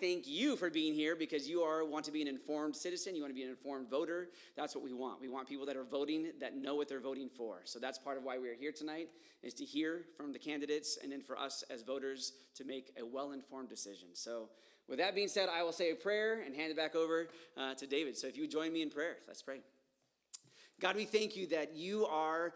thank you for being here because you want to be an informed citizen. You want to be an informed voter. That's what we want. We want people that are voting that know what they're voting for. So that's part of why we're here tonight, is to hear from the candidates and then for us as voters to make a well-informed decision. So with that being said, I will say a prayer and hand it back over to David. So if you would join me in prayer, let's pray. God, we thank you that you are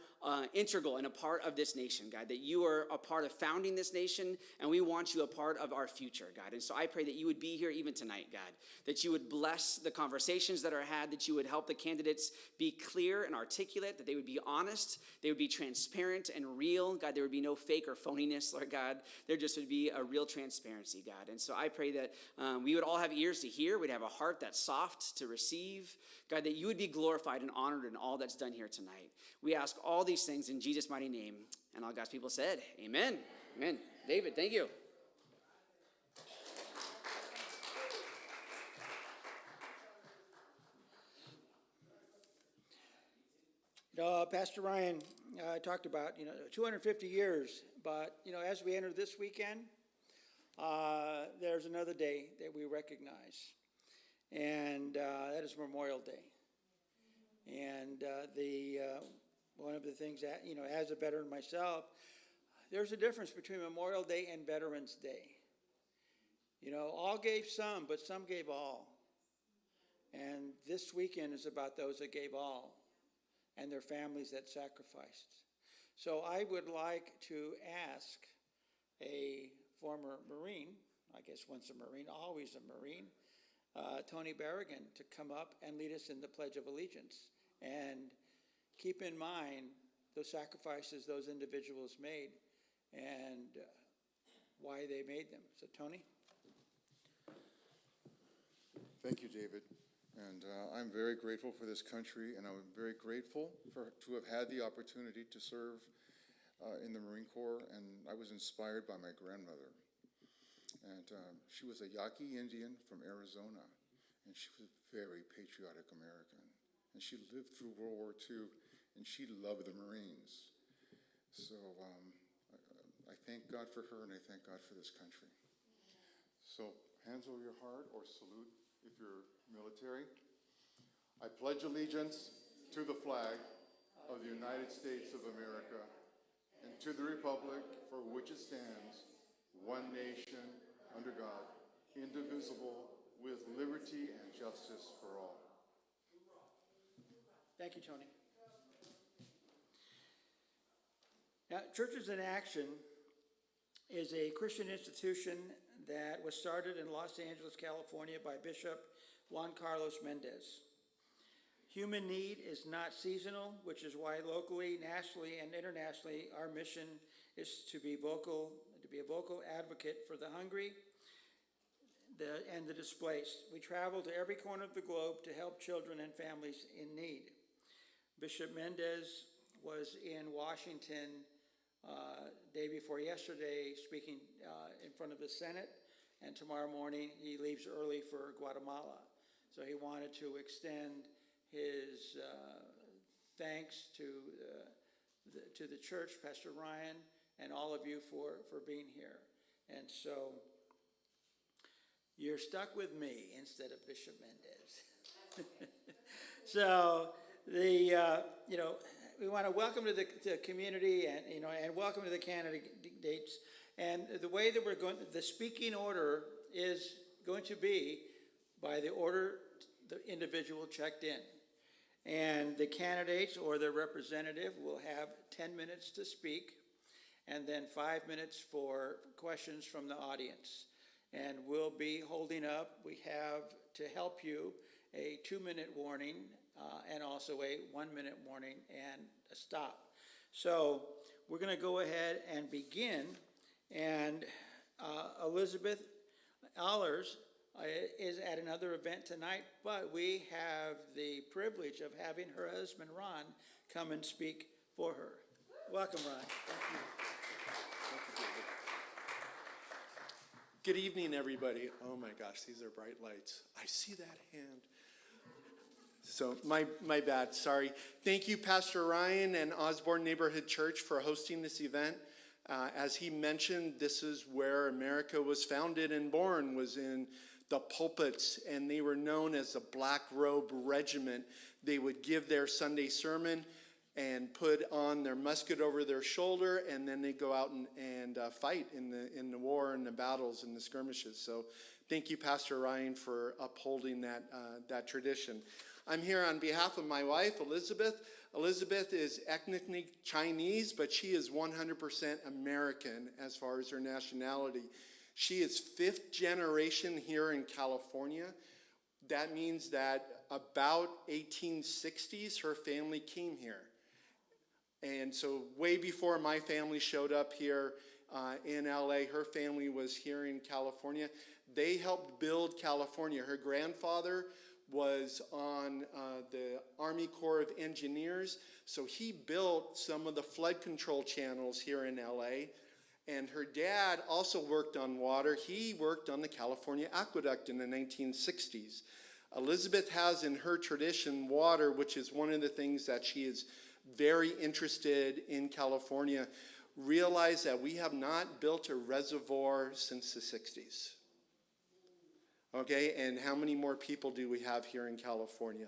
integral and a part of this nation, God, that you are a part of founding this nation, and we want you a part of our future, God. And so I pray that you would be here even tonight, God, that you would bless the conversations that are had, that you would help the candidates be clear and articulate, that they would be honest, they would be transparent and real, God. There would be no fake or phoniness, Lord God. There just would be a real transparency, God. And so I pray that we would all have ears to hear, we'd have a heart that's soft to receive, God, that you would be glorified and honored in all that's done here tonight. We ask all these things in Jesus' mighty name. And all God's people said, amen. Amen. David, thank you. Pastor Ryan talked about, 250 years. But, as we enter this weekend, there's another day that we recognize. And that is Memorial Day. And one of the things that, as a veteran myself, there's a difference between Memorial Day and Veterans Day. All gave some, but some gave all. And this weekend is about those that gave all and their families that sacrificed. So I would like to ask a former Marine, I guess once a Marine, always a Marine, Tony Berrigan, to come up and lead us in the Pledge of Allegiance. And keep in mind those sacrifices those individuals made and why they made them. So, Tony? Thank you, David. And I'm very grateful for this country, and I'm very grateful to have had the opportunity to serve in the Marine Corps. And I was inspired by my grandmother. And she was a Yaqui Indian from Arizona, and she was a very patriotic American. And she lived through World War II, and she loved the Marines. So I thank God for her, and I thank God for this country. So hands over your heart, or salute if you're military. I pledge allegiance to the flag of the United States of America and to the republic for which it stands, one nation, under God, indivisible, with liberty and justice for all. Thank you, Tony. Now, Churches in Action is a Christian institution that was started in Los Angeles, California by Bishop Juan Carlos Mendez. Human need is not seasonal, which is why locally, nationally, and internationally, our mission is to be a vocal advocate for the hungry and the displaced. We travel to every corner of the globe to help children and families in need. Bishop Mendez was in Washington day before yesterday speaking in front of the Senate, and tomorrow morning he leaves early for Guatemala. So he wanted to extend his thanks to the church, Pastor Ryan, and all of you for being here. And so you're stuck with me instead of Bishop Mendez. So we want to welcome to the community and welcome to the candidates. And the way that the speaking order is going to be by the order the individual checked in. And the candidates or their representative will have 10 minutes to speak, and then 5 minutes for questions from the audience. And we'll be holding up, we have to help you, a 2-minute warning and also a 1-minute warning and a stop. So we're going to go ahead and begin. And Elizabeth Allers is at another event tonight, but we have the privilege of having her husband, Ron, come and speak for her. Welcome, Ron. Thank you. Good evening, everybody. Oh my gosh, these are bright lights. I see that hand. So my bad, sorry. Thank you, Pastor Ryan and Osborne Neighborhood Church for hosting this event. As he mentioned, this is where America was founded and born, was in the pulpits, and they were known as the Black Robe Regiment. They would give their Sunday sermon and put on their musket over their shoulder, and then they go out and fight in the war and the battles and the skirmishes. So thank you, Pastor Ryan, for upholding that tradition. I'm here on behalf of my wife, Elizabeth. Elizabeth is ethnically Chinese, but she is 100% American as far as her nationality. She is 5th generation here in California. That means that about 1860s, her family came here. And so way before my family showed up here in LA, her family was here in California. They helped build California. Her grandfather was on the Army Corps of Engineers, so he built some of the flood control channels here in LA. And her dad also worked on water. He worked on the California Aqueduct in the 1960s. Elizabeth has in her tradition water, which is one of the things that she is very interested in California. Realize that we have not built a reservoir since the 60s. Okay, and how many more people do we have here in California?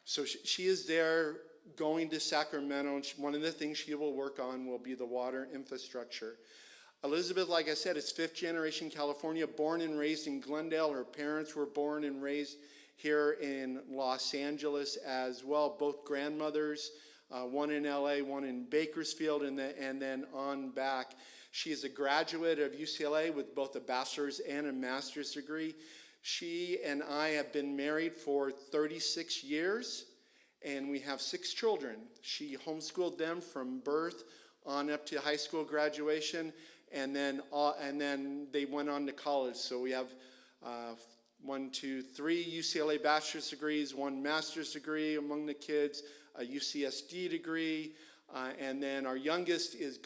So she is there going to Sacramento, and one of the things she will work on will be the water infrastructure. Elizabeth, like I said, is 5th generation California, born and raised in Glendale. Her parents were born and raised here in Los Angeles as well, both grandmothers, one in LA, one in Bakersfield, and then on back. She is a graduate of UCLA with both a bachelor's and a master's degree. She and I have been married for 36 years, and we have 6 children. She homeschooled them from birth on up to high school graduation, and then they went on to college. So we have 3 UCLA bachelor's degrees, 1 master's degree among the kids, a UCSD degree, and then our youngest is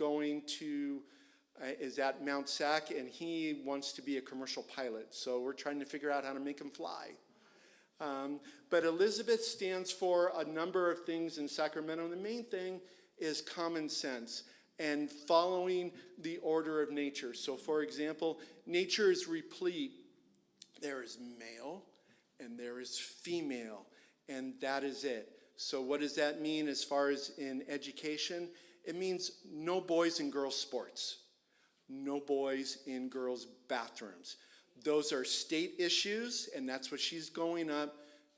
is at Mount Sac, and he wants to be a commercial pilot. So we're trying to figure out how to make him fly. But Elizabeth stands for a number of things in Sacramento. The main thing is common sense and following the order of nature. So for example, nature is replete. There is male and there is female, and that is it. So what does that mean as far as in education? It means no boys and girls sports. No boys in girls' bathrooms. Those are state issues, and that's what she's going up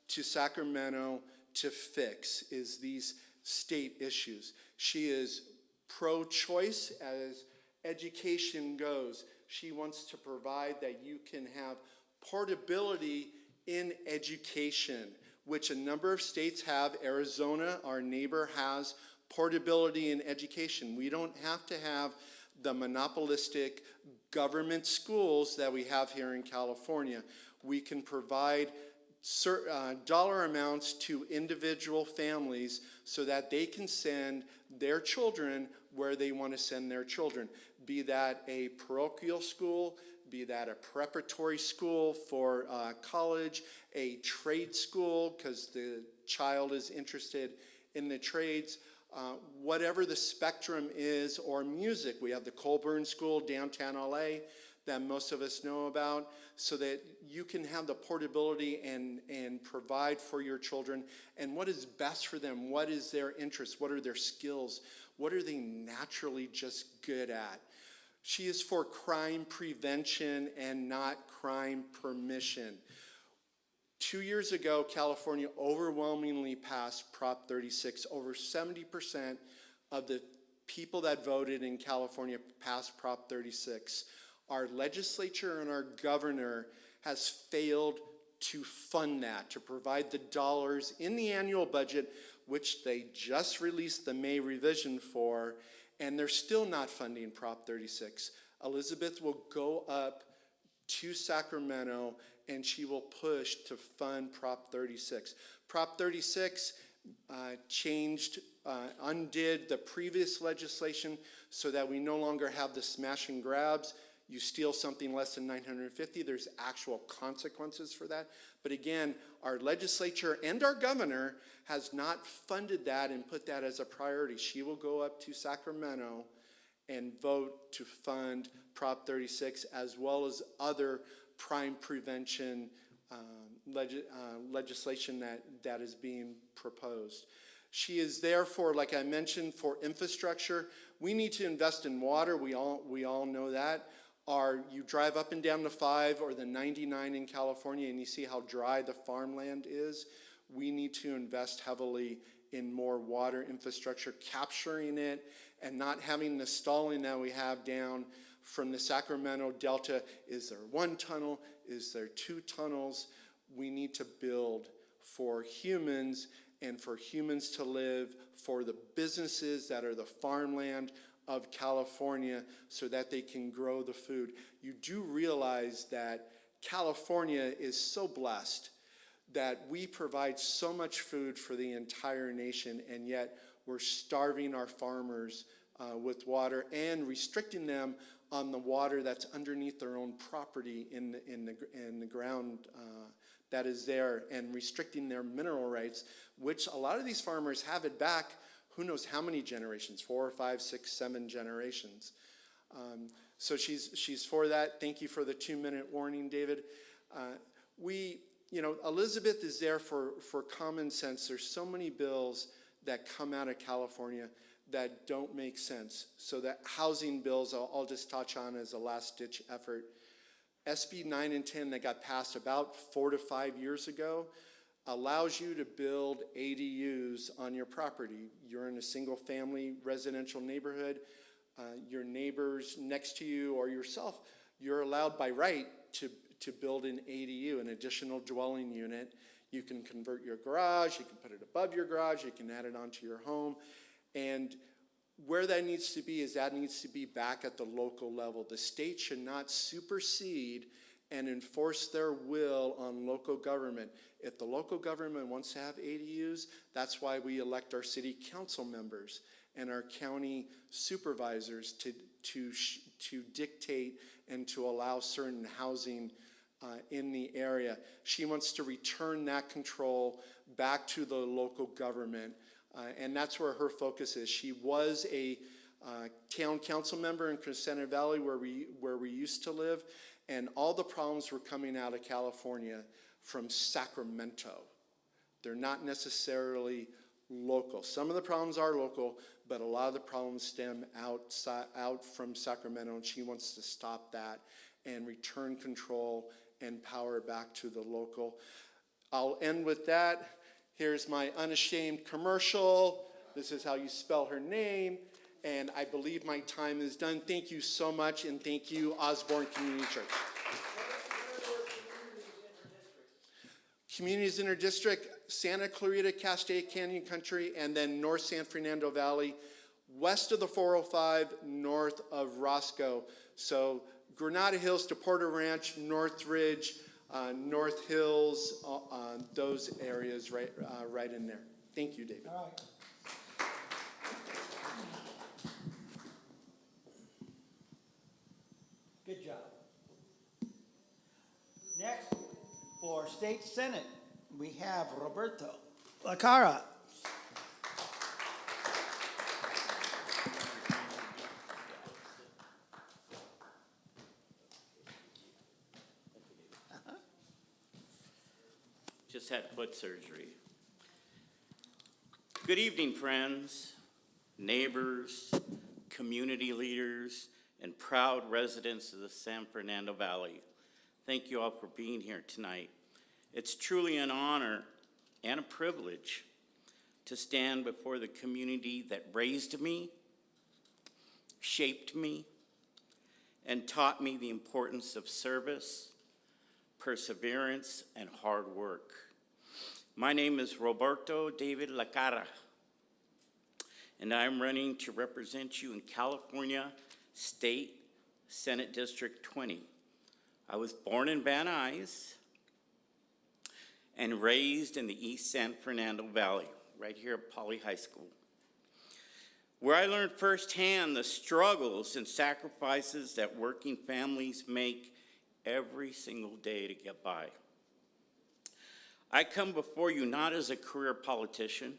to Sacramento to fix, is these state issues. She is pro-choice as education goes. She wants to provide that you can have portability in education, which a number of states have. Arizona, our neighbor, has portability in education. We don't have to have the monopolistic government schools that we have here in California. We can provide dollar amounts to individual families so that they can send their children where they want to send their children, be that a parochial school, be that a preparatory school for college, a trade school because the child is interested in the trades, whatever the spectrum is, or music. We have the Colburn School downtown LA that most of us know about, so that you can have the portability and provide for your children and what is best for them, what is their interest, what are their skills, what are they naturally just good at. She is for crime prevention and not crime permission. 2 years ago, California overwhelmingly passed Prop 36. Over 70% of the people that voted in California passed Prop 36. Our legislature and our governor has failed to fund that, to provide the dollars in the annual budget, which they just released the May revision for, and they're still not funding Prop 36. Elizabeth will go up to Sacramento and she will push to fund Prop 36. Prop 36 undid the previous legislation so that we no longer have the smash and grabs. You steal something less than $950, there's actual consequences for that. But again, our legislature and our governor has not funded that and put that as a priority. She will go up to Sacramento and vote to fund Prop 36 as well as other crime prevention legislation that is being proposed. She is there for, like I mentioned, for infrastructure. We need to invest in water. We all know that. You drive up and down the 5 or the 99 in California and you see how dry the farmland is. We need to invest heavily in more water infrastructure, capturing it and not having the stalling that we have down from the Sacramento Delta. Is there 1 tunnel? Is there 2 tunnels? We need to build for humans and for humans to live, for the businesses that are the farmland of California so that they can grow the food. You do realize that California is so blessed that we provide so much food for the entire nation, and yet we're starving our farmers with water and restricting them on the water that's underneath their own property in the ground that is there, and restricting their mineral rights, which a lot of these farmers have it back who knows how many generations, 4, 5, 6, 7 generations. So she's for that. Thank you for the 2-minute warning, David. Elizabeth is there for common sense. There's so many bills that come out of California that don't make sense. So that housing bills, I'll just touch on as a last-ditch effort. SB 9 and 10 that got passed about 4 to 5 years ago allows you to build ADUs on your property. You're in a single-family residential neighborhood. Your neighbors next to you or yourself, you're allowed by right to build an ADU, an additional dwelling unit. You can convert your garage, you can put it above your garage, you can add it onto your home. And where that needs to be is that needs to be back at the local level. The state should not supersede and enforce their will on local government. If the local government wants to have ADUs, that's why we elect our city council members and our county supervisors to dictate and to allow certain housing in the area. She wants to return that control back to the local government, and that's where her focus is. She was a town council member in Crescenta Valley where we used to live, and all the problems were coming out of California from Sacramento. They're not necessarily local. Some of the problems are local, but a lot of the problems stem out from Sacramento, and she wants to stop that and return control and power back to the local. I'll end with that. Here's my unashamed commercial. This is how you spell her name. And I believe my time is done. Thank you so much, and thank you, Osborne Community Church. Communities in her district: Santa Clarita, Castaic Canyon Country, and then North San Fernando Valley, west of the 405, north of Roscoe. So Granada Hills to Porter Ranch, Northridge, North Hills, those areas right in there. Thank you, David. All right. Good job. Next, for State Senate, we have Roberto Lacara. Just had foot surgery. Good evening, friends, neighbors, community leaders, and proud residents of the San Fernando Valley. Thank you all for being here tonight. It's truly an honor and a privilege to stand before the community that raised me, shaped me, and taught me the importance of service, perseverance, and hard work. My name is Roberto David Lacara, and I'm running to represent you in California State Senate District 20. I was born in Van Nuys and raised in the East San Fernando Valley, right here at Poly High School, where I learned firsthand the struggles and sacrifices that working families make every single day to get by. I come before you not as a career politician,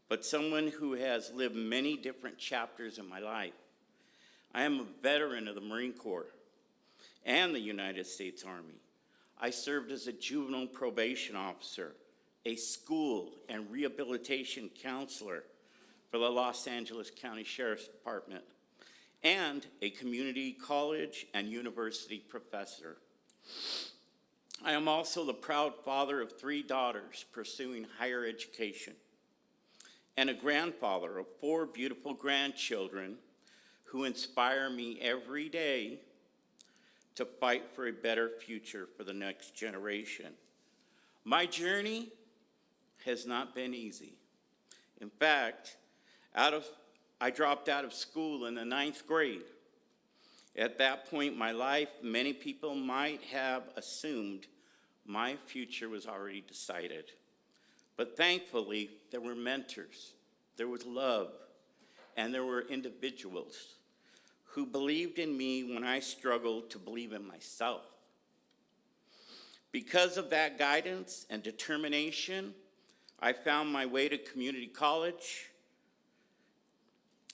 but someone who has lived many different chapters in my life. I am a veteran of the Marine Corps, and the United States Army. I served as a juvenile probation officer, a school and rehabilitation counselor for the Los Angeles County Sheriff's Department, and a community college and university professor. I am also the proud father of 3 daughters pursuing higher education, and a grandfather of 4 beautiful grandchildren who inspire me every day to fight for a better future for the next generation. My journey has not been easy. In fact, I dropped out of school in the 9th grade. At that point in my life, many people might have assumed my future was already decided. But thankfully, there were mentors, there was love, and there were individuals who believed in me when I struggled to believe in myself. Because of that guidance and determination, I found my way to community college,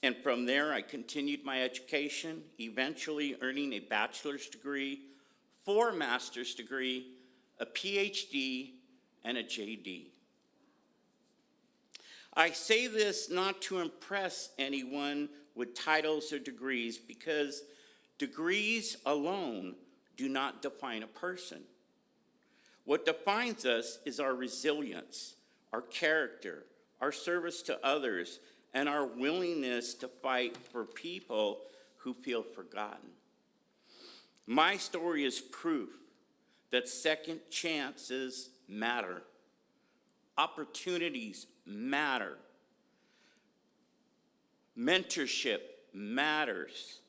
and from there I continued my education, eventually earning a bachelor's degree, 4 master's degree, a PhD, and a JD. I say this not to impress anyone with titles or degrees, because degrees alone do not define a person. What defines us is our resilience, our character, our service to others, and our willingness to fight for people who feel forgotten. My story is proof that second chances matter. Opportunities matter. Mentorship matters.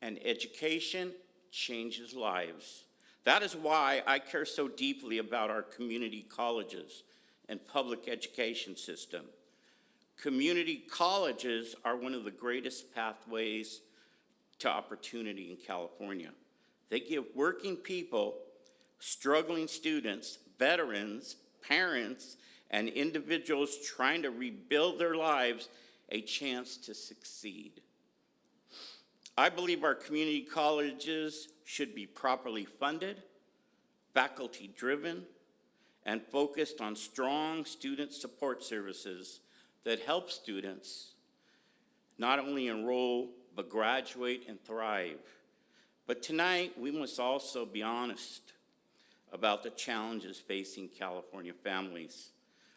And education changes lives. That is why I care so deeply about our community colleges and public education system. Community colleges are one of the greatest pathways to opportunity in California. They give working people, struggling students, veterans, parents, and individuals trying to rebuild their lives a chance to succeed. I believe our community colleges should be properly funded, faculty-driven, and focused on strong student support services that help students not only enroll, but graduate and thrive. But tonight, we must also be honest about the challenges facing California families.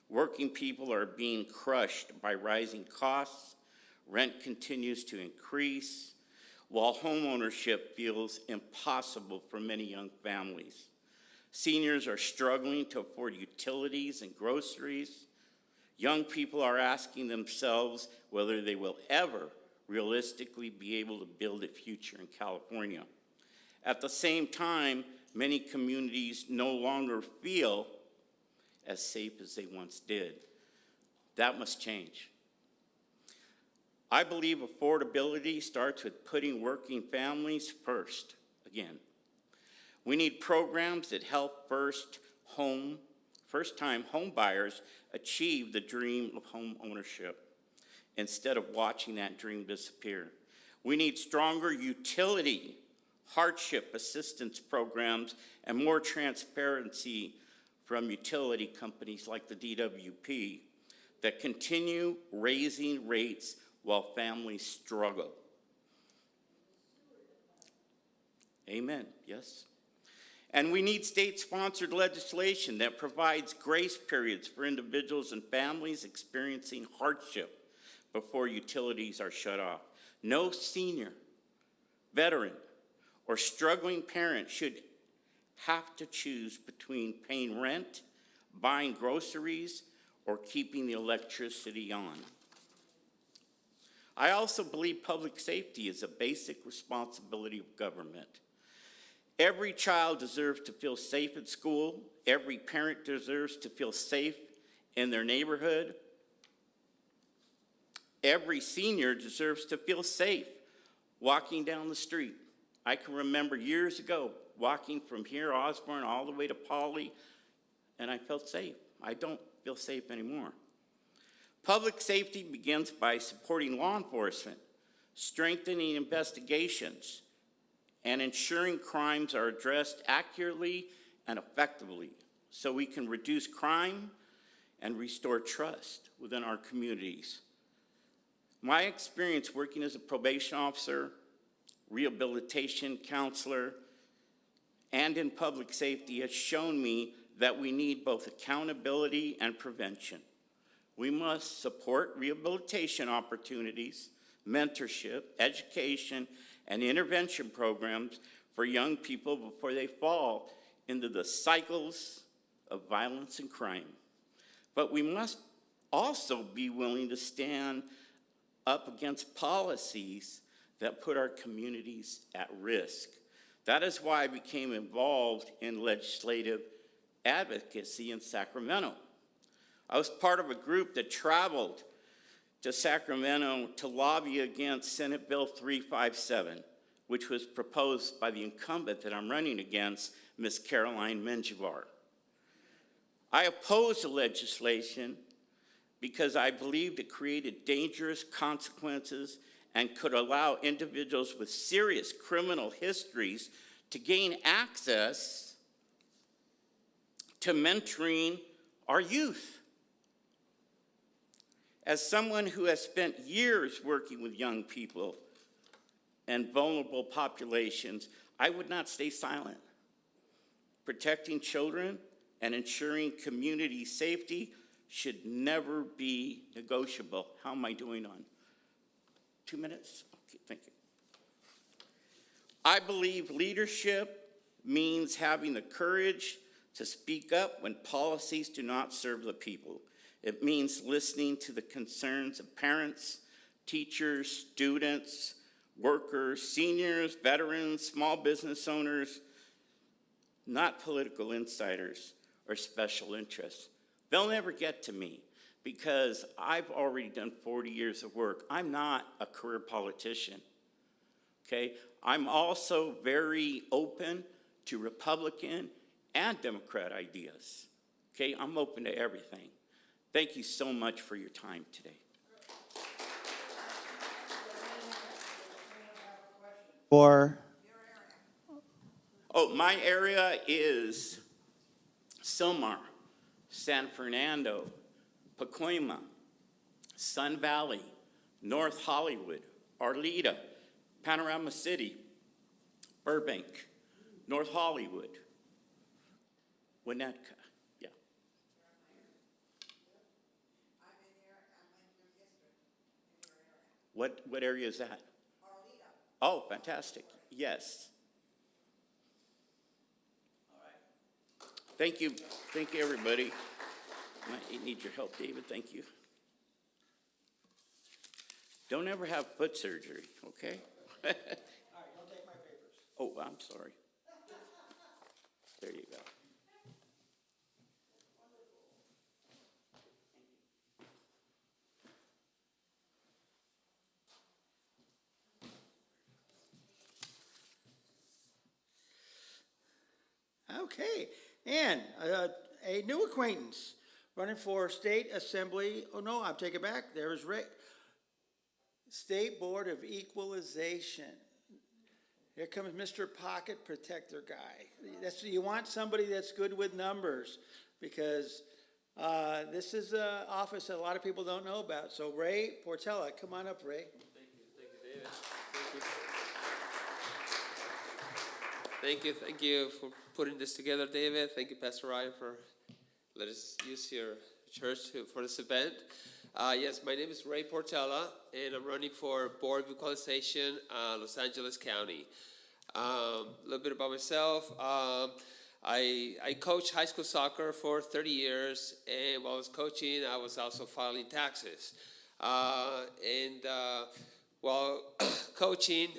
Working people are being crushed by rising costs, rent continues to increase, while homeownership feels impossible for many young families. Seniors are struggling to afford utilities and groceries. Young people are asking themselves whether they will ever realistically be able to build a future in California. At the same time, many communities no longer feel as safe as they once did. That must change. I believe affordability starts with putting working families first again. We need programs that help first-time home buyers achieve the dream of home ownership instead of watching that dream disappear. We need stronger utility, hardship assistance programs, and more transparency from utility companies like the DWP that continue raising rates while families struggle. Amen, yes. And we need state-sponsored legislation that provides grace periods for individuals and families experiencing hardship before utilities are shut off. No senior, veteran, or struggling parent should have to choose between paying rent, buying groceries, or keeping the electricity on. I also believe public safety is a basic responsibility of government. Every child deserves to feel safe at school. Every parent deserves to feel safe in their neighborhood. Every senior deserves to feel safe walking down the street. I can remember years ago walking from here, Osborne, all the way to Pauley, and I felt safe. I don't feel safe anymore. Public safety begins by supporting law enforcement, strengthening investigations, and ensuring crimes are addressed accurately and effectively so we can reduce crime and restore trust within our communities. My experience working as a probation officer, rehabilitation counselor, and in public safety has shown me that we need both accountability and prevention. We must support rehabilitation opportunities, mentorship, education, and intervention programs for young people before they fall into the cycles of violence and crime. But we must also be willing to stand up against policies that put our communities at risk. That is why I became involved in legislative advocacy in Sacramento. I was part of a group that traveled to Sacramento to lobby against Senate Bill 357, which was proposed by the incumbent that I'm running against, Ms. Caroline Menjivar. I opposed the legislation because I believed it created dangerous consequences and could allow individuals with serious criminal histories to gain access to mentoring our youth. As someone who has spent years working with young people and vulnerable populations, I would not stay silent. Protecting children and ensuring community safety should never be negotiable. How am I doing on 2 minutes? Okay, thank you. I believe leadership means having the courage to speak up when policies do not serve the people. It means listening to the concerns of parents, teachers, students, workers, seniors, veterans, small business owners, not political insiders or special interests. They'll never get to me because I've already done 40 years of work. I'm not a career politician, okay? I'm also very open to Republican and Democrat ideas, okay? I'm open to everything. Thank you so much for your time today. Or Oh, my area is Sylmar, San Fernando, Pacoima, Sun Valley, North Hollywood, Arleta, Panorama City, Burbank, North Hollywood, Winnetka, yeah. What area is that? Oh, fantastic, yes. Thank you, everybody. I need your help, David, thank you. Don't ever have foot surgery, okay? all right, don't take my papers. Oh, I'm sorry. There you go. Okay, and a new acquaintance running for state assembly. Oh no, I'm taking it back. There's Ray. State Board of Equalization. Here comes Mr. Pocket Protector guy. You want somebody that's good with numbers because this is an office that a lot of people don't know about. So Ray Portella, come on up, Ray. Thank you, David. Thank you for putting this together, David. Thank you, Pastor Ryan, for letting us use your church for this event. Yes, my name is Ray Portella, and I'm running for Board of Equalization, Los Angeles County. A little bit about myself. I coached high school soccer for 30 years, and while I was coaching, I was also filing taxes. While coaching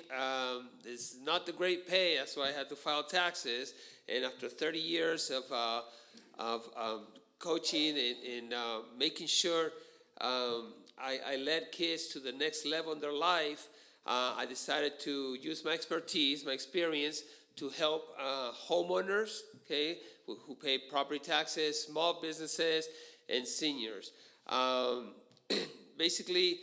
is not the great pay, that's why I had to file taxes. And after 30 years of coaching and making sure I led kids to the next level in their life, I decided to use my expertise, my experience, to help homeowners, okay, who pay property taxes, small businesses, and seniors. Basically,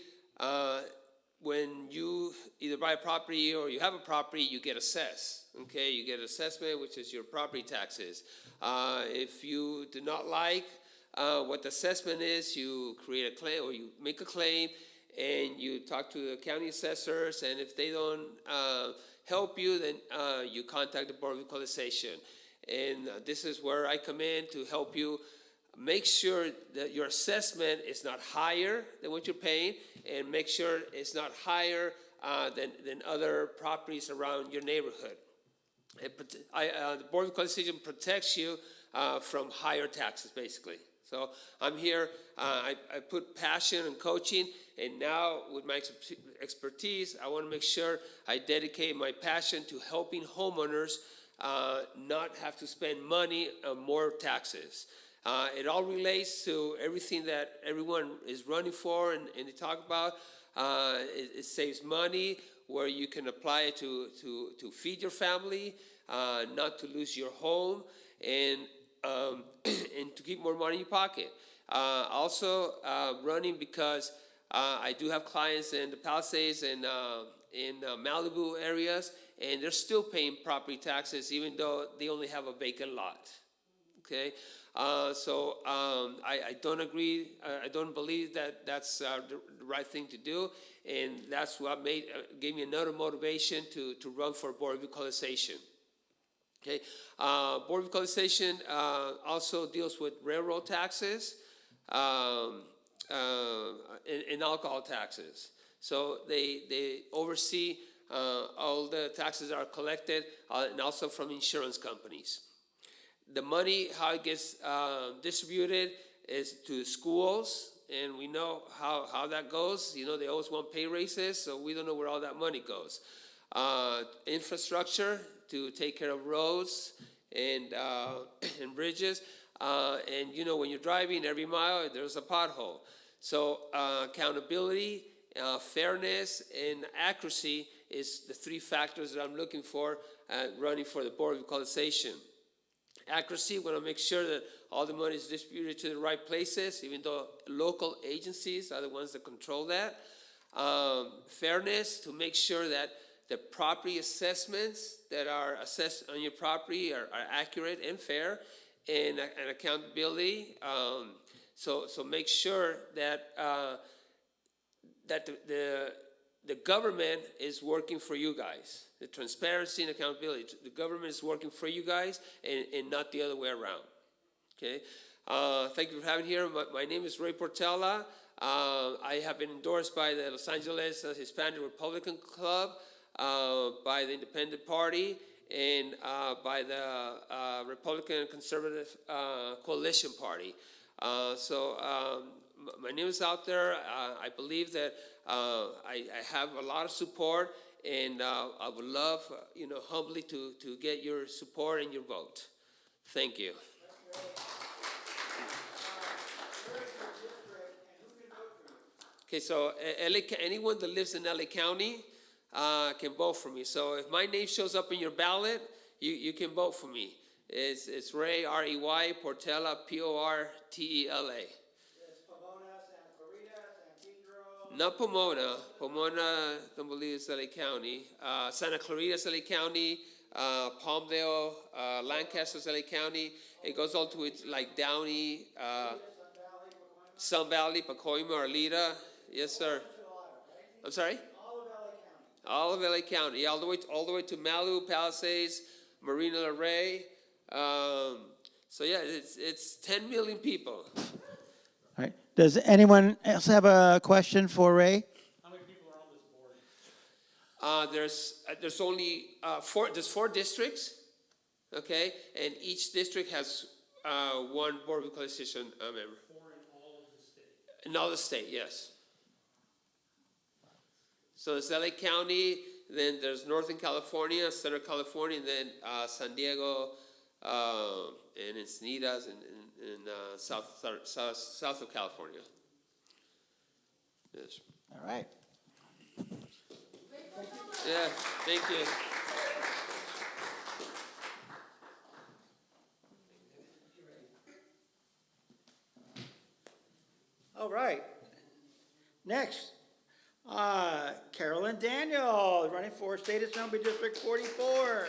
when you either buy a property or you have a property, you get assessed. Okay, you get assessment, which is your property taxes. If you do not like what the assessment is, you create a claim or you make a claim, and you talk to the county assessors. And if they don't help you, then you contact the Board of Equalization. And this is where I come in to help you make sure that your assessment is not higher than what you're paying, and make sure it's not higher than other properties around your neighborhood. The Board of Equalization protects you from higher taxes, basically. So I'm here, I put passion and coaching, and now with my expertise, I want to make sure I dedicate my passion to helping homeowners not have to spend money on more taxes. It all relates to everything that everyone is running for and they talk about. It saves money where you can apply it to feed your family, not to lose your home, and to keep more money in your pocket. Also running because I do have clients in the Palisades and in Malibu areas, and they're still paying property taxes even though they only have a vacant lot. Okay, so I don't agree. I don't believe that that's the right thing to do, and that's what gave me another motivation to run for Board of Equalization. Okay, Board of Equalization also deals with railroad taxes and alcohol taxes. So they oversee all the taxes that are collected, and also from insurance companies. The money, how it gets distributed is to schools, and we know how that goes. You know, they always want pay raises, so we don't know where all that money goes. Infrastructure to take care of roads and bridges. And, you know, when you're driving every mile, there's a pothole. So accountability, fairness, and accuracy is the three factors that I'm looking for running for the Board of Equalization. Accuracy, we want to make sure that all the money is distributed to the right places, even though local agencies are the ones that control that. Fairness, to make sure that the property assessments that are assessed on your property are accurate and fair, and accountability. So make sure that that the government is working for you guys. The transparency and accountability. The government is working for you guys and not the other way around. Okay. Thank you for having me here. My name is Ray Portela. I have been endorsed by the Los Angeles Hispanic Republican Club, by the Independent Party, and by the Republican Conservative Coalition Party. So my name is out there. I believe that I have a lot of support, and I would love, humbly to get your support and your vote. Thank you. Okay, so anyone that lives in LA County can vote for me. So if my name shows up in your ballot, you can vote for me. It's Ray, R-E-Y, Portela, P-O-R-T-E-L-A. Not Pomona. Pomona, I don't believe it's LA County. Santa Clarita is LA County. Palmdale, Lancaster is LA County. It goes all to it's like Downey, Sun Valley, Pacoima, Arleta. Yes, sir. I'm sorry? All of LA County. Yeah, all the way to Malibu, Palisades, Marina del Rey. So yeah, it's 10 million people. All right. Does anyone else have a question for Ray? How many people are on this board? There's only there's 4 districts, okay, and each district has one Board of Equalization member. 4 in all of the state. In all the state, yes. So it's LA County, then there's Northern California, Southern California, and then San Diego, and Encinitas, and south of California. Yes. All right. Yeah, thank you. All right. Next, Carolyn Daniels, running for State Assembly District 44.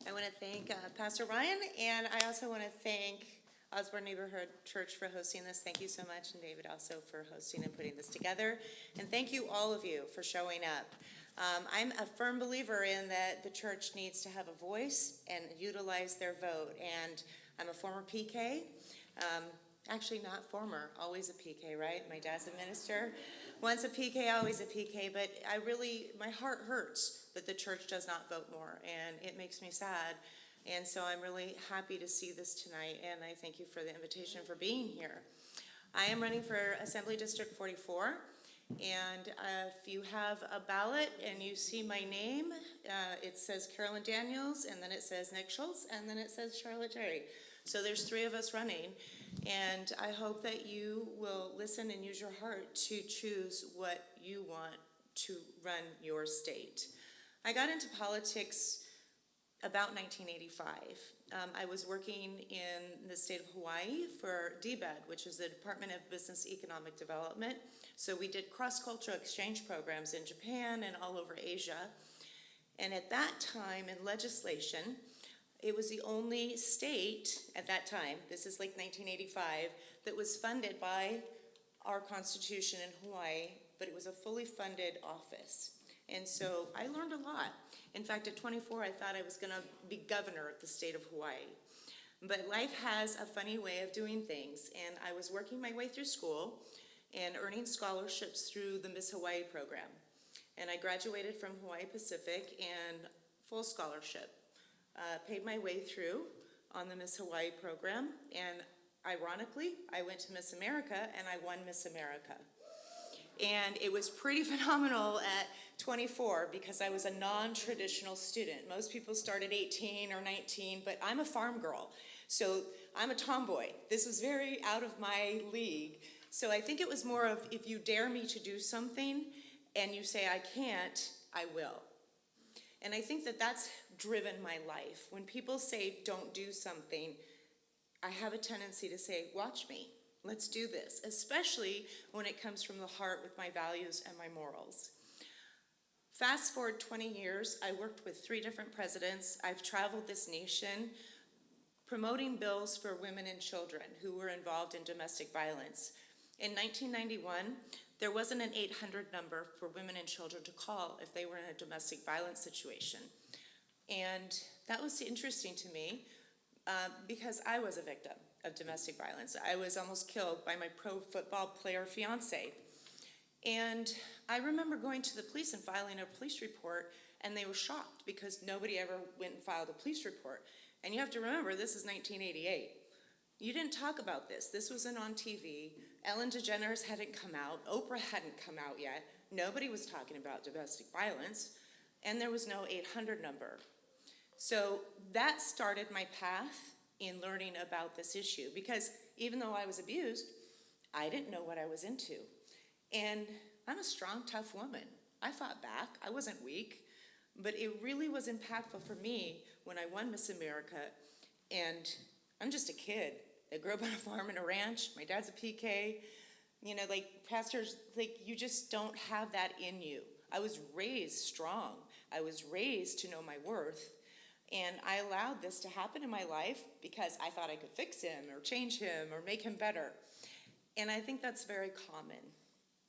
I want to thank Pastor Ryan, and I also want to thank Osborne Neighborhood Church for hosting this. Thank you so much, and David also for hosting and putting this together. And thank you, all of you, for showing up. I'm a firm believer in that the church needs to have a voice and utilize their vote. And I'm a former PK. Actually, not former, always a PK, right? My dad's a minister. Once a PK, always a PK. But my heart hurts that the church does not vote more, and it makes me sad. And so I'm really happy to see this tonight, and I thank you for the invitation for being here. I am running for Assembly District 44, and if you have a ballot and you see my name, it says Carolyn Daniels, and then it says Nick Schultz, and then it says Charlotte Jerry. So there's 3 of us running, and I hope that you will listen and use your heart to choose what you want to run your state. I got into politics about 1985. I was working in the state of Hawaii for DBED, which is the Department of Business Economic Development. So we did cross-cultural exchange programs in Japan and all over Asia. And at that time in legislation, it was the only state at that time, this is like 1985, that was funded by our Constitution in Hawaii, but it was a fully funded office. And so I learned a lot. In fact, at 24, I thought I was going to be governor of the state of Hawaii. But life has a funny way of doing things, and I was working my way through school and earning scholarships through the Miss Hawaii program. And I graduated from Hawaii Pacific and full scholarship. Paid my way through on the Miss Hawaii program, and ironically, I went to Miss America and I won Miss America. And it was pretty phenomenal at 24 because I was a non-traditional student. Most people start at 18 or 19, but I'm a farm girl. So I'm a tomboy. This was very out of my league. So I think it was more of, if you dare me to do something and you say I can't, I will. And I think that that's driven my life. When people say don't do something, I have a tendency to say, watch me. Let's do this, especially when it comes from the heart with my values and my morals. Fast forward 20 years, I worked with 3 different presidents. I've traveled this nation promoting bills for women and children who were involved in domestic violence. In 1991, there wasn't an 800 number for women and children to call if they were in a domestic violence situation. And that was interesting to me because I was a victim of domestic violence. I was almost killed by my pro football player fiance. And I remember going to the police and filing a police report, and they were shocked because nobody ever went and filed a police report. And you have to remember, this is 1988. You didn't talk about this. This wasn't on TV. Ellen DeGeneres hadn't come out. Oprah hadn't come out yet. Nobody was talking about domestic violence. And there was no 800 number. So that started my path in learning about this issue, because even though I was abused, I didn't know what I was into. And I'm a strong, tough woman. I fought back. I wasn't weak. But it really was impactful for me when I won Miss America. And I'm just a kid that grew up on a farm and a ranch. My dad's a PK. You know, like pastors, like you just don't have that in you. I was raised strong. I was raised to know my worth. And I allowed this to happen in my life because I thought I could fix him or change him or make him better. And I think that's very common.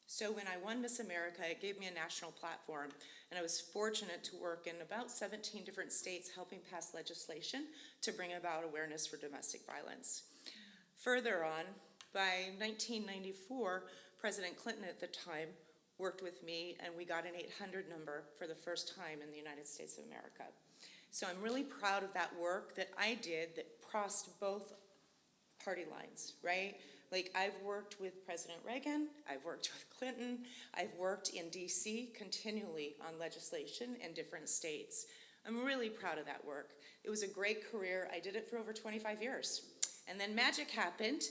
So when I won Miss America, it gave me a national platform, and I was fortunate to work in about 17 different states helping pass legislation to bring about awareness for domestic violence. Further on, by 1994, President Clinton at the time worked with me, and we got an 800 number for the first time in the United States of America. So I'm really proud of that work that I did that crossed both party lines, right? Like I've worked with President Reagan, I've worked with Clinton, I've worked in DC continually on legislation in different states. I'm really proud of that work. It was a great career. I did it for over 25 years. And then magic happened.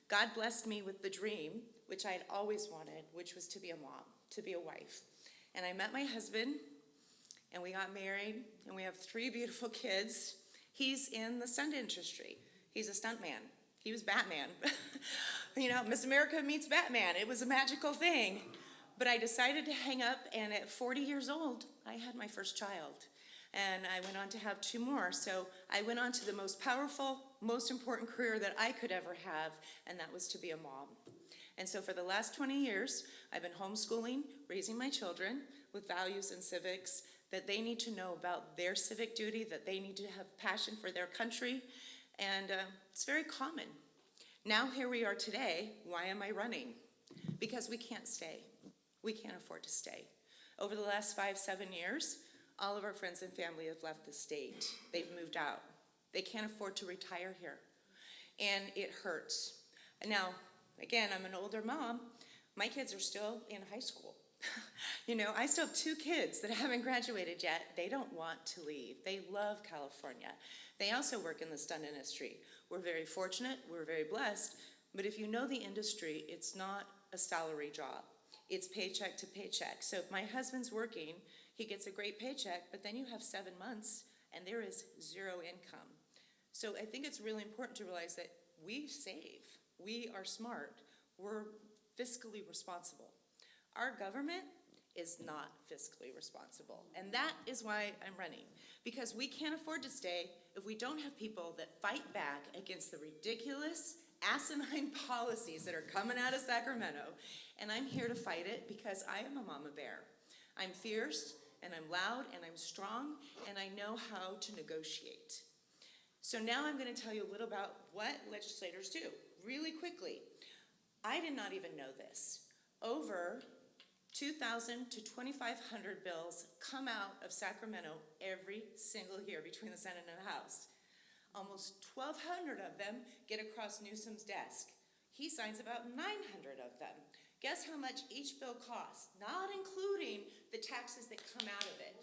God blessed me with the dream, which I had always wanted, which was to be a mom, to be a wife. And I met my husband, and we got married, and we have 3 beautiful kids. He's in the scent industry. He's a stuntman. He was Batman. You know, Miss America meets Batman. It was a magical thing. But I decided to hang up, and at 40 years old, I had my first child. And I went on to have 2 more. So I went on to the most powerful, most important career that I could ever have, and that was to be a mom. And so for the last 20 years, I've been homeschooling, raising my children with values and civics, that they need to know about their civic duty, that they need to have passion for their country, and it's very common. Now here we are today. Why am I running? Because we can't stay. We can't afford to stay. Over the last 5-7 years, all of our friends and family have left the state. They've moved out. They can't afford to retire here. And it hurts. And now, again, I'm an older mom. My kids are still in high school. You know, I still have 2 kids that haven't graduated yet. They don't want to leave. They love California. They also work in the stunt industry. We're very fortunate. We're very blessed. But if you know the industry, it's not a salary job. It's paycheck to paycheck. So if my husband's working, he gets a great paycheck, but then you have 7 months and there is 0 income. So I think it's really important to realize that we save. We are smart. We're fiscally responsible. Our government is not fiscally responsible. And that is why I'm running. Because we can't afford to stay if we don't have people that fight back against the ridiculous, asinine policies that are coming out of Sacramento. And I'm here to fight it because I am a mama bear. I'm fierce, and I'm loud, and I'm strong, and I know how to negotiate. So now I'm going to tell you a little about what legislators do, really quickly. I did not even know this. Over 2,000 to 2,500 bills come out of Sacramento every single year between the Senate and the House. Almost 1,200 of them get across Newsom's desk. He signs about 900 of them. Guess how much each bill costs, not including the taxes that come out of it.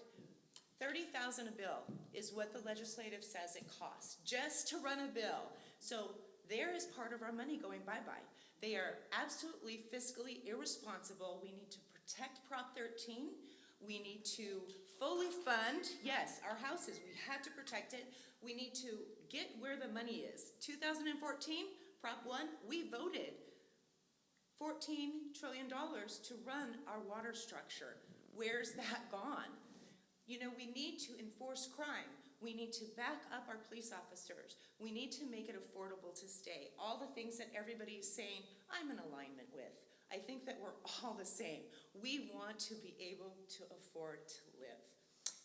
$30,000 a bill is what the legislative says it costs, just to run a bill. So there is part of our money going bye-bye. They are absolutely fiscally irresponsible. We need to protect Prop 13. We need to fully fund, yes, our houses, we have to protect it. We need to get where the money is. 2014, Prop 1, we voted $14 trillion to run our water structure. Where's that gone? You know, we need to enforce crime. We need to back up our police officers. We need to make it affordable to stay. All the things that everybody is saying, I'm in alignment with. I think that we're all the same. We want to be able to afford to live.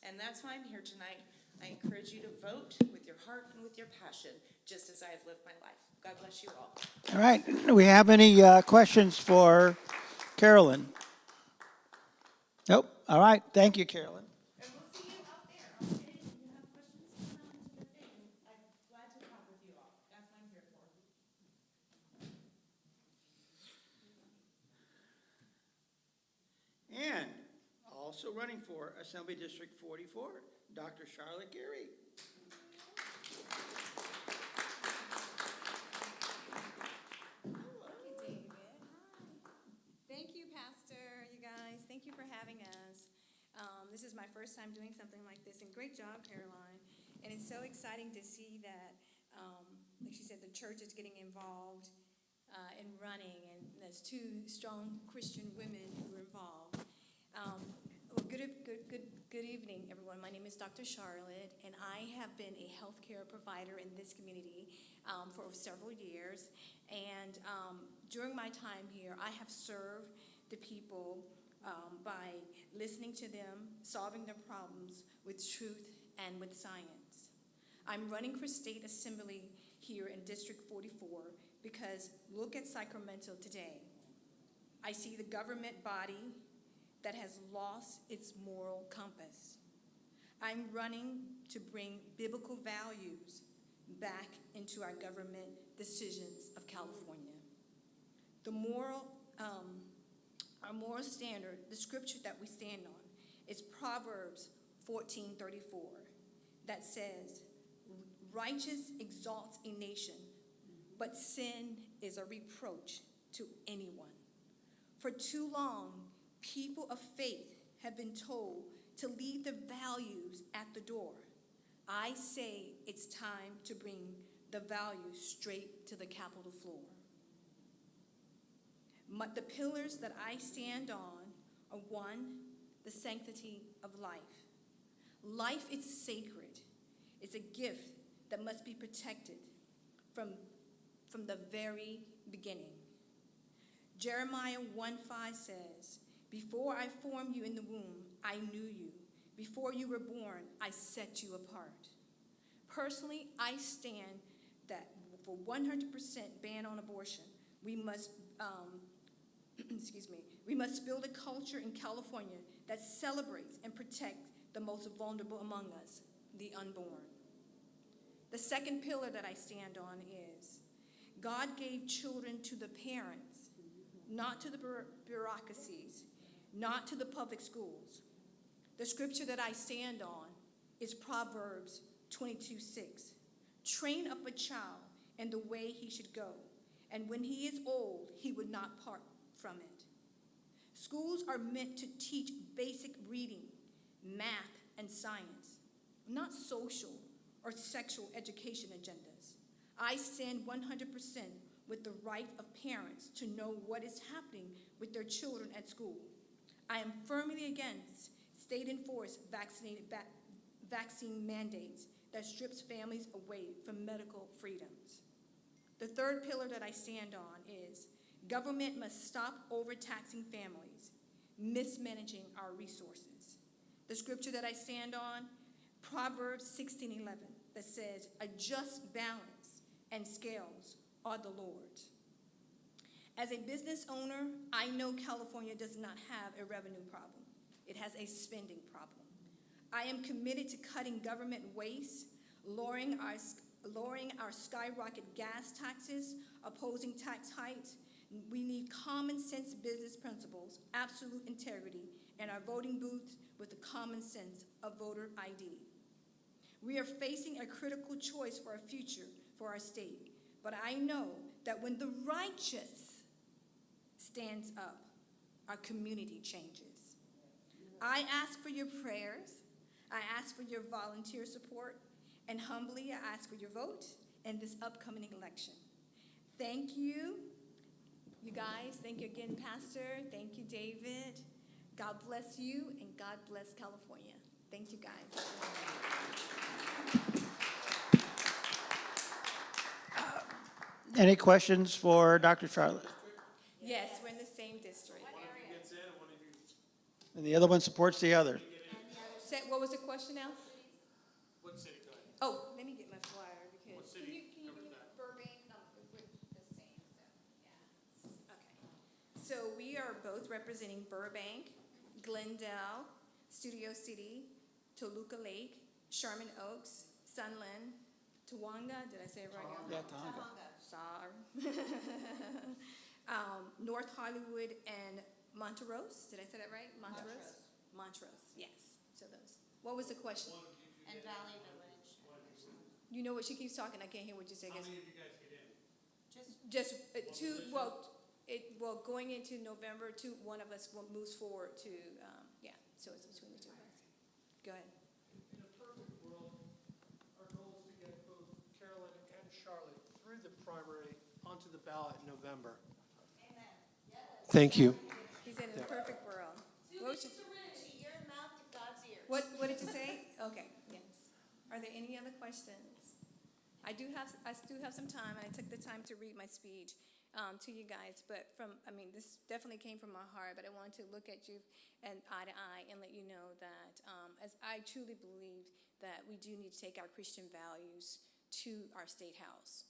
And that's why I'm here tonight. I encourage you to vote with your heart and with your passion, just as I have lived my life. God bless you all. All right, do we have any questions for Carolyn? Nope. All right, thank you, Carolyn. And we'll see you out there, okay? If you have questions, come on into the thing. I'm glad to talk with you all. That's what I'm here for. And also running for Assembly District 44, Dr. Charlotte Geary. David. Thank you, Pastor, you guys. Thank you for having us. This is my first time doing something like this, and great job, Caroline. And it's so exciting to see that, like she said, the church is getting involved in running, and there's 2 strong Christian women who are involved. Well, good evening, everyone. My name is Dr. Charlotte, and I have been a healthcare provider in this community for several years. And during my time here, I have served the people by listening to them, solving their problems with truth and with science. I'm running for state assembly here in District 44 because look at Sacramento today. I see the government body that has lost its moral compass. I'm running to bring biblical values back into our government decisions of California. Our moral standard, the scripture that we stand on, is Proverbs 14:34 that says, righteous exalts a nation, but sin is a reproach to anyone. For too long, people of faith have been told to leave their values at the door. I say it's time to bring the values straight to the Capitol floor. The pillars that I stand on are: one, the sanctity of life. Life is sacred. It's a gift that must be protected from the very beginning. Jeremiah 1:5 says, "Before I formed you in the womb, I knew you. Before you were born, I set you apart." Personally, I stand that for 100% ban on abortion, we must we must build a culture in California that celebrates and protects the most vulnerable among us, the unborn. The second pillar that I stand on is God gave children to the parents, not to the bureaucracies, not to the public schools. The scripture that I stand on is Proverbs 22:6. "Train up a child in the way he should go, and when he is old, he would not part from it." Schools are meant to teach basic reading, math, and science, not social or sexual education agendas. I stand 100% with the right of parents to know what is happening with their children at school. I am firmly against state-enforced vaccine mandates that strips families away from medical freedoms. The third pillar that I stand on is government must stop overtaxing families, mismanaging our resources. The scripture that I stand on, Proverbs 16:11, that says, "A just balance and scales are the Lord's." As a business owner, I know California does not have a revenue problem. It has a spending problem. I am committed to cutting government waste, lowering our skyrocket gas taxes, opposing tax hikes. We need common sense business principles, absolute integrity, and our voting booths with the common sense of voter ID. We are facing a critical choice for our future for our state, but I know that when the righteous stands up, our community changes. I ask for your prayers, I ask for your volunteer support, and humbly I ask for your vote in this upcoming election. Thank you, you guys. Thank you again, Pastor. Thank you, David. God bless you, and God bless California. Thank you, guys. Any questions for Dr. Charlotte? Yes, we're in the same district. And the other one supports the other. What was the question now? What city, go ahead. Oh, let me get my flyer because. What city covers that? Burbank, no, we're the same, so, yeah. Okay. So we are both representing Burbank, Glendale, Studio City, Toluca Lake, Sherman Oaks, Sunland, Tawanga, did I say it right? Yeah, Tonga. Sorry. North Hollywood and Montrose, did I say that right? Montrose? Montrose, yes. So those. What was the question? And Valley Village. You know what, she keeps talking, I can't hear what you say. How many of you guys get in? Just two, well, going into November, one of us moves forward to, yeah, so it's between the two of us. Go ahead. In a perfect world, our goal is to get both Carolyn and Charlotte through the primary onto the ballot in November. Amen. Yes. Thank you. He's in a perfect world. What was your- Your mouth to God's ears. What did you say? Okay, yes. Are there any other questions? I do have some time, and I took the time to read my speech to you guys, but this definitely came from my heart, but I wanted to look at you and eye to eye and let you know that as I truly believe that we do need to take our Christian values to our state house.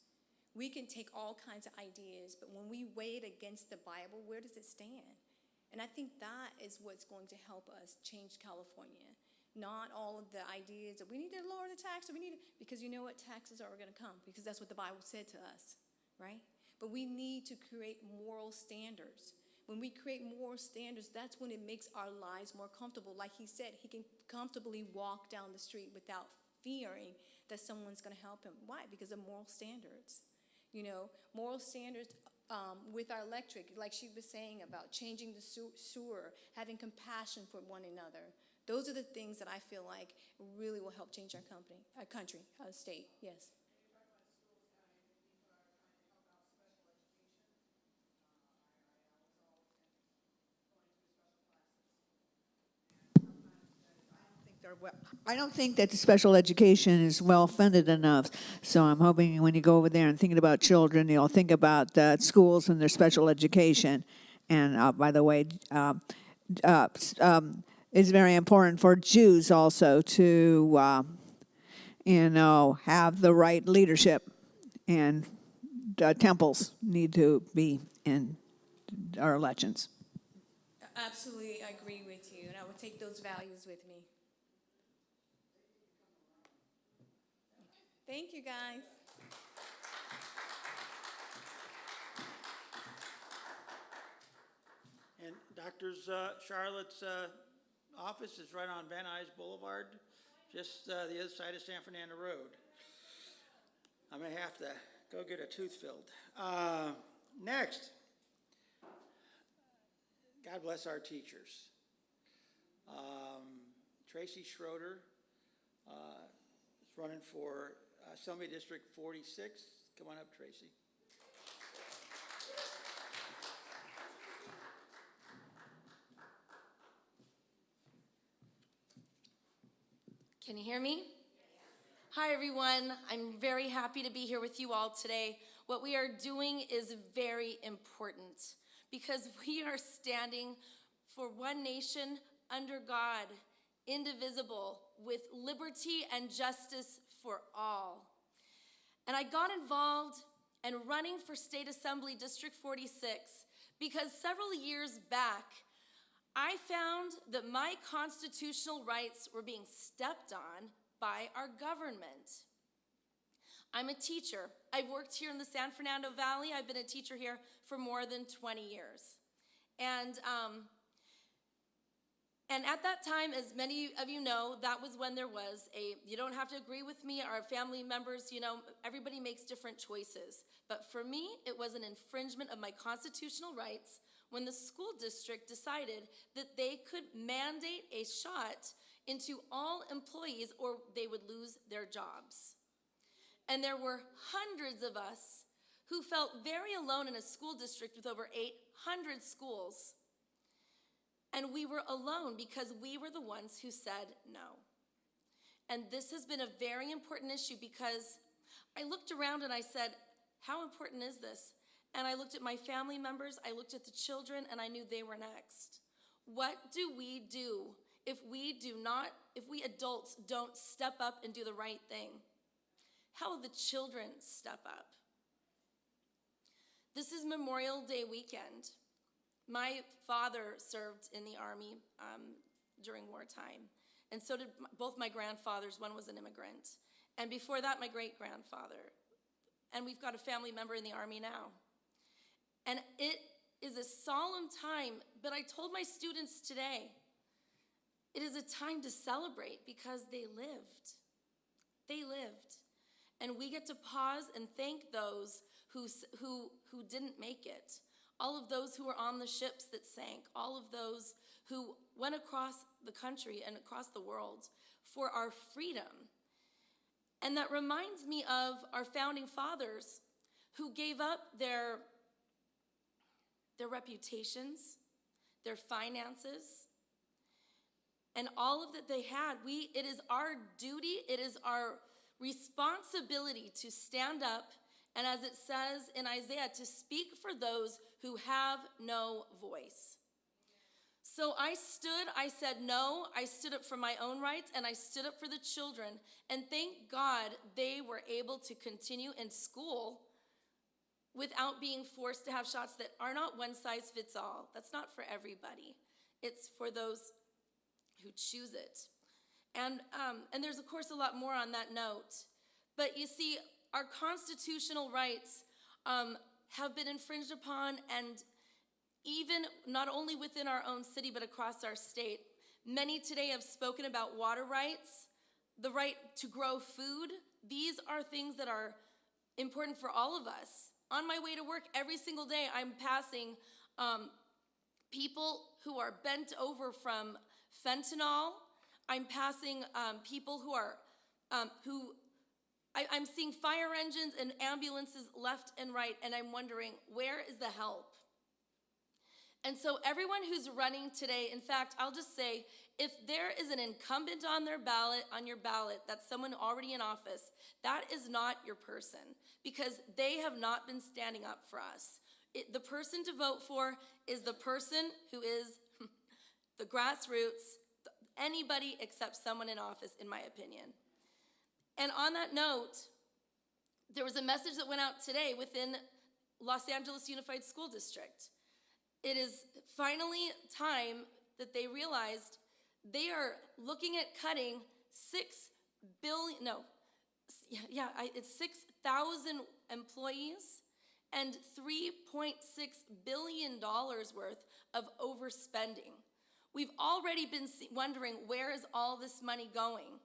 We can take all kinds of ideas, but when we weigh it against the Bible, where does it stand? And I think that is what's going to help us change California. Not all of the ideas that we need to lower the tax, or because you know what, taxes are going to come, because that's what the Bible said to us, right? But we need to create moral standards. When we create moral standards, that's when it makes our lives more comfortable. Like he said, he can comfortably walk down the street without fearing that someone's going to help him. Why? Because of moral standards. You know, moral standards with our electric, like she was saying about changing the sewer, having compassion for one another. Those are the things that I feel like really will help change our country, our state. Yes. I don't think that the special education is well-funded enough, so I'm hoping when you go over there and thinking about children, you'll think about schools and their special education. And by the way, it's very important for Jews also to, have the right leadership, and temples need to be in our elections. Absolutely, I agree with you, and I will take those values with me. Thank you, guys. And Charlotte's office is right on Van Nuys Boulevard, just the other side of San Fernando Road. I may have to go get a tooth filled. Next, God bless our teachers. Tracy Schroeder is running for Assembly District 46. Come on up, Tracy. Can you hear me? Hi, everyone. I'm very happy to be here with you all today. What we are doing is very important because we are standing for one nation under God, indivisible, with liberty and justice for all. And I got involved and running for State Assembly District 46 because several years back, I found that my constitutional rights were being stepped on by our government. I'm a teacher. I've worked here in the San Fernando Valley. I've been a teacher here for more than 20 years. And at that time, as many of you know, that was when there was you don't have to agree with me, our family members, everybody makes different choices. But for me, it was an infringement of my constitutional rights when the school district decided that they could mandate a shot into all employees or they would lose their jobs. And there were hundreds of us who felt very alone in a school district with over 800 schools. And we were alone because we were the ones who said no. And this has been a very important issue because I looked around and I said, how important is this? And I looked at my family members, I looked at the children, and I knew they were next. What do we do if we adults don't step up and do the right thing? How will the children step up? This is Memorial Day weekend. My father served in the Army during wartime, and so did both my grandfathers. One was an immigrant, and before that, my great-grandfather. And we've got a family member in the Army now. And it is a solemn time, but I told my students today, it is a time to celebrate because they lived. They lived. And we get to pause and thank those who didn't make it. All of those who were on the ships that sank, all of those who went across the country and across the world for our freedom. And that reminds me of our founding fathers who gave up their reputations, their finances, and all of that they had. It is our duty, it is our responsibility to stand up, and as it says in Isaiah, to speak for those who have no voice. So I said no, I stood up for my own rights, and I stood up for the children, and thank God they were able to continue in school without being forced to have shots that are not one size fits all. That's not for everybody. It's for those who choose it. And there's, of course, a lot more on that note. But you see, our constitutional rights have been infringed upon, and even not only within our own city, but across our state. Many today have spoken about water rights, the right to grow food. These are things that are important for all of us. On my way to work every single day, I'm passing people who are bent over from fentanyl. I'm passing people who are, I'm seeing fire engines and ambulances left and right, and I'm wondering, where is the help? And so everyone who's running today, in fact, I'll just say, if there is an incumbent on their ballot, on your ballot, that's someone already in office, that is not your person, because they have not been standing up for us. The person to vote for is the person who is the grassroots, anybody except someone in office, in my opinion. And on that note, there was a message that went out today within Los Angeles Unified School District. It is finally time that they realized they are looking at cutting 6,000 employees and $3.6 billion worth of overspending. We've already been wondering, where is all this money going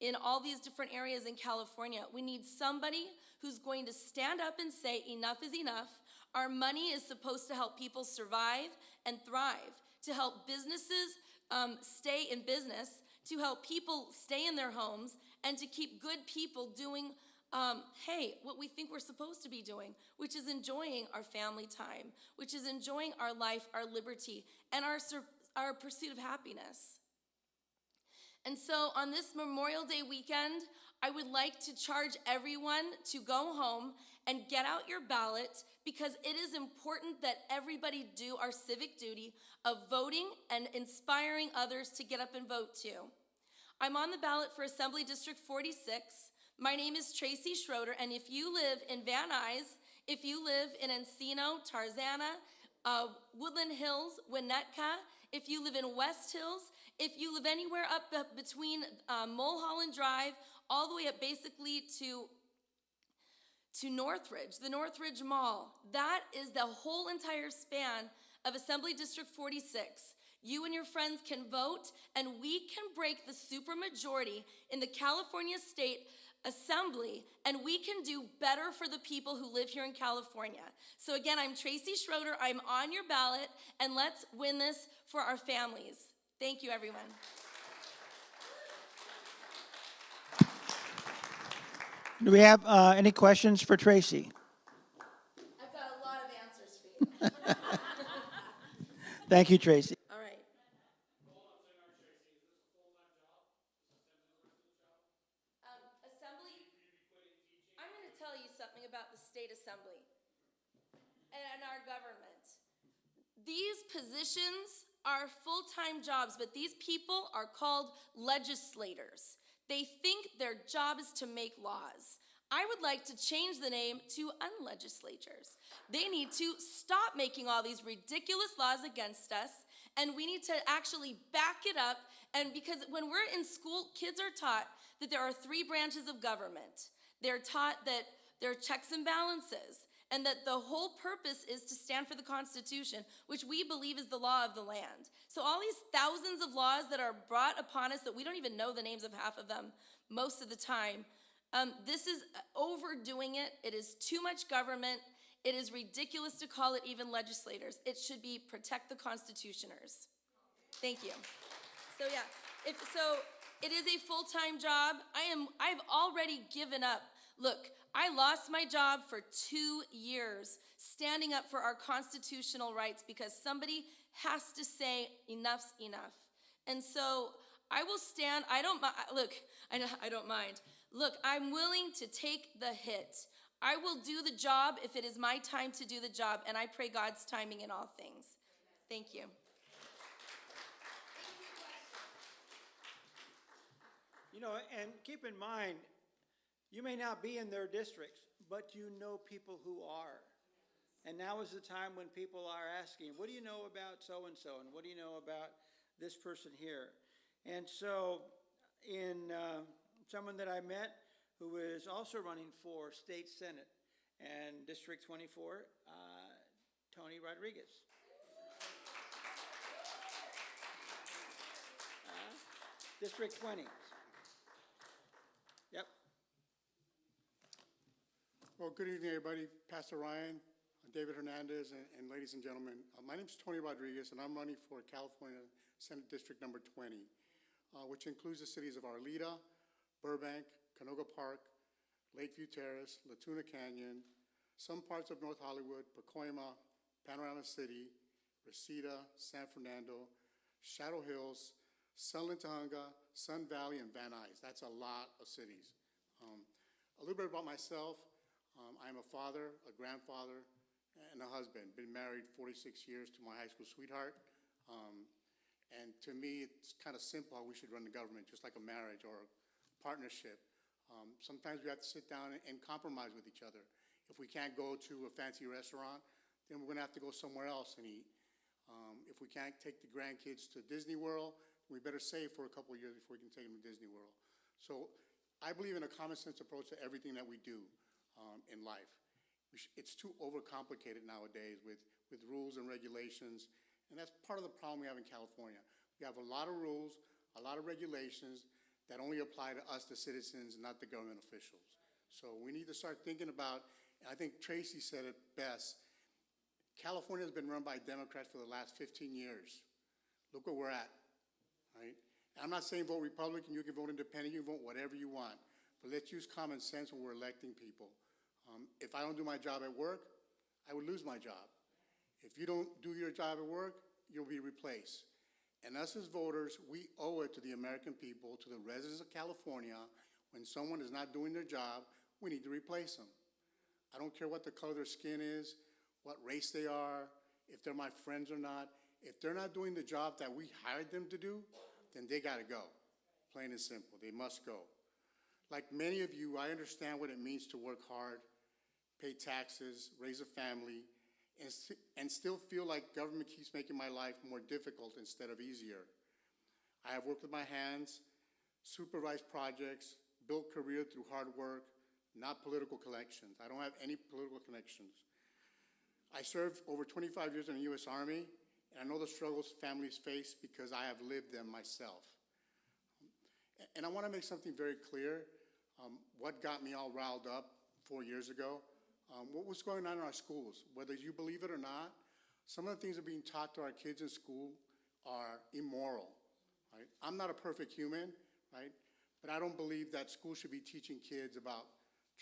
in all these different areas in California? We need somebody who's going to stand up and say, enough is enough. Our money is supposed to help people survive and thrive, to help businesses stay in business, to help people stay in their homes, and to keep good people doing, what we think we're supposed to be doing, which is enjoying our family time, which is enjoying our life, our liberty, and our pursuit of happiness. And so on this Memorial Day weekend, I would like to charge everyone to go home and get out your ballot, because it is important that everybody do our civic duty of voting and inspiring others to get up and vote too. I'm on the ballot for Assembly District 46. My name is Tracy Schroeder, and if you live in Van Nuys, if you live in Encino, Tarzana, Woodland Hills, Winnetka, if you live in West Hills, if you live anywhere up between Mulholland Drive, all the way up basically to Northridge, the Northridge Mall, that is the whole entire span of Assembly District 46. You and your friends can vote, and we can break the supermajority in the California State Assembly, and we can do better for the people who live here in California. So again, I'm Tracy Schroeder. I'm on your ballot, and let's win this for our families. Thank you, everyone. Do we have any questions for Tracy? I've got a lot of answers for you. Thank you, Tracy. All right. Assembly, I'm going to tell you something about the state assembly and our government. These positions are full-time jobs, but these people are called legislators. They think their job is to make laws. I would like to change the name to unlegislators. They need to stop making all these ridiculous laws against us, and we need to actually back it up. And because when we're in school, kids are taught that there are 3 branches of government. They're taught that there are checks and balances, and that the whole purpose is to stand for the Constitution, which we believe is the law of the land. So all these thousands of laws that are brought upon us that we don't even know the names of half of them most of the time, this is overdoing it. It is too much government. It is ridiculous to call it even legislators. It should be protect the Constitutioners. Thank you. So yeah, it is a full-time job. I've already given up. Look, I lost my job for 2 years standing up for our constitutional rights because somebody has to say enough's enough. And so I will stand. I don't mind. Look, I'm willing to take the hit. I will do the job if it is my time to do the job, and I pray God's timing in all things. Thank you. You know, and keep in mind, you may not be in their districts, but you know people who are. And now is the time when people are asking, what do you know about so-and-so, and what do you know about this person here? And so in someone that I met who is also running for state senate and District 24, Tony Rodriguez. District 20. Yep. Well, good evening, everybody. Pastor Ryan, David Hernandez, and ladies and gentlemen. My name is Tony Rodriguez, and I'm running for California Senate District number 20, which includes the cities of Arleta, Burbank, Canoga Park, Lakeview Terrace, Latuna Canyon, some parts of North Hollywood, Pacoima, Panorama City, Reseda, San Fernando, Shadow Hills, Sunland, Tahunga, Sun Valley, and Van Nuys. That's a lot of cities. A little bit about myself. I'm a father, a grandfather, and a husband. Been married 46 years to my high school sweetheart. And to me, it's kind of simple how we should run the government, just like a marriage or a partnership. Sometimes we have to sit down and compromise with each other. If we can't go to a fancy restaurant, then we're gonna have to go somewhere else and eat. If we can't take the grandkids to Disney World, we better save for a couple of years before we can take them to Disney World. So I believe in a common sense approach to everything that we do in life. It's too overcomplicated nowadays with rules and regulations, and that's part of the problem we have in California. We have a lot of rules, a lot of regulations that only apply to us, the citizens, not the government officials. So we need to start thinking about, and I think Tracy said it best, California has been run by Democrats for the last 15 years. Look where we're at, right? And I'm not saying vote Republican, you can vote independent, you can vote whatever you want, but let's use common sense when we're electing people. If I don't do my job at work, I would lose my job. If you don't do your job at work, you'll be replaced. And us as voters, we owe it to the American people, to the residents of California, when someone is not doing their job, we need to replace them. I don't care what the color of their skin is, what race they are, if they're my friends or not. If they're not doing the job that we hired them to do, then they gotta go. Plain and simple, they must go. Like many of you, I understand what it means to work hard, pay taxes, raise a family, and still feel like government keeps making my life more difficult instead of easier. I have worked with my hands, supervised projects, built career through hard work, not political connections. I don't have any political connections. I served over 25 years in the U.S. Army, and I know the struggles families face because I have lived them myself. And I want to make something very clear. What got me all riled up 4 years ago, what was going on in our schools, whether you believe it or not, some of the things that are being taught to our kids in school are immoral, right? I'm not a perfect human, right? But I don't believe that school should be teaching kids about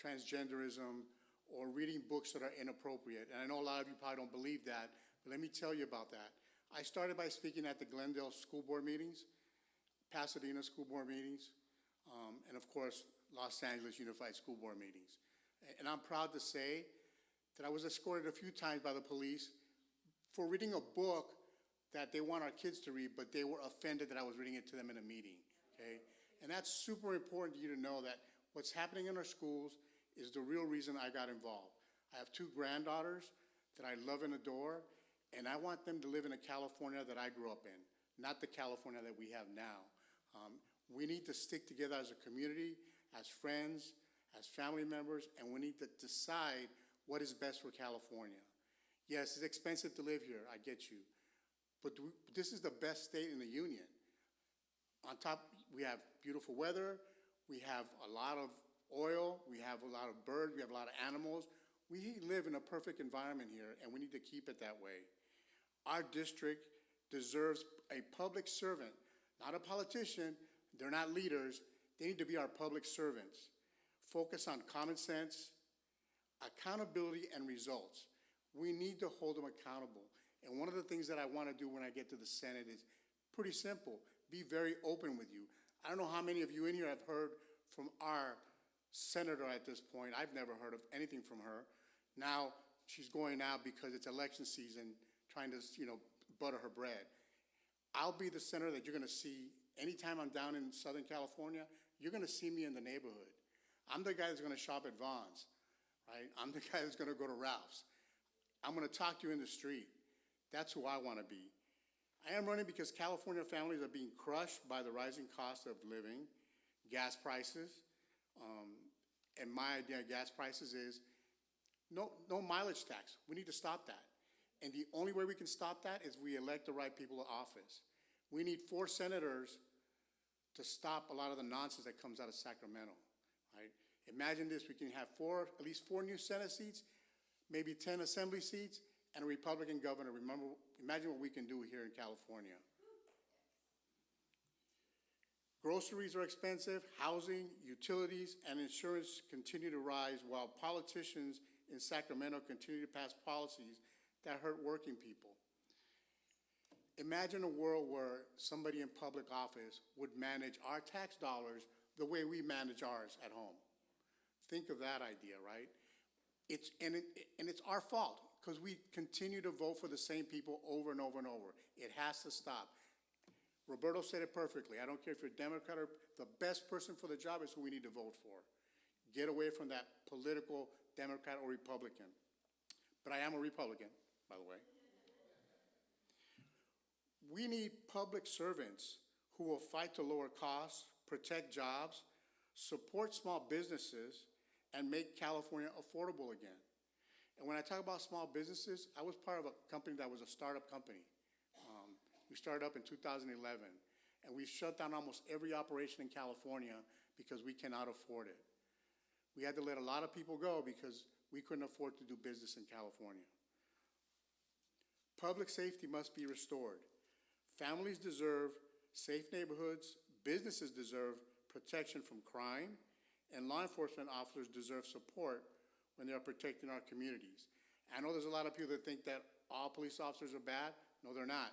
transgenderism or reading books that are inappropriate. And I know a lot of you probably don't believe that, but let me tell you about that. I started by speaking at the Glendale school board meetings, Pasadena school board meetings, and of course, Los Angeles Unified School Board meetings. And I'm proud to say that I was escorted a few times by the police for reading a book that they want our kids to read, but they were offended that I was reading it to them in a meeting, okay? And that's super important to you to know that what's happening in our schools is the real reason I got involved. I have 2 granddaughters that I love and adore, and I want them to live in a California that I grew up in, not the California that we have now. We need to stick together as a community, as friends, as family members, and we need to decide what is best for California. Yes, it's expensive to live here, I get you, but this is the best state in the union. On top, we have beautiful weather, we have a lot of oil, we have a lot of birds, we have a lot of animals. We live in a perfect environment here, and we need to keep it that way. Our district deserves a public servant, not a politician. They're not leaders. They need to be our public servants. Focus on common sense, accountability, and results. We need to hold them accountable. And one of the things that I want to do when I get to the Senate is pretty simple. Be very open with you. I don't know how many of you in here have heard from our senator at this point. I've never heard of anything from her. Now she's going out because it's election season, trying to, butter her bread. I'll be the senator that you're going to see anytime I'm down in Southern California. You're going to see me in the neighborhood. I'm the guy that's going to shop at Vons, right? I'm the guy that's going to go to Ralph's. I'm going to talk to you in the street. That's who I want to be. I am running because California families are being crushed by the rising cost of living, gas prices, and my idea of gas prices is no mileage tax. We need to stop that. And the only way we can stop that is we elect the right people to office. We need 4 senators to stop a lot of the nonsense that comes out of Sacramento, right? Imagine this, we can have at least 4 new Senate seats, maybe 10 assembly seats, and a Republican governor. Imagine what we can do here in California. Groceries are expensive, housing, utilities, and insurance continue to rise while politicians in Sacramento continue to pass policies that hurt working people. Imagine a world where somebody in public office would manage our tax dollars the way we manage ours at home. Think of that idea, right? It's our fault because we continue to vote for the same people over and over and over. It has to stop. Roberto said it perfectly. I don't care if you're Democrat or the best person for the job is who we need to vote for. Get away from that political Democrat or Republican. But I am a Republican, by the way. We need public servants who will fight to lower costs, protect jobs, support small businesses, and make California affordable again. And when I talk about small businesses, I was part of a company that was a startup company. We started up in 2011, and we've shut down almost every operation in California because we cannot afford it. We had to let a lot of people go because we couldn't afford to do business in California. Public safety must be restored. Families deserve safe neighborhoods, businesses deserve protection from crime, and law enforcement officers deserve support when they are protecting our communities. I know there's a lot of people that think that all police officers are bad. No, they're not,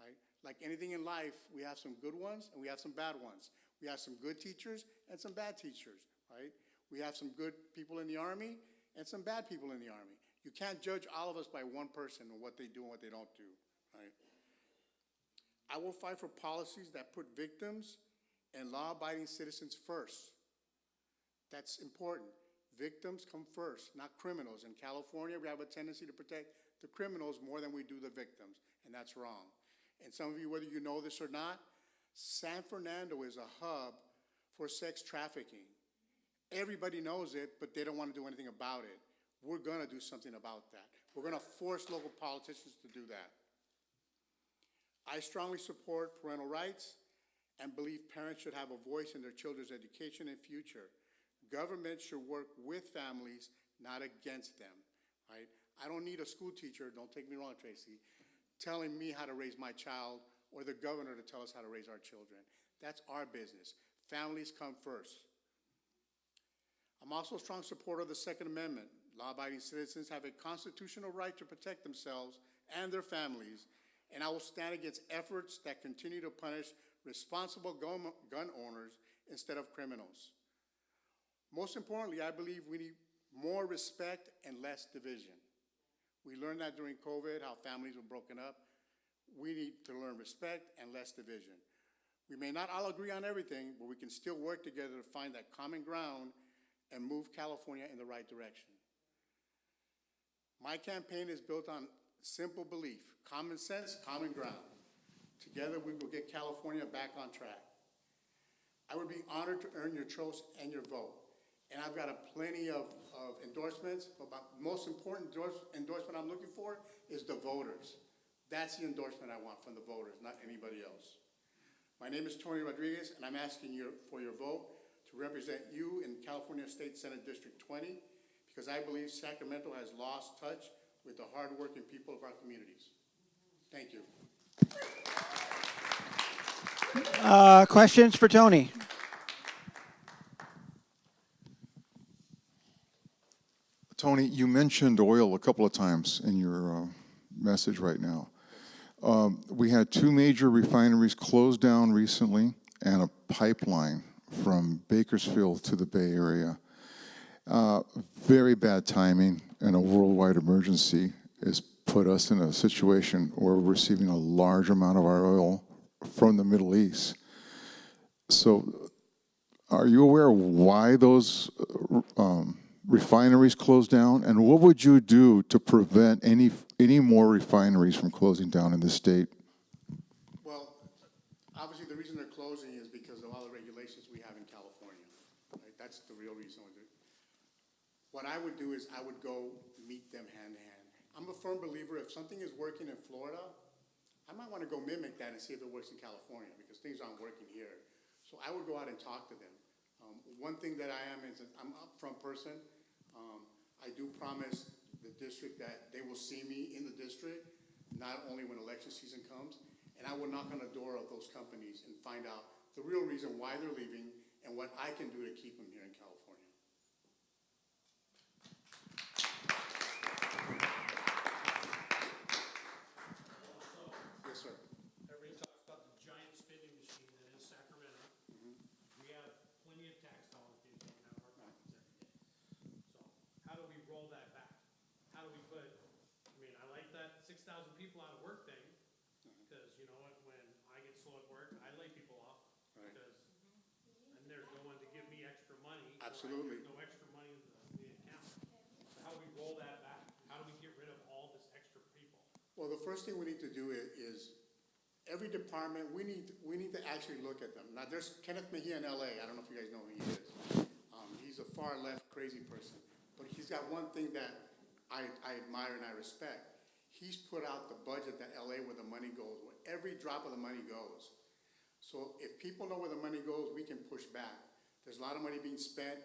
right? Like anything in life, we have some good ones and we have some bad ones. We have some good teachers and some bad teachers, right? We have some good people in the Army and some bad people in the Army. You can't judge all of us by one person and what they do and what they don't do, right? I will fight for policies that put victims and law-abiding citizens first. That's important. Victims come first, not criminals. In California, we have a tendency to protect the criminals more than we do the victims, and that's wrong. And some of you, whether you know this or not, San Fernando is a hub for sex trafficking. Everybody knows it, but they don't want to do anything about it. We're going to do something about that. We're going to force local politicians to do that. I strongly support parental rights and believe parents should have a voice in their children's education and future. Government should work with families, not against them, right? I don't need a school teacher, don't take me wrong, Tracy, telling me how to raise my child or the governor to tell us how to raise our children. That's our business. Families come first. I'm also a strong supporter of the Second Amendment. Law-abiding citizens have a constitutional right to protect themselves and their families, and I will stand against efforts that continue to punish responsible gun owners instead of criminals. Most importantly, I believe we need more respect and less division. We learned that during COVID, how families were broken up. We need to learn respect and less division. We may not all agree on everything, but we can still work together to find that common ground and move California in the right direction. My campaign is built on simple belief, common sense, common ground. Together we will get California back on track. I would be honored to earn your trust and your vote. And I've got plenty of endorsements, but my most important endorsement I'm looking for is the voters. That's the endorsement I want from the voters, not anybody else. My name is Tony Rodriguez, and I'm asking for your vote to represent you in California State Senate District 20, because I believe Sacramento has lost touch with the hardworking people of our communities. Thank you. Questions for Tony? Tony, you mentioned oil a couple of times in your message right now. We had two major refineries closed down recently and a pipeline from Bakersfield to the Bay Area. Very bad timing, and a worldwide emergency has put us in a situation where we're receiving a large amount of our oil from the Middle East. So are you aware of why those refineries closed down, and what would you do to prevent any more refineries from closing down in the state? Well, obviously the reason they're closing is because of all the regulations we have in California. Right? That's the real reason. What I would do is I would go meet them hand in hand. I'm a firm believer if something is working in Florida, I might want to go mimic that and see if it works in California, because things aren't working here. So I would go out and talk to them. One thing that I am is I'm an upfront person. I do promise the district that they will see me in the district, not only when election season comes, and I will knock on the door of those companies and find out the real reason why they're leaving and what I can do to keep them here in California. Yes, sir. Absolutely. There's no extra money in the account. So how do we roll that back? How do we get rid of all this extra people? Well, the first thing we need to do is every department, we need to actually look at them. Now, there's Kenneth Mejia in LA. I don't know if you guys know who he is. He's a far left crazy person, but he's got one thing that I admire and I respect. He's put out the budget that LA where the money goes, where every drop of the money goes. So if people know where the money goes, we can push back. There's a lot of money being spent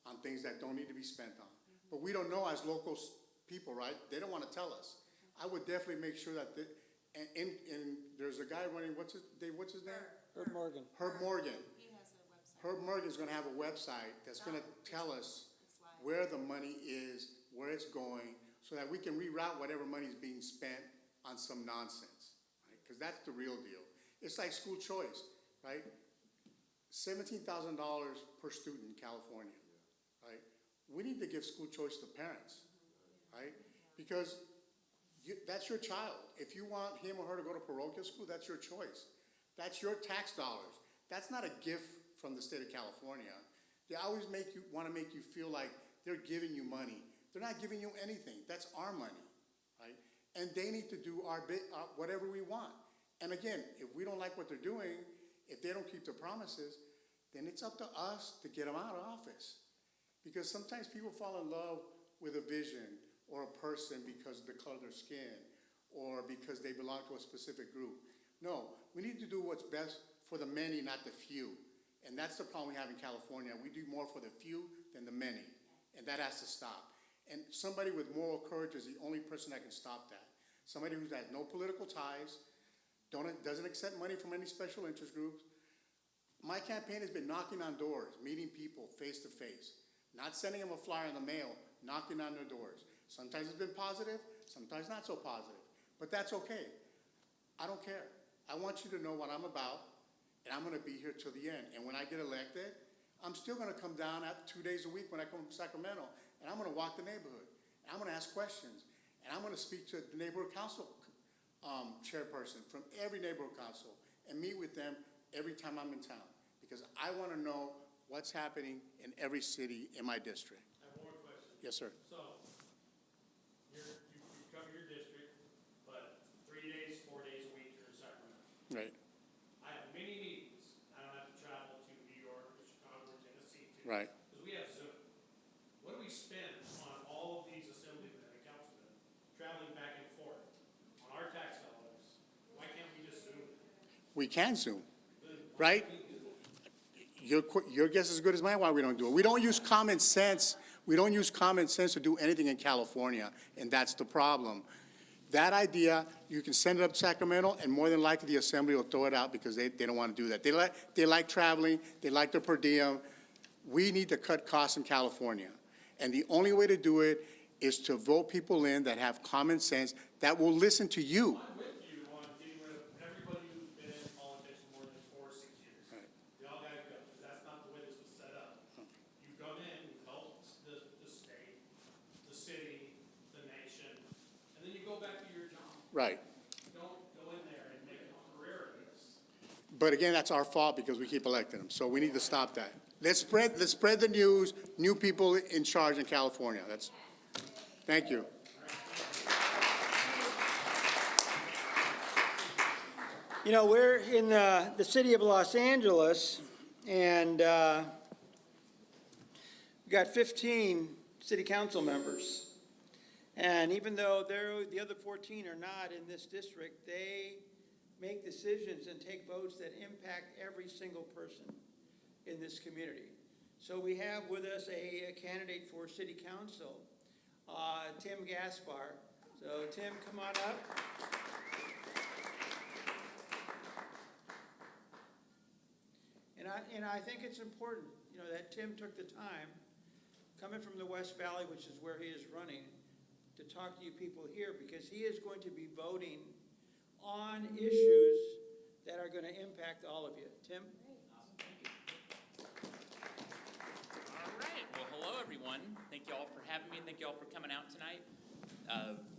on things that don't need to be spent on. But we don't know as local people, right? They don't want to tell us. I would definitely make sure that, and there's a guy running, what's his name? Herb Morgan. Herb Morgan. Herb Morgan's gonna have a website that's gonna tell us where the money is, where it's going, so that we can reroute whatever money's being spent on some nonsense, right? Because that's the real deal. It's like school choice, right? $17,000 per student in California, right? We need to give school choice to parents, right? Because that's your child. If you want him or her to go to parochial school, that's your choice. That's your tax dollars. That's not a gift from the state of California. They always want to make you feel like they're giving you money. They're not giving you anything. That's our money, right? And they need to do our bit, whatever we want. And again, if we don't like what they're doing, if they don't keep their promises, then it's up to us to get them out of office. Because sometimes people fall in love with a vision or a person because of the color of their skin or because they belong to a specific group. No, we need to do what's best for the many, not the few. And that's the problem we have in California. We do more for the few than the many. And that has to stop. And somebody with moral courage is the only person that can stop that. Somebody who has no political ties, doesn't accept money from any special interest groups. My campaign has been knocking on doors, meeting people face to face, not sending them a flyer in the mail, knocking on their doors. Sometimes it's been positive, sometimes not so positive. But that's okay. I don't care. I want you to know what I'm about, and I'm going to be here till the end. And when I get elected, I'm still going to come down 2 days a week when I come to Sacramento, and I'm going to walk the neighborhood, and I'm going to ask questions, and I'm going to speak to the neighborhood council chairperson from every neighborhood council and meet with them every time I'm in town, because I want to know what's happening in every city in my district. I have one more question. Yes, sir. So, you cover your district, but 3 days, 4 days a week you're in Sacramento. Right. I have many meetings. I don't have to travel to New York or Chicago or Tennessee to. Right. Because we have Zoom. What do we spend on all of these assemblymen and councilmen traveling back and forth on our tax dollars? Why can't we just Zoom? We can Zoom, right? Your guess is as good as mine why we don't do it. We don't use common sense. We don't use common sense to do anything in California, and that's the problem. That idea, you can send it up to Sacramento, and more than likely the assembly will throw it out because they don't want to do that. They like traveling. They like their per diem. We need to cut costs in California, and the only way to do it is to vote people in that have common sense, that will listen to you. I'm with you on getting rid of everybody who's been in politics for more than 4 or 6 years. Right. They all gotta go, because that's not the way this was set up. You come in, you help the state, the city, the nation, and then you go back to your job. Right. Don't go in there and make a career of this. But again, that's our fault because we keep electing them. So we need to stop that. Let's spread the news, new people in charge in California. Thank you. You know, we're in the city of Los Angeles, and we've got 15 city council members. And even though the other 14 are not in this district, they make decisions and take votes that impact every single person in this community. So we have with us a candidate for city council, Tim Gaspar. So Tim, come on up. And I think it's important, you know, that Tim took the time, coming from the West Valley, which is where he is running, to talk to you people here, because he is going to be voting on issues that are going to impact all of you. Tim? All right. Well, hello, everyone. Thank you all for having me, and thank you all for coming out tonight.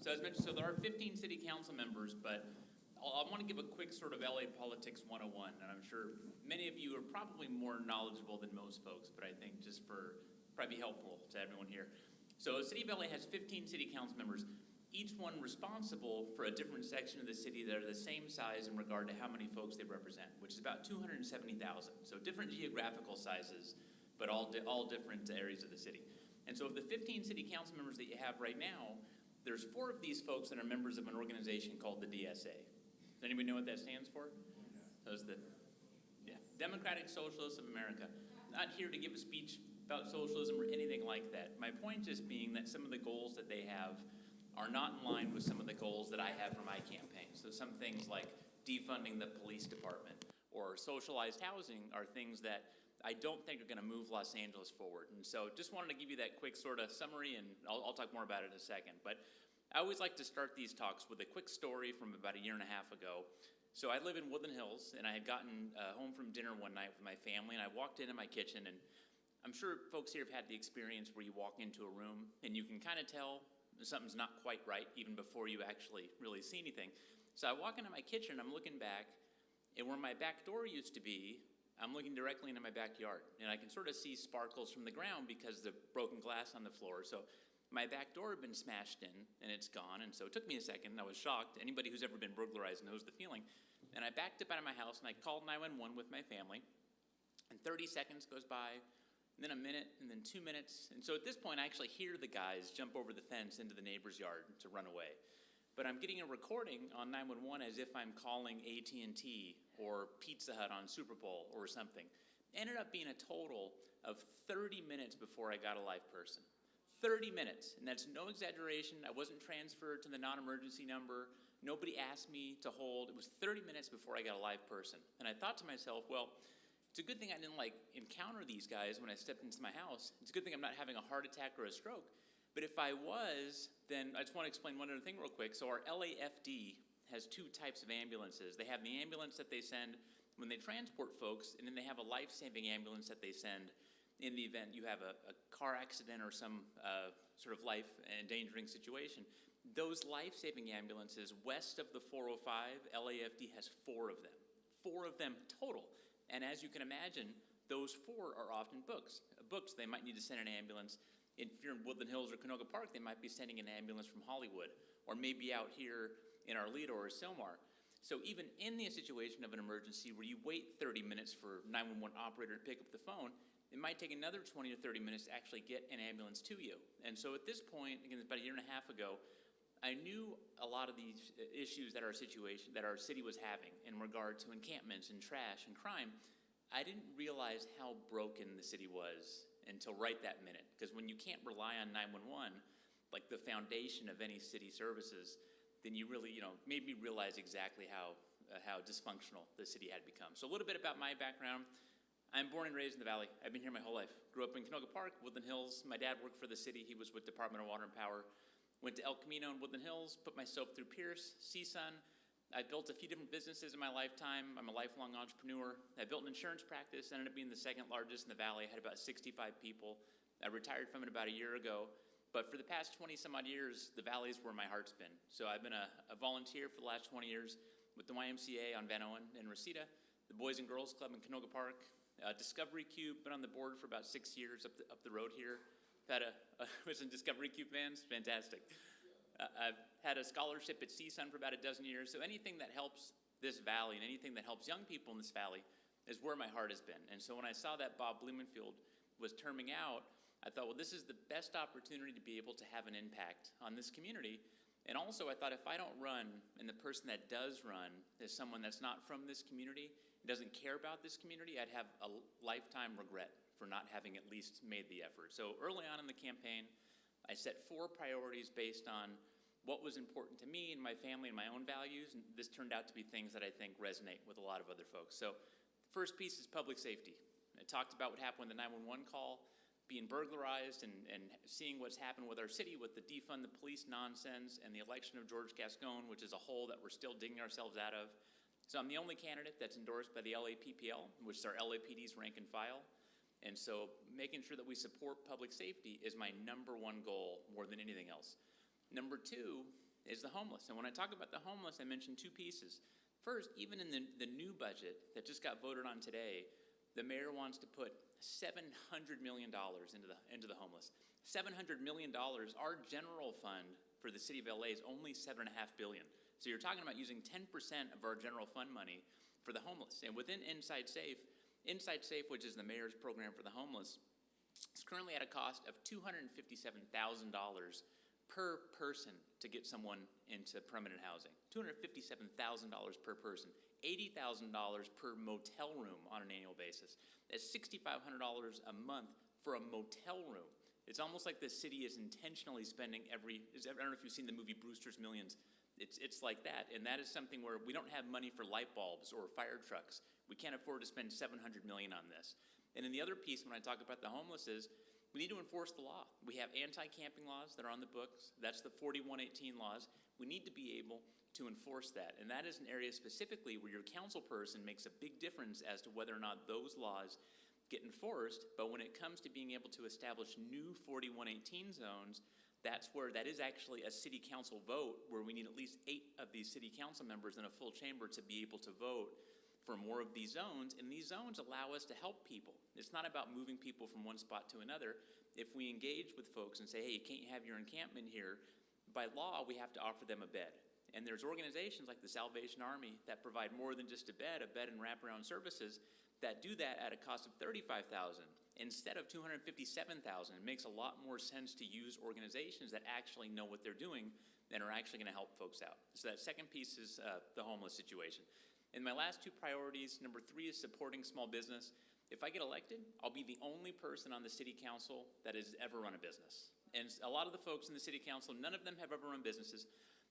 So as mentioned, there are 15 city council members, but I want to give a quick sort of LA Politics 101, and I'm sure many of you are probably more knowledgeable than most folks, but I think just for probably be helpful to everyone here. So the City of LA has 15 city council members, each one responsible for a different section of the city that are the same size in regard to how many folks they represent, which is about 270,000. So different geographical sizes, but all different areas of the city. And so of the 15 city council members that you have right now, there's 4 of these folks that are members of an organization called the DSA. Does anybody know what that stands for? Those the Democratic Socialists of America. Not here to give a speech about socialism or anything like that. My point just being that some of the goals that they have are not in line with some of the goals that I have for my campaign. So some things like defunding the police department or socialized housing are things that I don't think are going to move Los Angeles forward. And so just wanted to give you that quick sort of summary, and I'll talk more about it in a second. But I always like to start these talks with a quick story from about a year and a half ago. So I live in Woodland Hills, and I had gotten home from dinner one night with my family, and I walked into my kitchen, and I'm sure folks here have had the experience where you walk into a room, and you can kind of tell something's not quite right even before you actually really see anything. So I walk into my kitchen, I'm looking back, and where my back door used to be, I'm looking directly into my backyard, and I can sort of see sparkles from the ground because of the broken glass on the floor. So my back door had been smashed in, and it's gone, and so it took me a second. I was shocked. Anybody who's ever been burglarized knows the feeling. And I backed up out of my house, and I called 911 with my family, and 30 seconds goes by, and then a minute, and then 2 minutes. And so at this point, I actually hear the guys jump over the fence into the neighbor's yard to run away. But I'm getting a recording on 911 as if I'm calling AT&T or Pizza Hut on Super Bowl or something. Ended up being a total of 30 minutes before I got a live person. 30 minutes, and that's no exaggeration. I wasn't transferred to the non-emergency number. Nobody asked me to hold. It was 30 minutes before I got a live person. And I thought to myself, well, it's a good thing I didn't encounter these guys when I stepped into my house. It's a good thing I'm not having a heart attack or a stroke. But if I was, then I just want to explain one other thing real quick. So our LAFD has 2 types of ambulances. They have the ambulance that they send when they transport folks, and then they have a life-saving ambulance that they send in the event you have a car accident or some sort of life-endangering situation. Those life-saving ambulances west of the 405, LAFD has 4 of them. 4 of them total. And as you can imagine, those 4 are often booked. They might need to send an ambulance. If you're in Woodland Hills or Canoga Park, they might be sending an ambulance from Hollywood, or maybe out here in Arleta or Silmar. So even in the situation of an emergency where you wait 30 minutes for 911 operator to pick up the phone, it might take another 20 to 30 minutes to actually get an ambulance to you. And so at this point, again, about a year and a half ago, I knew a lot of these issues that our city was having in regard to encampments and trash and crime. I didn't realize how broken the city was until right that minute. Because when you can't rely on 911, like the foundation of any city services, then you really, made me realize exactly how dysfunctional the city had become. So a little bit about my background. I'm born and raised in the Valley. I've been here my whole life. Grew up in Canoga Park, Woodland Hills. My dad worked for the city. He was with Department of Water and Power. Went to El Camino in Woodland Hills, put myself through Pierce, CSUN. I built a few different businesses in my lifetime. I'm a lifelong entrepreneur. I built an insurance practice, ended up being the 2nd largest in the Valley. I had about 65 people. I retired from it about a year ago. But for the past 20 some odd years, the Valley is where my heart's been. So I've been a volunteer for the last 20 years with the YMCA on Van Owen and Reseda, the Boys and Girls Club in Canoga Park, Discovery Cube, been on the board for about 6 years up the road here. Had was in Discovery Cube fans, fantastic. I've had a scholarship at CSUN for about a dozen years. So anything that helps this valley and anything that helps young people in this valley is where my heart has been. And so when I saw that Bob Blumenfield was terming out, I thought, well, this is the best opportunity to be able to have an impact on this community. And also I thought, if I don't run and the person that does run is someone that's not from this community, doesn't care about this community, I'd have a lifetime regret for not having at least made the effort. So early on in the campaign, I set 4 priorities based on what was important to me and my family and my own values, and this turned out to be things that I think resonate with a lot of other folks. So the first piece is public safety. I talked about what happened with the 911 call, being burglarized, and seeing what's happened with our city with the defund the police nonsense and the election of George Gascon, which is a hole that we're still digging ourselves out of. So I'm the only candidate that's endorsed by the LAPPL, which is our LAPD's rank and file. And so making sure that we support public safety is my number 1 goal more than anything else. Number 2 is the homeless. And when I talk about the homeless, I mentioned 2 pieces. First, even in the new budget that just got voted on today, the mayor wants to put $700 million into the homeless. $700 million, our general fund for the city of LA is only $7.5 billion. So you're talking about using 10% of our general fund money for the homeless. And within Inside Safe, which is the mayor's program for the homeless, is currently at a cost of $257,000 per person to get someone into permanent housing. $257,000 per person. $80,000 per motel room on an annual basis. That's $6,500 a month for a motel room. It's almost like the city is intentionally spending I don't know if you've seen the movie Brewster's Millions. It's like that, and that is something where we don't have money for light bulbs or fire trucks. We can't afford to spend $700 million on this. And then the other piece when I talk about the homeless is we need to enforce the law. We have anti-camping laws that are on the books. That's the 4118 laws. We need to be able to enforce that. And that is an area specifically where your council person makes a big difference as to whether or not those laws get enforced. But when it comes to being able to establish new 4118 zones, that's where that is actually a city council vote where we need at least 8 of these city council members in a full chamber to be able to vote for more of these zones. And these zones allow us to help people. It's not about moving people from one spot to another. If we engage with folks and say, hey, you can't have your encampment here, by law, we have to offer them a bed. And there's organizations like the Salvation Army that provide more than just a bed and wraparound services that do that at a cost of $35,000 instead of $257,000. It makes a lot more sense to use organizations that actually know what they're doing and are actually going to help folks out. So that second piece is the homeless situation. And my last 2 priorities, number 3 is supporting small business. If I get elected, I'll be the only person on the city council that has ever run a business. And a lot of the folks in the city council, none of them have ever run businesses.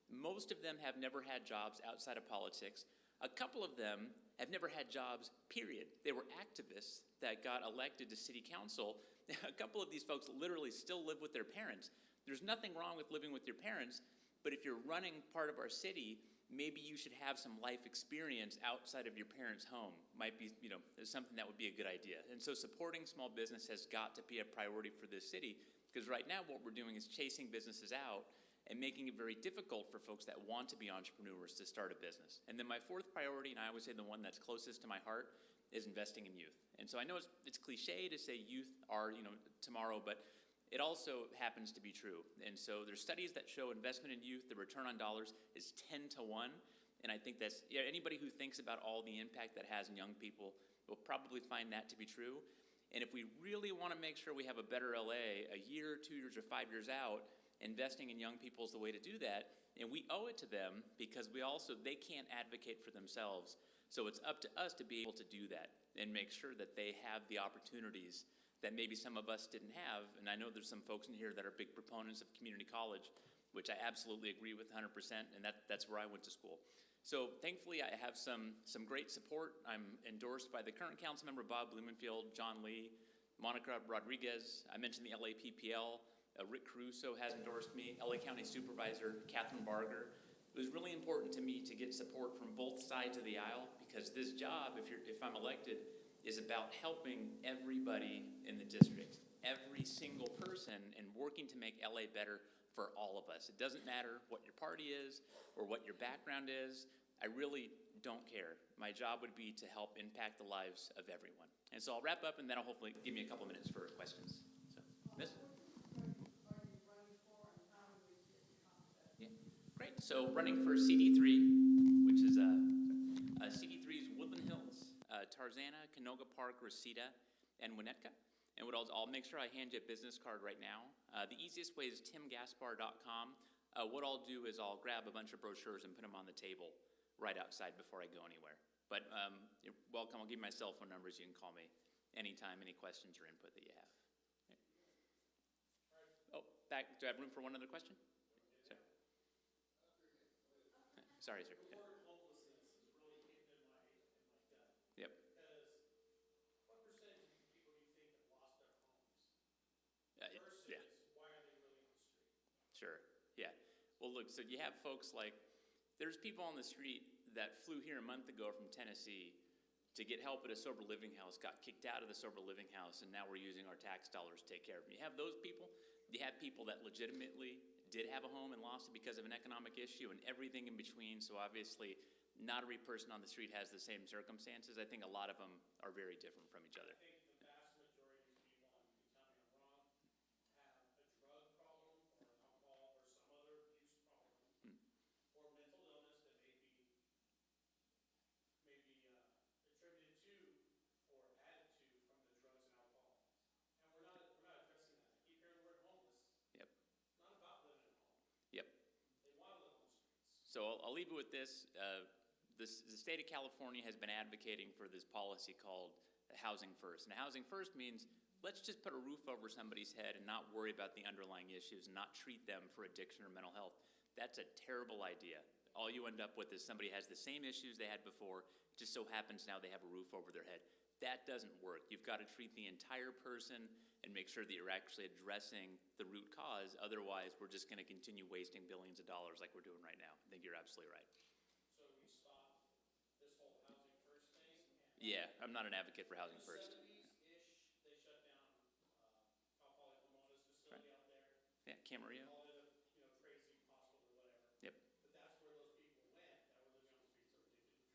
Most of them have never had jobs outside of politics. A couple of them have never had jobs, period. They were activists that got elected to city council. A couple of these folks literally still live with their parents. There's nothing wrong with living with your parents, but if you're running part of our city, maybe you should have some life experience outside of your parents' home. Might be, something that would be a good idea. And so supporting small business has got to be a priority for this city, because right now what we're doing is chasing businesses out and making it very difficult for folks that want to be entrepreneurs to start a business. And then my 4th priority, and I always say the one that's closest to my heart, is investing in youth. And so I know it's cliche to say youth are, tomorrow, but it also happens to be true. And so there's studies that show investment in youth, the return on dollars is 10 to 1. And I think that's, anybody who thinks about all the impact that has in young people will probably find that to be true. And if we really want to make sure we have a better LA a year, 2 years, or 5 years out, investing in young people is the way to do that. And we owe it to them because they can't advocate for themselves. So it's up to us to be able to do that and make sure that they have the opportunities that maybe some of us didn't have. And I know there's some folks in here that are big proponents of community college, which I absolutely agree with 100%, and that's where I went to school. So thankfully I have some great support. I'm endorsed by the current council member, Bob Blumenfield, John Lee, Monica Rodriguez. I mentioned the LAPPL. Rick Caruso has endorsed me, LA County Supervisor Catherine Barger. It was really important to me to get support from both sides of the aisle, because this job, if I'm elected, is about helping everybody in the district, every single person, and working to make LA better for all of us. It doesn't matter what your party is or what your background is. I really don't care. My job would be to help impact the lives of everyone. And so I'll wrap up, and then I'll hopefully give me a couple minutes for questions. So, Miss? Yeah, great. So running for CD3, which is CD3 is Woodland Hills, Tarzana, Canoga Park, Reseda, and Winnetka. And I'll make sure I hand you a business card right now. The easiest way is timgaspar.com. What I'll do is I'll grab a bunch of brochures and put them on the table right outside before I go anywhere. But you're welcome. I'll give you my cell phone numbers. You can call me anytime, any questions or input that you have. Okay. Oh, back. Do I have room for one other question? Sir. Sorry, sir. Yeah. Yep. What percentage of these people do you think have lost their homes? Versus Yeah. why are they really on the street? Sure, yeah. Well, look, so you have folks like, there's people on the street that flew here a month ago from Tennessee to get help at a sober living house, got kicked out of the sober living house, and now we're using our tax dollars to take care of them. You have those people. You have people that legitimately did have a home and lost it because of an economic issue, and everything in between. So obviously, not every person on the street has the same circumstances. I think a lot of them are very different from each other. I think the vast majority So I'll leave you with this. The state of California has been advocating for this policy called Housing First. And Housing First means let's just put a roof over somebody's head and not worry about the underlying issues and not treat them for addiction or mental health. That's a terrible idea. All you end up with is somebody has the same issues they had before, just so happens now they have a roof over their head. That doesn't work. You've got to treat the entire person and make sure that you're actually addressing the root cause. Otherwise, we're just going to continue wasting billions of dollars like we're doing right now. I think you're absolutely right. So we stop this whole housing first thing. Yeah, I'm not an advocate for housing first. '70s-ish, they shut down Cal Poly Pomona's facility out there. Yeah, Camarillo. Called it a, crazy hospital or whatever. Yep. But that's where those people went that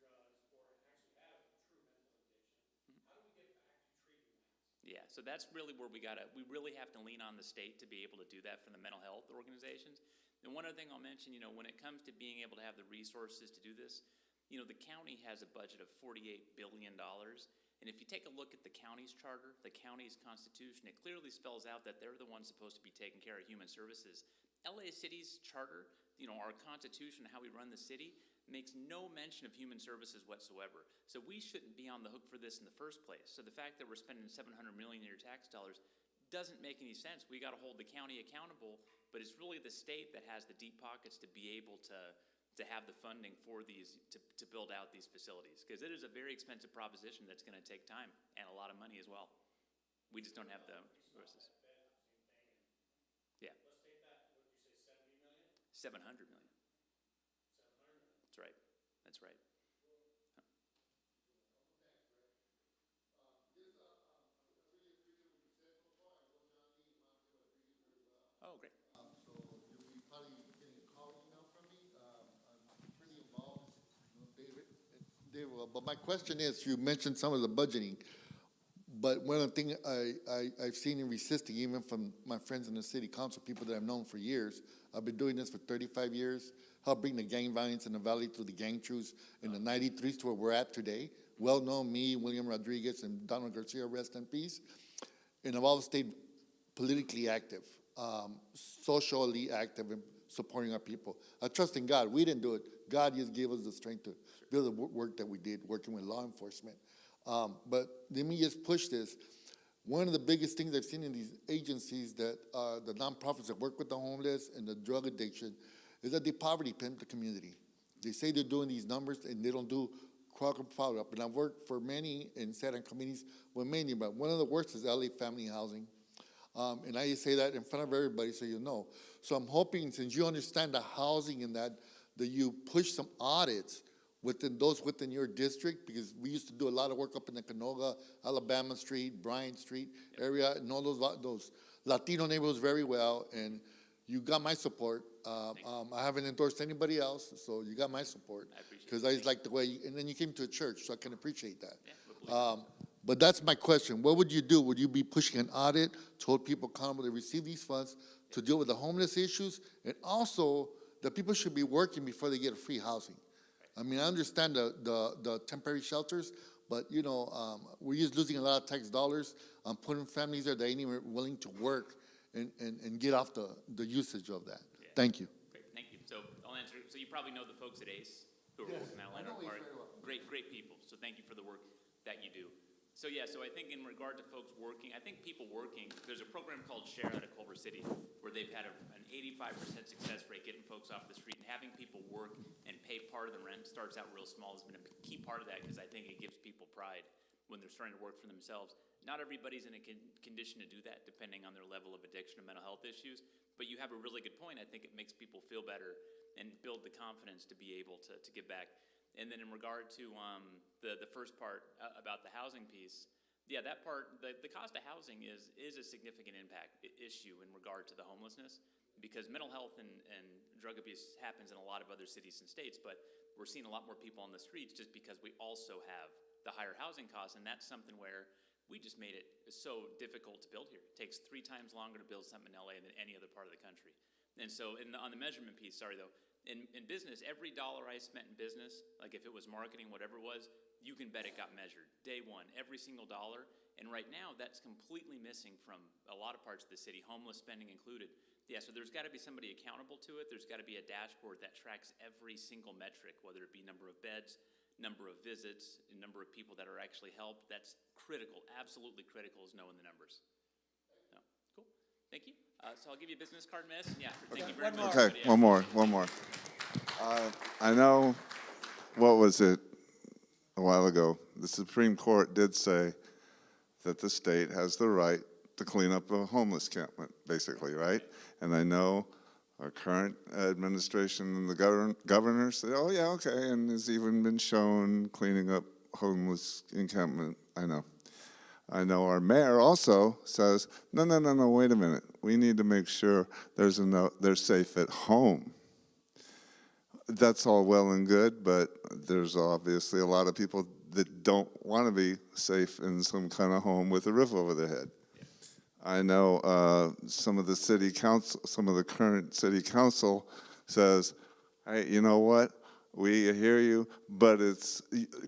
were living on the streets or addicted to drugs or actually had a true mental addiction. How do we get back to treating that? Yeah, so that's really where we really have to lean on the state to be able to do that for the mental health organizations. And one other thing I'll mention, when it comes to being able to have the resources to do this, the county has a budget of $48 billion. And if you take a look at the county's charter, the county's constitution, it clearly spells out that they're the ones supposed to be taking care of human services. LA City's charter, our constitution, how we run the city, makes no mention of human services whatsoever. So we shouldn't be on the hook for this in the first place. So the fact that we're spending $700 million in your tax dollars doesn't make any sense. We got to hold the county accountable, but it's really the state that has the deep pockets to be able to have the funding for these, to build out these facilities. Because it is a very expensive proposition that's going to take time and a lot of money as well. We just don't have the resources. Yeah. Let's take that, what did you say, 70 million? 700 million. 700 million. That's right. That's right. Oh, great. So you'll be probably getting a call email from me. I'm pretty involved, David. David, but my question is, you mentioned some of the budgeting, but one of the things I've seen in resisting, even from my friends in the city council, people that I've known for years, I've been doing this for 35 years, help bring the gang violence in the valley through the gang truce in the 93s to where we're at today. Well known, me, William Rodriguez, and Donald Garcia, rest in peace. And I've always stayed politically active. Socially active in supporting our people. I trust in God. We didn't do it. God just gave us the strength to build the work that we did, working with law enforcement. But let me just push this. One of the biggest things I've seen in these agencies that the nonprofits that work with the homeless and the drug addiction is that they poverty pimp the community. They say they're doing these numbers and they don't do proper follow-up. And I've worked for many and sat on committees with many, but one of the worst is LA Family Housing. And I say that in front of everybody so you know. So I'm hoping, since you understand the housing and that you push some audits within your district, because we used to do a lot of work up in the Canoga, Alabama Street, Bryant Street area, and all those Latino neighborhoods very well, and you got my support. I haven't endorsed anybody else, so you got my support. I appreciate it. Because I just like the way, and then you came to a church, so I can appreciate that. But that's my question. What would you do? Would you be pushing an audit to hold people accountable to receive these funds to deal with the homeless issues? And also, that people should be working before they get free housing. I mean, I understand the temporary shelters, but, we're just losing a lot of tax dollars on putting families there that ain't even willing to work and get off the usage of that. Yeah. Thank you. Great, thank you. So I'll answer. So you probably know the folks at ACE who are working at Landmark Park. Great people. So thank you for the work that you do. So yeah, so I think in regard to folks working, I think people working, there's a program called Share out of Culver City where they've had an 85% success rate getting folks off the street, and having people work and pay part of the rent starts out real small has been a key part of that, because I think it gives people pride when they're starting to work for themselves. Not everybody's in a condition to do that depending on their level of addiction or mental health issues, but you have a really good point. I think it makes people feel better and build the confidence to be able to give back. And then in regard to the first part about the housing piece, yeah, that part, the cost of housing is a significant impact issue in regard to the homelessness, because mental health and drug abuse happens in a lot of other cities and states, but we're seeing a lot more people on the streets just because we also have the higher housing costs, and that's something where we just made it so difficult to build here. It takes 3 times longer to build something in LA than any other part of the country. And so on the measurement piece, in business, every dollar I spent in business, like if it was marketing, whatever it was, you can bet it got measured. Day one, every single dollar. And right now, that's completely missing from a lot of parts of the city, homeless spending included. Yeah, so there's got to be somebody accountable to it. There's got to be a dashboard that tracks every single metric, whether it be number of beds, number of visits, and number of people that are actually helped. That's critical, absolutely critical, is knowing the numbers. So, cool, thank you. So I'll give you a business card, miss. Yeah, thank you very much. Okay, Yeah. one more. I know, what was it, a while ago, the Supreme Court did say that the state has the right to clean up a homeless encampment, basically, right? And I know our current administration and the governor said, oh yeah, okay, and has even been shown cleaning up homeless encampment, I know. I know our mayor also says, no, wait a minute. We need to make sure they're safe at home. That's all well and good, but there's obviously a lot of people that don't want to be safe in some kind of home with a roof over their head. I know some of the current city council says, hey, you know what? We hear you, but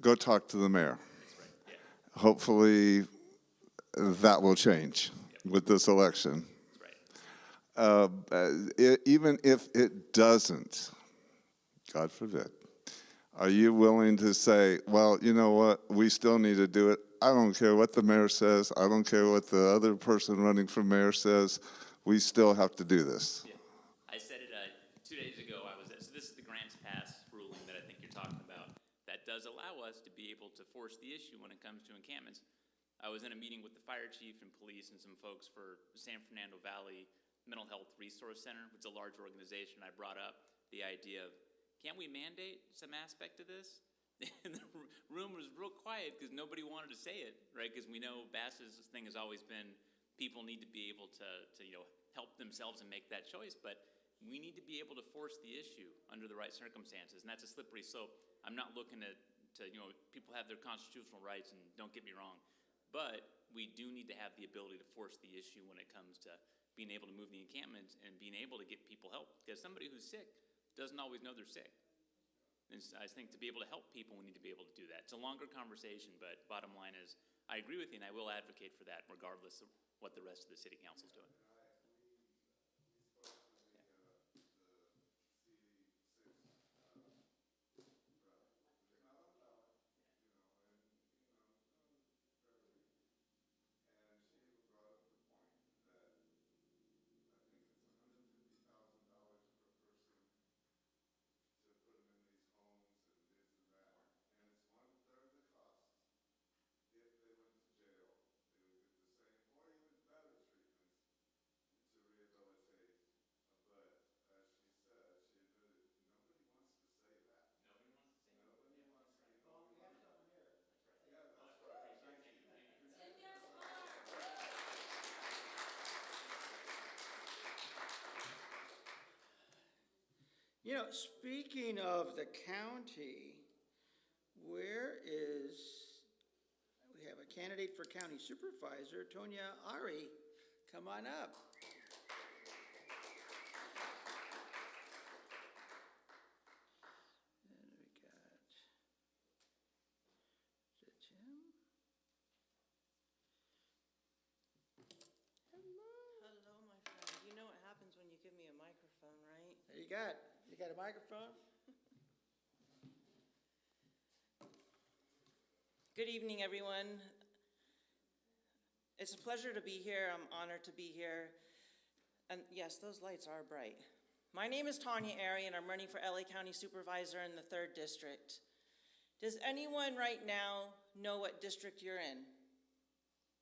go talk to the mayor. Hopefully that will change with this election. Even if it doesn't, God forbid, are you willing to say, well, you know what, we still need to do it? I don't care what the mayor says. I don't care what the other person running for mayor says. We still have to do this. Yeah. I said it 2 days ago. So this is the Grants Pass ruling that I think you're talking about. That does allow us to be able to force the issue when it comes to encampments. I was in a meeting with the fire chief and police and some folks for San Fernando Valley Mental Health Resource Center, which is a large organization. I brought up the idea of, can we mandate some aspect of this? And the room was real quiet because nobody wanted to say it, right? Because we know Bass's thing has always been people need to be able to help themselves and make that choice, but we need to be able to force the issue under the right circumstances, and that's a slippery slope. I'm not looking to people have their constitutional rights, and don't get me wrong, but we do need to have the ability to force the issue when it comes to being able to move the encampments and being able to get people help, because somebody who's sick doesn't always know they're sick. And I think to be able to help people, we need to be able to do that. It's a longer conversation, but bottom line is, I agree with you, and I will advocate for that regardless of what the rest of the city council's doing. You know, speaking of the county, we have a candidate for county supervisor, Tonya Ari. Come on up. And we got, is it Jim? Hello, my friend. You know what happens when you give me a microphone, right? There you got. You got a microphone? Good evening, everyone. It's a pleasure to be here. I'm honored to be here. And yes, those lights are bright. My name is Tonya Ari, and I'm running for LA County Supervisor in the 3rd District. Does anyone right now know what district you're in?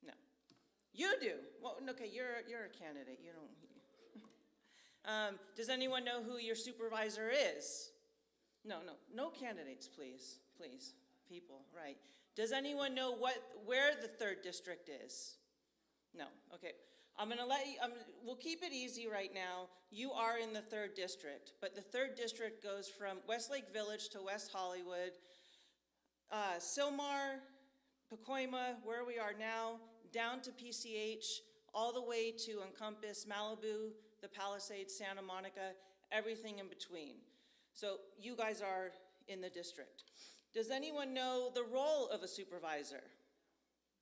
No. You do? Well, okay, you're a candidate. You don't. Does anyone know who your supervisor is? No candidates, please, people, right. Does anyone know where the 3rd District is? No, okay. I'm gonna let you, we'll keep it easy right now. You are in the 3rd District, but the 3rd District goes from Westlake Village to West Hollywood, Sylmar, Pacoima, where we are now, down to PCH, all the way to encompass Malibu, the Palisades, Santa Monica, everything in between. So you guys are in the district. Does anyone know the role of a supervisor?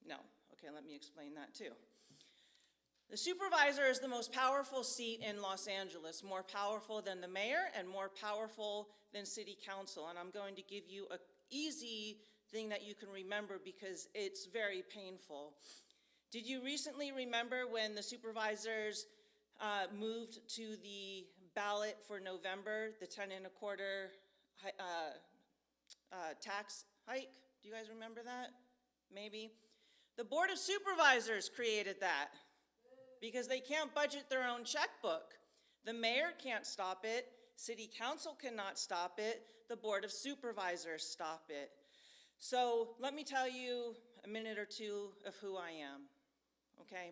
No, okay. Okay, let me explain that too. The supervisor is the most powerful seat in Los Angeles, more powerful than the mayor and more powerful than city council. And I'm going to give you an easy thing that you can remember because it's very painful. Did you recently remember when the supervisors moved to the ballot for November, the 10 1/4 tax hike? Do you guys remember that? Maybe. The Board of Supervisors created that because they can't budget their own checkbook. The mayor can't stop it. City council cannot stop it. The Board of Supervisors stop it. So let me tell you a minute or two of who I am, okay?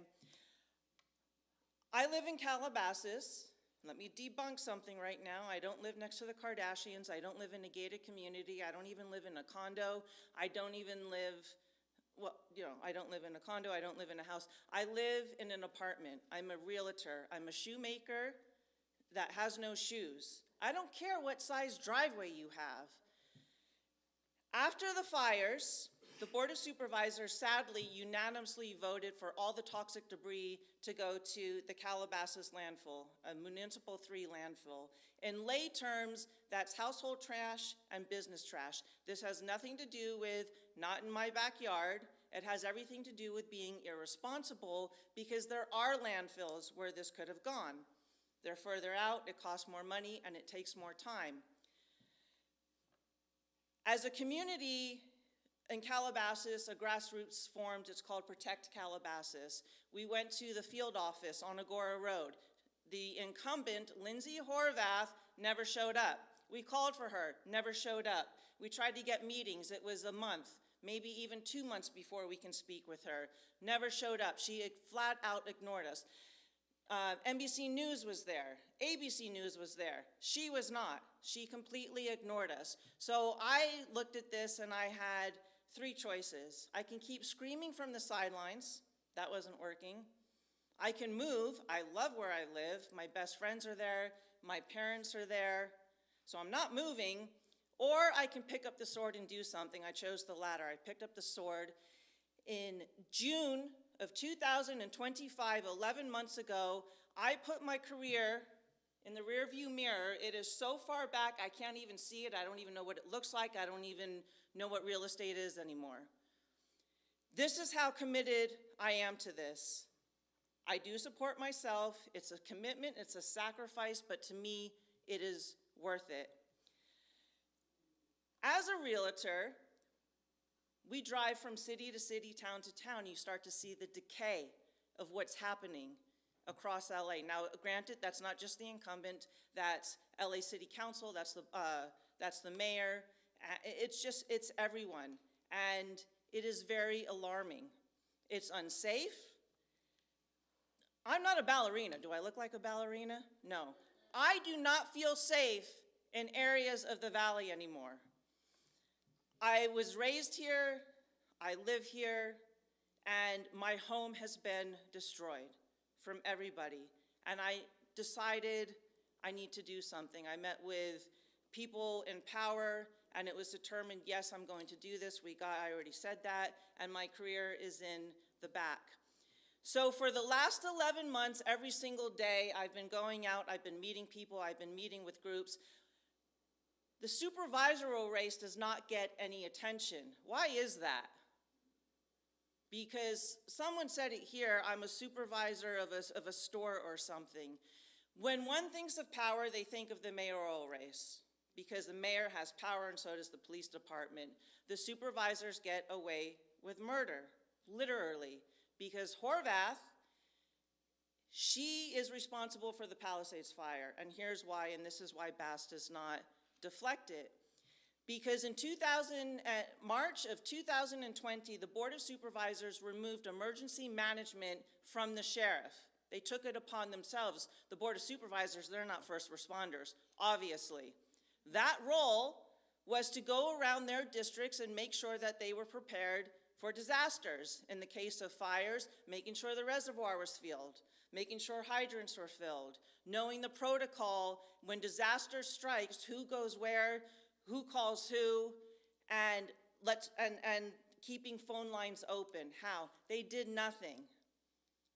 I live in Calabasas. Let me debunk something right now. I don't live next to the Kardashians. I don't live in a gated community. I don't even live in a condo. I don't even live, well, you know, I don't live in a condo. I don't live in a house. I live in an apartment. I'm a realtor. I'm a shoemaker that has no shoes. I don't care what size driveway you have. After the fires, the Board of Supervisors sadly unanimously voted for all the toxic debris to go to the Calabasas landfill, a municipal 3 landfill. In lay terms, that's household trash and business trash. This has nothing to do with not in my backyard. It has everything to do with being irresponsible because there are landfills where this could have gone. They're further out, it costs more money, and it takes more time. As a community in Calabasas, a grassroots formed, it's called Protect Calabasas. We went to the field office on Agora Road. The incumbent, Lindsay Horvath, never showed up. We called for her, never showed up. We tried to get meetings, it was a month, maybe even 2 months before we can speak with her. Never showed up, she flat out ignored us. NBC News was there, ABC News was there. She was not, she completely ignored us. So I looked at this and I had 3 choices. I can keep screaming from the sidelines, that wasn't working. I can move, I love where I live, my best friends are there, my parents are there, so I'm not moving. Or I can pick up the sword and do something. I chose the latter. I picked up the sword. In June of 2025, 11 months ago, I put my career in the rearview mirror. It is so far back, I can't even see it. I don't even know what it looks like. I don't even know what real estate is anymore. This is how committed I am to this. I do support myself. It's a commitment, it's a sacrifice, but to me, it is worth it. As a realtor, we drive from city to city, town to town. You start to see the decay of what's happening across LA. Now, granted, that's not just the incumbent, that's LA City Council, that's the mayor. It's everyone. And it is very alarming. It's unsafe. I'm not a ballerina. Do I look like a ballerina? No. I do not feel safe in areas of the valley anymore. I was raised here, I live here, and my home has been destroyed from everybody. And I decided I need to do something. I met with people in power, and it was determined, yes, I'm going to do this. I already said that, and my career is in the back. So for the last 11 months, every single day, I've been going out, I've been meeting people, I've been meeting with groups. The supervisorial race does not get any attention. Why is that? Because someone said it here, I'm a supervisor of a store or something. When one thinks of power, they think of the mayoral race, because the mayor has power and so does the police department. The supervisors get away with murder, literally, because Horvath, she is responsible for the Palisades fire, and here's why, and this is why Bass does not deflect it. Because in March of 2020, the Board of Supervisors removed emergency management from the sheriff. They took it upon themselves. The Board of Supervisors, they're not first responders, obviously. That role was to go around their districts and make sure that they were prepared for disasters. In the case of fires, making sure the reservoir was filled, making sure hydrants were filled, knowing the protocol when disaster strikes, who goes where, who calls who, and keeping phone lines open. How? They did nothing.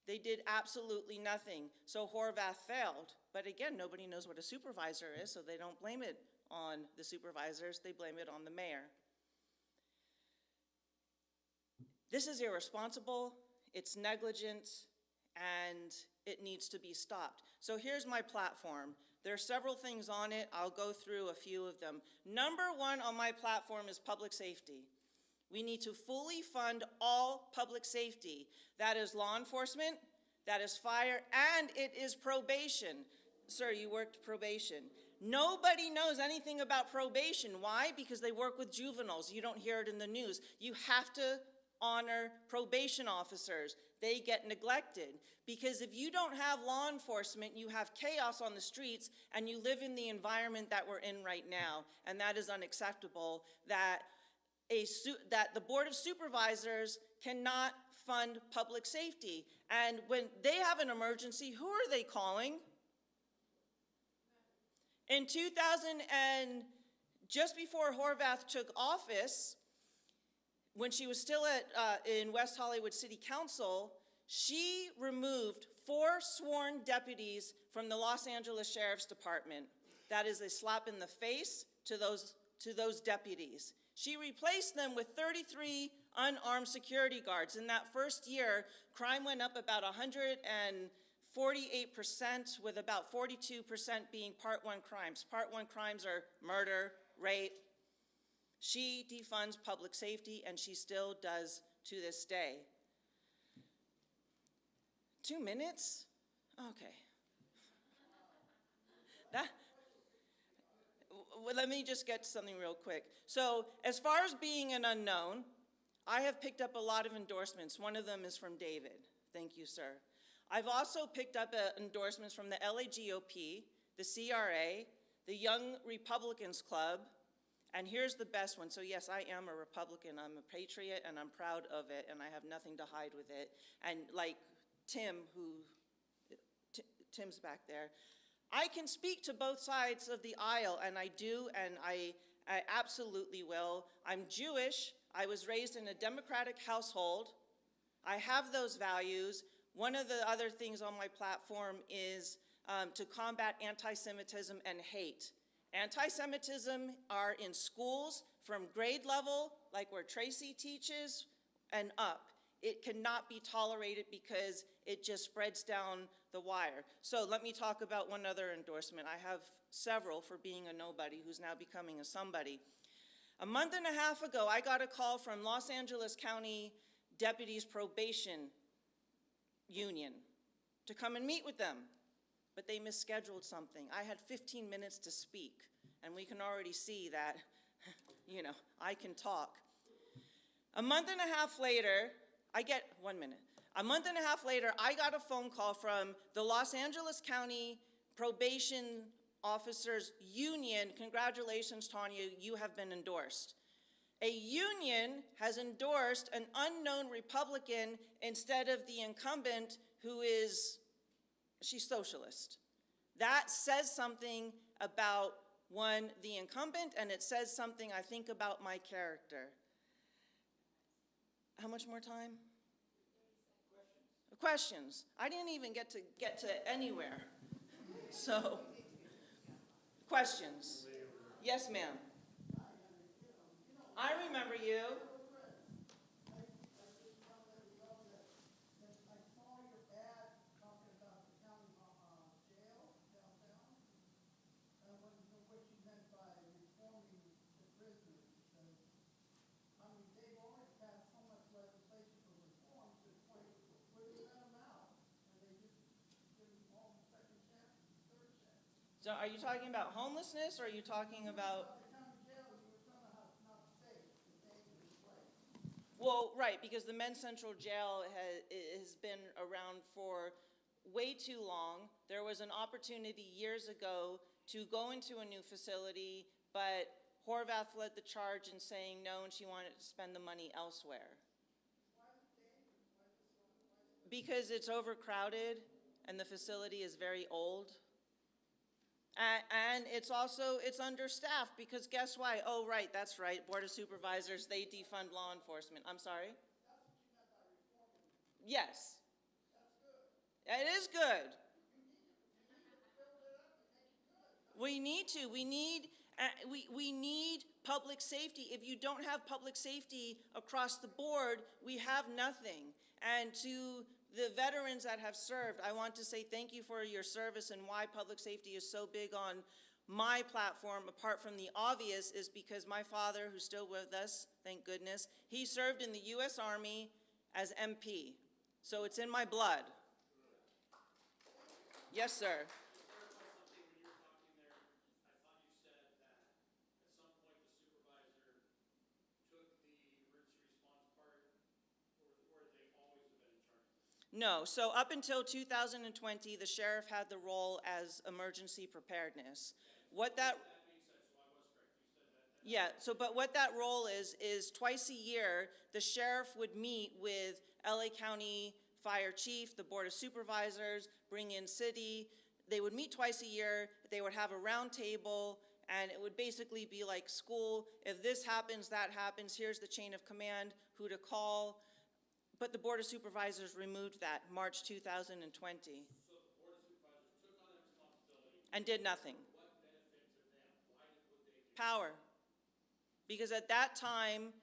They did absolutely nothing. So Horvath failed. But again, nobody knows what a supervisor is, so they don't blame it on the supervisors, they blame it on the mayor. This is irresponsible, it's negligent, and it needs to be stopped. So here's my platform. There are several things on it. I'll go through a few of them. Number one on my platform is public safety. We need to fully fund all public safety. That is law enforcement, that is fire, and it is probation. Sir, you worked probation. Nobody knows anything about probation. Why? Because they work with juveniles. You don't hear it in the news. You have to honor probation officers. They get neglected. Because if you don't have law enforcement, you have chaos on the streets, and you live in the environment that we're in right now. And that is unacceptable, that the Board of Supervisors cannot fund public safety. And when they have an emergency, who are they calling? In 2000, and just before Horvath took office, when she was still in West Hollywood City Council, she removed 4 sworn deputies from the Los Angeles Sheriff's Department. That is a slap in the face to those deputies. She replaced them with 33 unarmed security guards. In that first year, crime went up about 148%, with about 42% being Part 1 crimes. Part 1 crimes are murder, rape. She defunds public safety, and she still does to this day. 2 minutes? Okay. Well, let me just get to something real quick. So, as far as being an unknown, I have picked up a lot of endorsements. One of them is from David. Thank you, sir. I've also picked up endorsements from the LA GOP, the CRA, the Young Republicans Club, and here's the best one. So yes, I am a Republican, I'm a patriot, and I'm proud of it, and I have nothing to hide with it. And like Tim's back there, I can speak to both sides of the aisle, and I do, and I absolutely will. I'm Jewish. I was raised in a Democratic household. I have those values. One of the other things on my platform is to combat anti-Semitism and hate. Anti-Semitism are in schools from grade level, like where Tracy teaches, and up. It cannot be tolerated because it just spreads down the wire. So let me talk about one other endorsement. I have several for being a nobody who's now becoming a somebody. A month and a half ago, I got a call from Los Angeles County Deputies Probation Union to come and meet with them, but they misscheduled something. I had 15 minutes to speak, and we can already see that, I can talk. A month and a half later, I got a phone call from the Los Angeles County Probation Officers Union. Congratulations, Tanya, you have been endorsed. A union has endorsed an unknown Republican instead of the incumbent she's socialist. That says something about, one, the incumbent, and it says something, I think, about my character. How much more time? Questions. I didn't even get to anywhere. So, questions. Yes, ma'am. I remember you. So are you talking about homelessness, or are you talking about? Well, right, because the Men's Central Jail has been around for way too long. There was an opportunity years ago to go into a new facility, but Horvath led the charge in saying no, and she wanted to spend the money elsewhere. Because it's overcrowded, and the facility is very old. And it's also, it's understaffed, because guess why? Oh, right, that's right, Board of Supervisors, they defund law enforcement. I'm sorry? Yes. It is good. We need to. We need public safety. If you don't have public safety across the board, we have nothing. And to the veterans that have served, I want to say thank you for your service, and why public safety is so big on my platform, apart from the obvious, is because my father, who's still with us, thank goodness, he served in the U.S. Army as MP. So it's in my blood. Yes, sir. No, so up until 2020, the sheriff had the role as emergency preparedness. What that, yeah, so but what that role is twice a year, the sheriff would meet with LA County Fire Chief, the Board of Supervisors, bring in city. They would meet twice a year, they would have a round table, and it would basically be like school. If this happens, that happens, here's the chain of command, who to call. But the Board of Supervisors removed that March 2020. So the Board of Supervisors took on that responsibility and did nothing. What benefit to them? Why would they do power? Because at that time,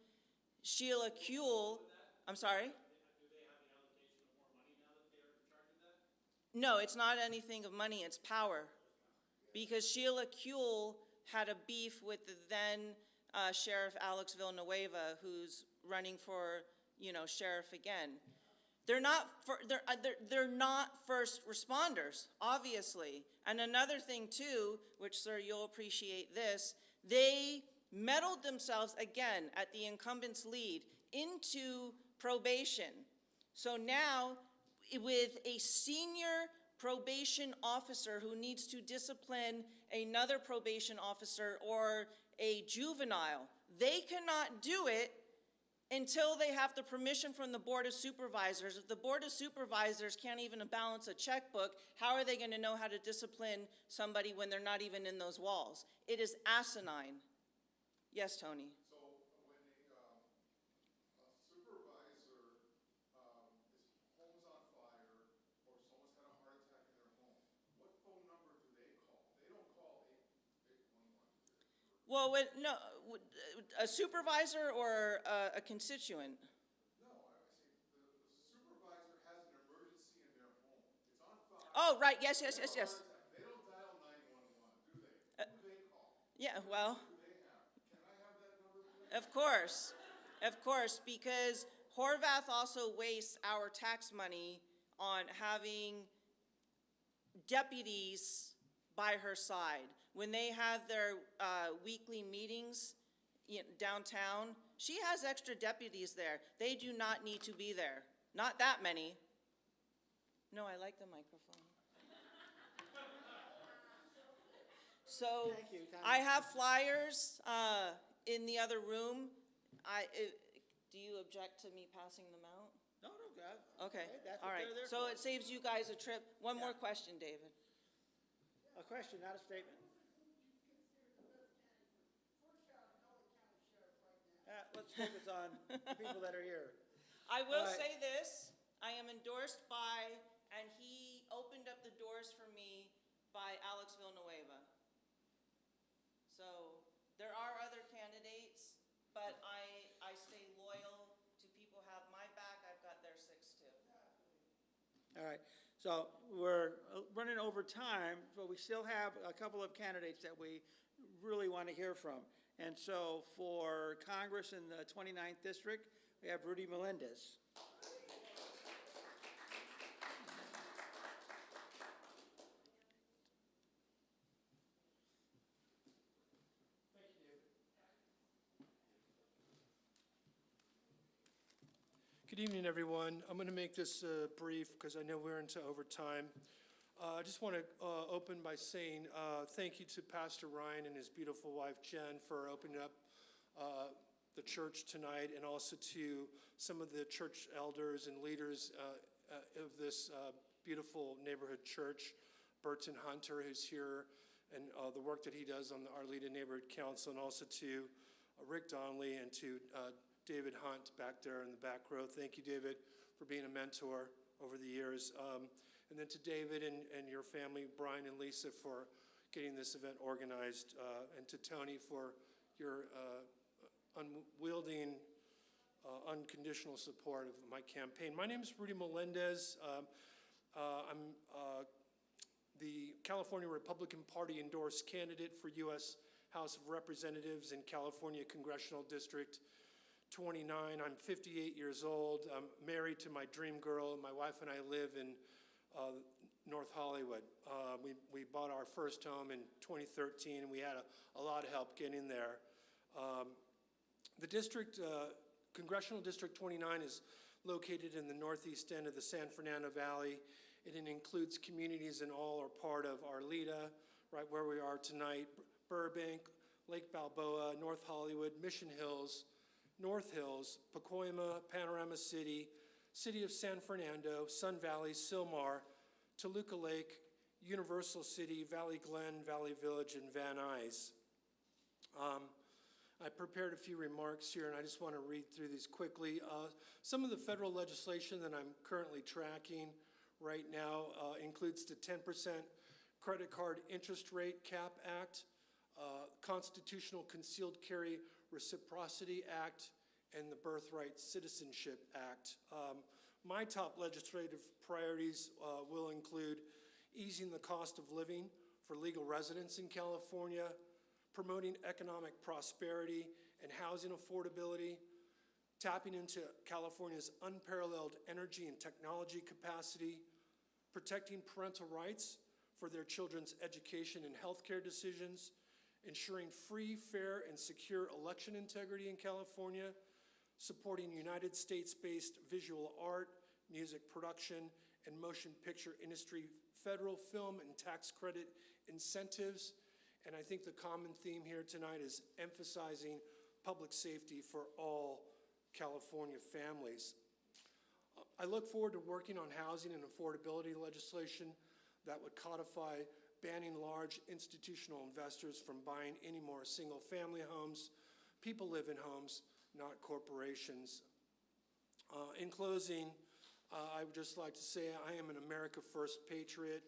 Sheila Kuehl, I'm sorry? Do they have the allocation of more money now that they're in charge of that? No, it's not anything of money, it's power. Because Sheila Kuehl had a beef with the then Sheriff Alex Villanueva, who's running for sheriff again. They're not first responders, obviously. And another thing too, which, sir, you'll appreciate this, they meddled themselves again at the incumbent's lead into probation. So now, with a senior probation officer who needs to discipline another probation officer or a juvenile, they cannot do it until they have the permission from the Board of Supervisors. If the Board of Supervisors can't even balance a checkbook, how are they going to know how to discipline somebody when they're not even in those walls? It is asinine. Yes, Tony? So when a supervisor home's on fire, or someone's had a heart attack in their home, what phone number do they call? They don't call 811. Well, no, a supervisor or a constituent? No, I see. The supervisor has an emergency in their home. It's on fire. Oh, right, yes. They don't dial 911, do they? Who do they call? Yeah, well, Who do they have? Can I have that number, please? of course, because Horvath also wastes our tax money on having deputies by her side. When they have their weekly meetings downtown, she has extra deputies there. They do not need to be there. Not that many. No, I like the microphone. So I have flyers in the other room. Do you object to me passing them out? No, God. Okay, That's all what right. they're there So for. it saves you guys a trip. One more question, David. A question, not a statement. Let's focus on people that are here. I will All right. say this, I am endorsed by, and he opened up the doors for me, by Alex Villanueva. So there are other candidates, but I stay loyal to people who have my back. I've got their six too. All right, so we're running over time, but we still have a couple of candidates that we really want to hear from. And so for Congress in the 29th District, we have Rudy Melendez. Good evening, everyone. I'm going to make this brief because I know we're into overtime. I just want to open by saying thank you to Pastor Ryan and his beautiful wife, Jen, for opening up the church tonight, and also to some of the church elders and leaders of this beautiful neighborhood church, Burton Hunter, who's here, and the work that he does on the Arleta Neighborhood Council, and also to Rick Donnelly and to David Hunt back there in the back row. Thank you, David, for being a mentor over the years. And then to David and your family, Brian and Lisa, for getting this event organized, and to Tony for your unwielding, unconditional support of my campaign. My name is Rudy Melendez. I'm the California Republican Party endorsed candidate for U.S. House of Representatives in California Congressional District 29. I'm 58 years old. I'm married to my dream girl. My wife and I live in North Hollywood. We bought our first home in 2013, and we had a lot of help getting there. The district, Congressional District 29 is located in the northeast end of the San Fernando Valley. It includes communities in all or part of Arleta, right where we are tonight, Burbank, Lake Balboa, North Hollywood, Mission Hills, North Hills, Pacoima, Panorama City, City of San Fernando, Sun Valley, Sylmar, Toluca Lake, Universal City, Valley Glen, Valley Village, and Van Nuys. I prepared a few remarks here, and I just want to read through these quickly. Some of the federal legislation that I'm currently tracking right now includes the 10% credit card interest rate cap act, Constitutional Concealed Carry Reciprocity Act, and the Birthright Citizenship Act. My top legislative priorities will include easing the cost of living for legal residents in California, promoting economic prosperity and housing affordability, tapping into California's unparalleled energy and technology capacity, protecting parental rights for their children's education and healthcare decisions, ensuring free, fair, and secure election integrity in California, supporting United States-based visual art, music production, and motion picture industry, federal film and tax credit incentives, and I think the common theme here tonight is emphasizing public safety for all California families. I look forward to working on housing and affordability legislation that would codify banning large institutional investors from buying any more single-family homes. People live in homes, not corporations. In closing, I would just like to say I am an America First patriot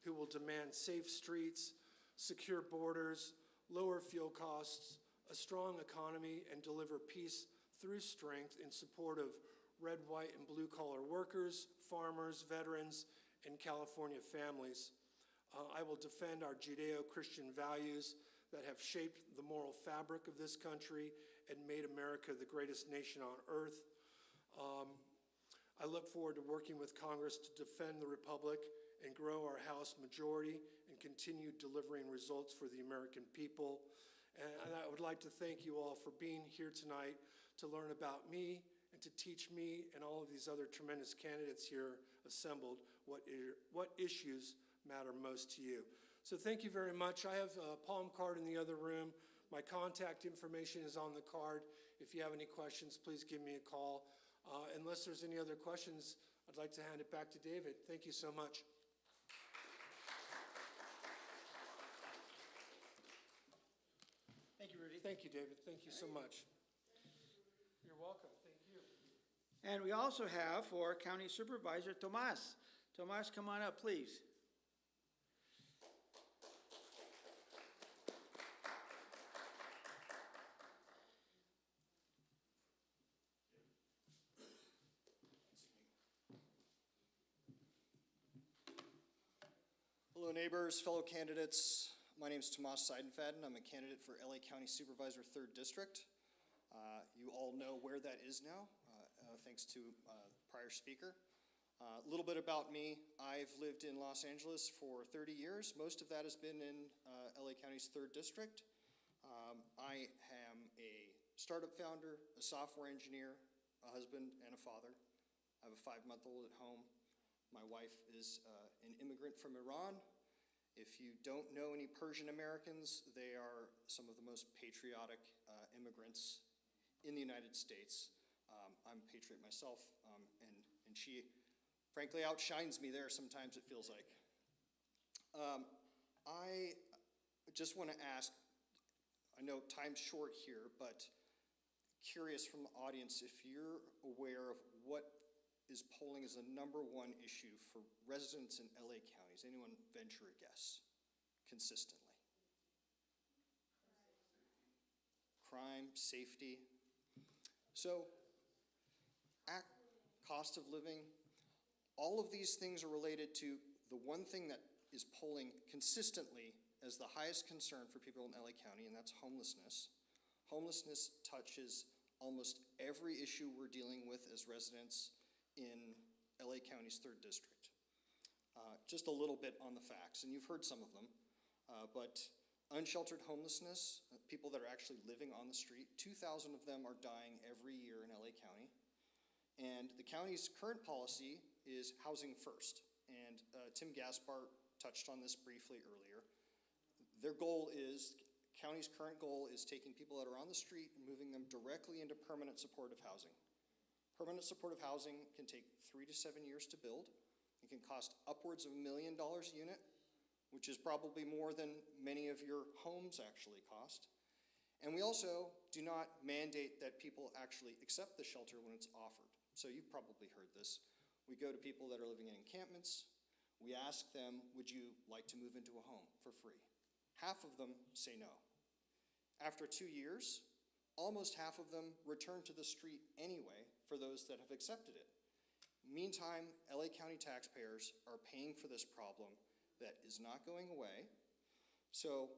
who will demand safe streets, secure borders, lower fuel costs, a strong economy, and deliver peace through strength in support of red, white, and blue-collar workers, farmers, veterans, and California families. I will defend our Judeo-Christian values that have shaped the moral fabric of this country and made America the greatest nation on earth. I look forward to working with Congress to defend the Republic and grow our House majority and continue delivering results for the American people. And I would like to thank you all for being here tonight to learn about me and to teach me and all of these other tremendous candidates here assembled what issues matter most to you. So thank you very much. I have a palm card in the other room. My contact information is on the card. If you have any questions, please give me a call. Unless there's any other questions, I'd like to hand it back to David. Thank you so much. Thank you, Rudy. Thank you, David. Thank you so much. You're welcome. Thank you. And we also have for County Supervisor Tomas. Tomas, come on up, please. Hello neighbors, fellow candidates. My name is Tomas Seidenfaden. I'm a candidate for LA County Supervisor 3rd District. You all know where that is now, thanks to prior speaker. A little bit about me. I've lived in Los Angeles for 30 years. Most of that has been in LA County's 3rd District. I am a startup founder, a software engineer, a husband, and a father. I have a 5-month-old at home. My wife is an immigrant from Iran. If you don't know any Persian Americans, they are some of the most patriotic immigrants in the United States. I'm a patriot myself, and she frankly outshines me there sometimes, it feels like. I just want to ask, I know time's short here, but curious from the audience if you're aware of what is polling as the #1 issue for residents in LA counties. Anyone venture a guess consistently? Crime, safety. So, cost of living, all of these things are related to the one thing that is polling consistently as the highest concern for people in LA County, and that's homelessness. Homelessness touches almost every issue we're dealing with as residents in LA County's 3rd District. Just a little bit on the facts, and you've heard some of them, but unsheltered homelessness, people that are actually living on the street, 2,000 of them are dying every year in LA County. And the county's current policy is housing first. And Tim Gaspar touched on this briefly earlier. Their goal is, county's current goal is taking people that are on the street and moving them directly into permanent supportive housing. Permanent supportive housing can take 3 to 7 years to build. It can cost upwards of $1 million a unit, which is probably more than many of your homes actually cost. And we also do not mandate that people actually accept the shelter when it's offered. So you've probably heard this. We go to people that are living in encampments. We ask them, would you like to move into a home for free? Half of them say no. After 2 years, almost half of them return to the street anyway for those that have accepted it. Meantime, LA County taxpayers are paying for this problem that is not going away. So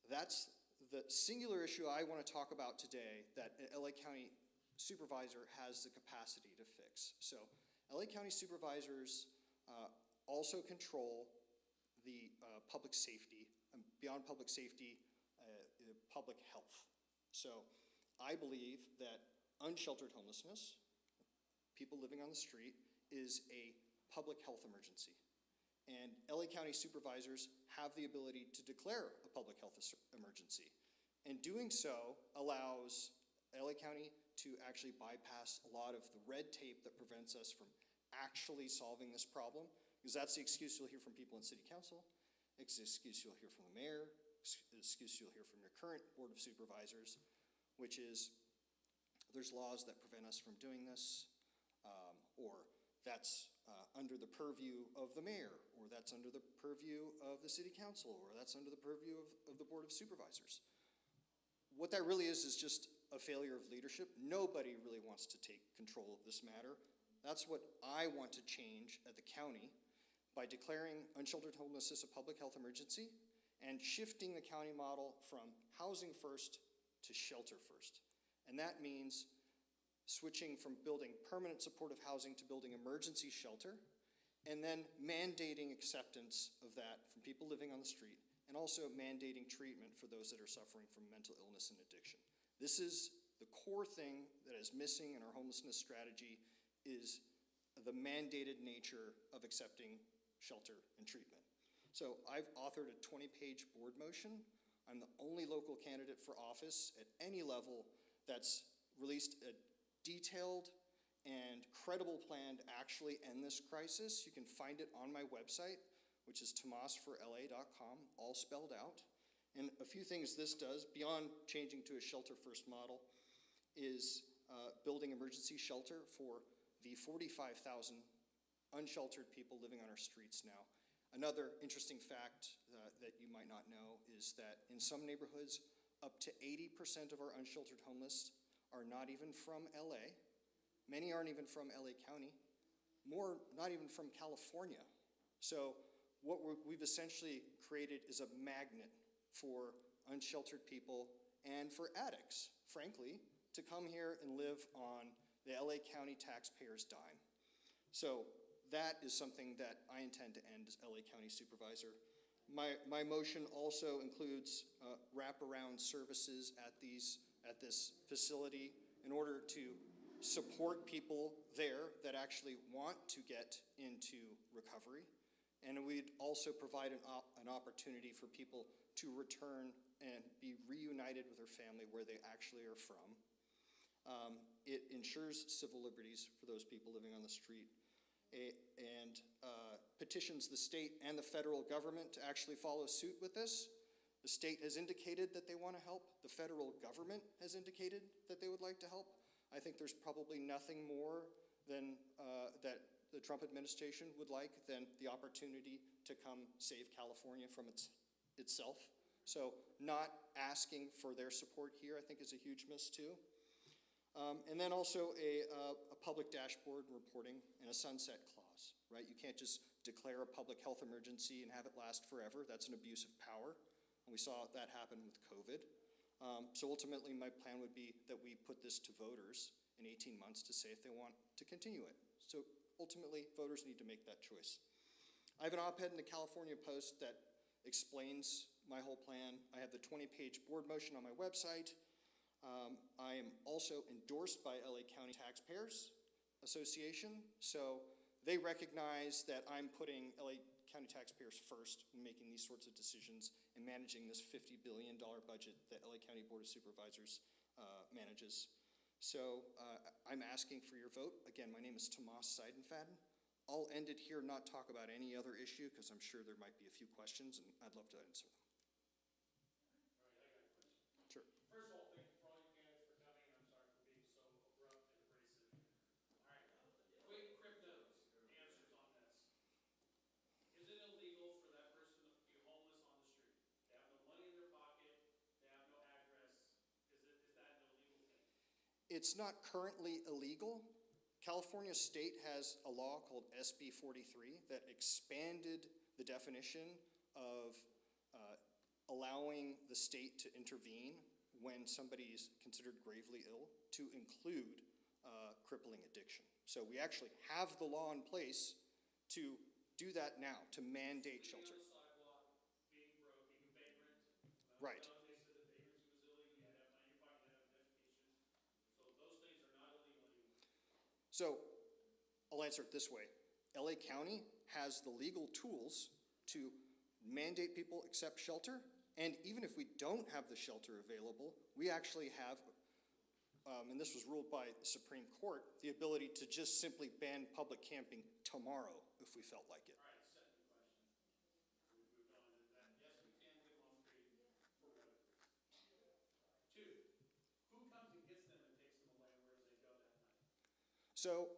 that's the singular issue I want to talk about today that LA County supervisor has the capacity to fix. So LA County supervisors also control the public safety, beyond public safety, public health. So I believe that unsheltered homelessness, people living on the street, is a public health emergency. And LA County supervisors have the ability to declare a public health emergency. And doing so allows LA County to actually bypass a lot of the red tape that prevents us from actually solving this problem, because that's the excuse you'll hear from people in city council, it's the excuse you'll hear from the mayor, the excuse you'll hear from your current board of supervisors, which is there's laws that prevent us from doing this, or that's under the purview of the mayor, or that's under the purview of the city council, or that's under the purview of the board of supervisors. What that really is just a failure of leadership. Nobody really wants to take control of this matter. That's what I want to change at the county by declaring unsheltered homelessness a public health emergency and shifting the county model from housing first to shelter first. And that means switching from building permanent supportive housing to building emergency shelter, and then mandating acceptance of that from people living on the street, and also mandating treatment for those that are suffering from mental illness and addiction. This is the core thing that is missing in our homelessness strategy, is the mandated nature of accepting shelter and treatment. So I've authored a 20-page board motion. I'm the only local candidate for office at any level that's released a detailed and credible plan to actually end this crisis. You can find it on my website, which is tomasforla.com, all spelled out. And a few things this does, beyond changing to a shelter-first model, is building emergency shelter for the 45,000 unsheltered people living on our streets now. Another interesting fact that you might not know is that in some neighborhoods, up to 80% of our unsheltered homeless are not even from LA. Many aren't even from LA County. More, not even from California. So what we've essentially created is a magnet for unsheltered people and for addicts, frankly, to come here and live on the LA County taxpayers' dime. So that is something that I intend to end as LA County supervisor. My motion also includes wraparound services at this facility in order to support people there that actually want to get into recovery. And we'd also provide an opportunity for people to return and be reunited with their family where they actually are from. It ensures civil liberties for those people living on the street, and petitions the state and the federal government to actually follow suit with this. The state has indicated that they want to help. The federal government has indicated that they would like to help. I think there's probably nothing more than that the Trump administration would like than the opportunity to come save California from itself. So not asking for their support here, I think, is a huge miss too. And then also a public dashboard reporting and a sunset clause, right? You can't just declare a public health emergency and have it last forever. That's an abuse of power. And we saw that happen with COVID. So ultimately, my plan would be that we put this to voters in 18 months to say if they want to continue it. So ultimately, voters need to make that choice. I have an op-ed in the California Post that explains my whole plan. I have the 20-page board motion on my website. I am also endorsed by LA County Taxpayers Association, so they recognize that I'm putting LA County taxpayers first in making these sorts of decisions and managing this $50 billion budget that LA County Board of Supervisors manages. So I'm asking for your vote. Again, my name is Tomas Seidenfaden. I'll end it here, not talk about any other issue, because I'm sure there might be a few questions, and I'd love to answer them. Sure. First of all, thank you for all you candidates for coming. I'm sorry for being so abrupt and abrasive. All right, quick cryptos, answers on this. Is it illegal for that person to be homeless on the street? They have no money in their pocket, they have no address. Is that an illegal thing? It's not currently illegal. California State has a law called SB 43 that expanded the definition of allowing the state to intervene when somebody is considered gravely ill to include crippling addiction. So we actually have the law in place to do that now, to mandate shelter. Being on the sidewalk, being broke, being vagrant. Right. They said that vagrancy was illegal, you had to have money in your pocket, you had to have identification. So those things are not illegal anymore. So I'll answer it this way. LA County has the legal tools to mandate people accept shelter, and even if we don't have the shelter available, we actually have, and this was ruled by the Supreme Court, the ability to just simply ban public camping tomorrow if we felt like it. All right, second question. We've moved on to that. Yes, we can get them off street for whatever. Two, who comes and gets them and takes them away, and where do they go that night? So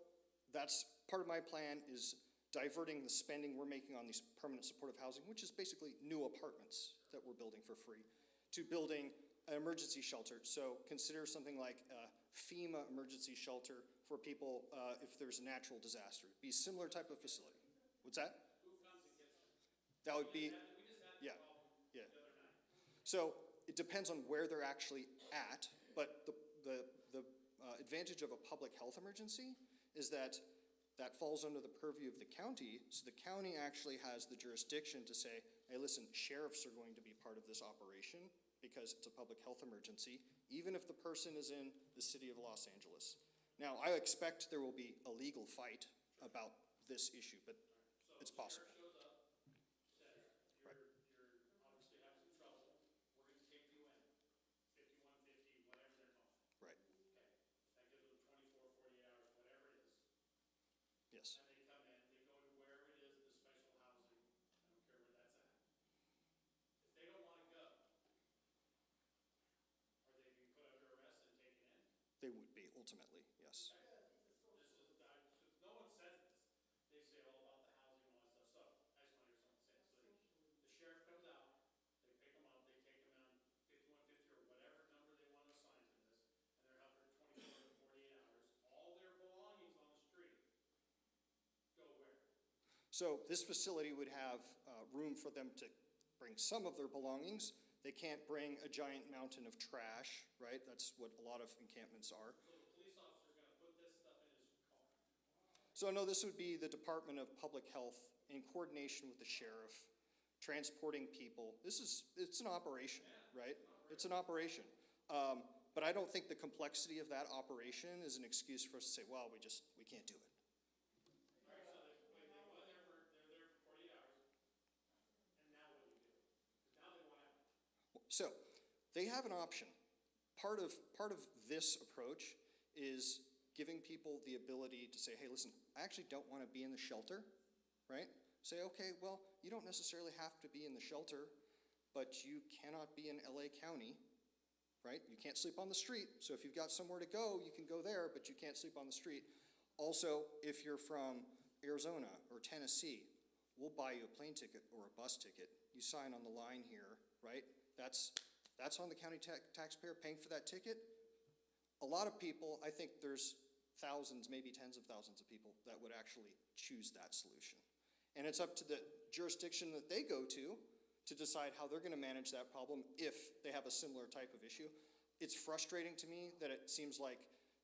that's part of my plan, is diverting the spending we're making on these permanent supportive housing, which is basically new apartments that we're building for free, to building an emergency shelter. So consider something like a FEMA emergency shelter for people if there's a natural disaster. It'd be a similar type of facility. What's that? Who comes and gets them? That would be, We just had yeah, the problem yeah. the other night. So it depends on where they're actually at, but the advantage of a public health emergency is that that falls under the purview of the county, so the county actually has the jurisdiction to say, hey, listen, sheriffs are going to be part of this operation because it's a public health emergency, even if the person is in the city of Los Angeles. Now, I expect there will be a legal fight about this issue, but it's possible. Shows up, says, you're obviously having some trouble, we're gonna take you in, 5150, whatever they're calling. Right, Okay, that gives them 24, 48 hours, whatever it is. yes. And they come in, they go to wherever it is, the special housing, I don't care where that's at. If they don't wanna go, are they being put under arrest and taken in? They would be, ultimately, yes. No one says this. They say all about the housing and all that stuff. So I just want to hear someone say it. So the sheriff comes out, they pick them up, they take them on 5150 or whatever number they want to assign to this, and they're out there 24 to 48 hours. All their belongings on the street go where? So this facility would have room for them to bring some of their belongings. They can't bring a giant mountain of trash, right? That's what a lot of encampments are. So the police officer's going to put this stuff in his car. So no, this would be the Department of Public Health in coordination with the sheriff, transporting people. It's an operation, right? It's an operation. But I don't think the complexity of that operation is an excuse for us to say, well, we can't do it. All right, so they're there for 48 hours, and now what do you do? Because now they want out. So they have an option. Part of this approach is giving people the ability to say, hey, listen, I actually don't want to be in the shelter, right? Say, okay, well, you don't necessarily have to be in the shelter. but you cannot be in LA County, right? You can't sleep on the street, so if you've got somewhere to go, you can go there, but you can't sleep on the street. Also, if you're from Arizona or Tennessee, we'll buy you a plane ticket or a bus ticket. You sign on the line here, right? That's on the county taxpayer paying for that ticket. A lot of people, I think there's thousands, maybe tens of thousands of people that would actually choose that solution. And it's up to the jurisdiction that they go to decide how they're going to manage that problem if they have a similar type of issue. It's frustrating to me that it seems like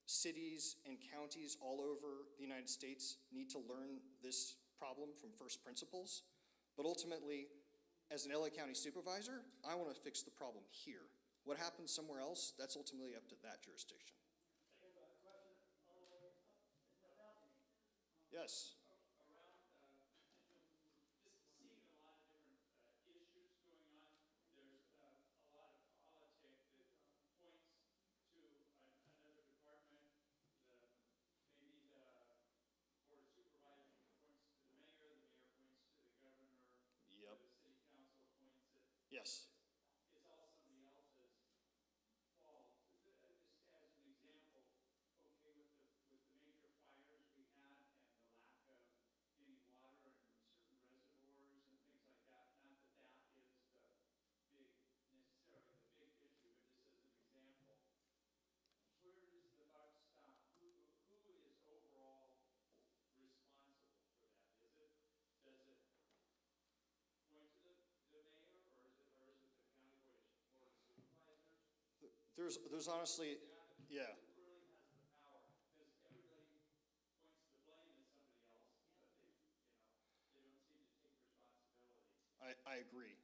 cities and counties all over the United States need to learn this problem from first principles. But ultimately, as an LA County supervisor, I want to fix the problem here. What happens somewhere else, that's ultimately up to that jurisdiction. Yes. Yep. The city council appoints it. Yes. It's all somebody else's fault. Just as an example, okay, with the major fires we had and the lack of any water in certain reservoirs and things like that, not that that is necessarily the big issue, but just as an example, where does the buck stop? Who is overall responsible for that? Does it point to the mayor, or is it the county board of supervisors? There's honestly, yeah. Who really has the power? Because everybody points the blame at somebody else, but they don't seem to take responsibility. I agree.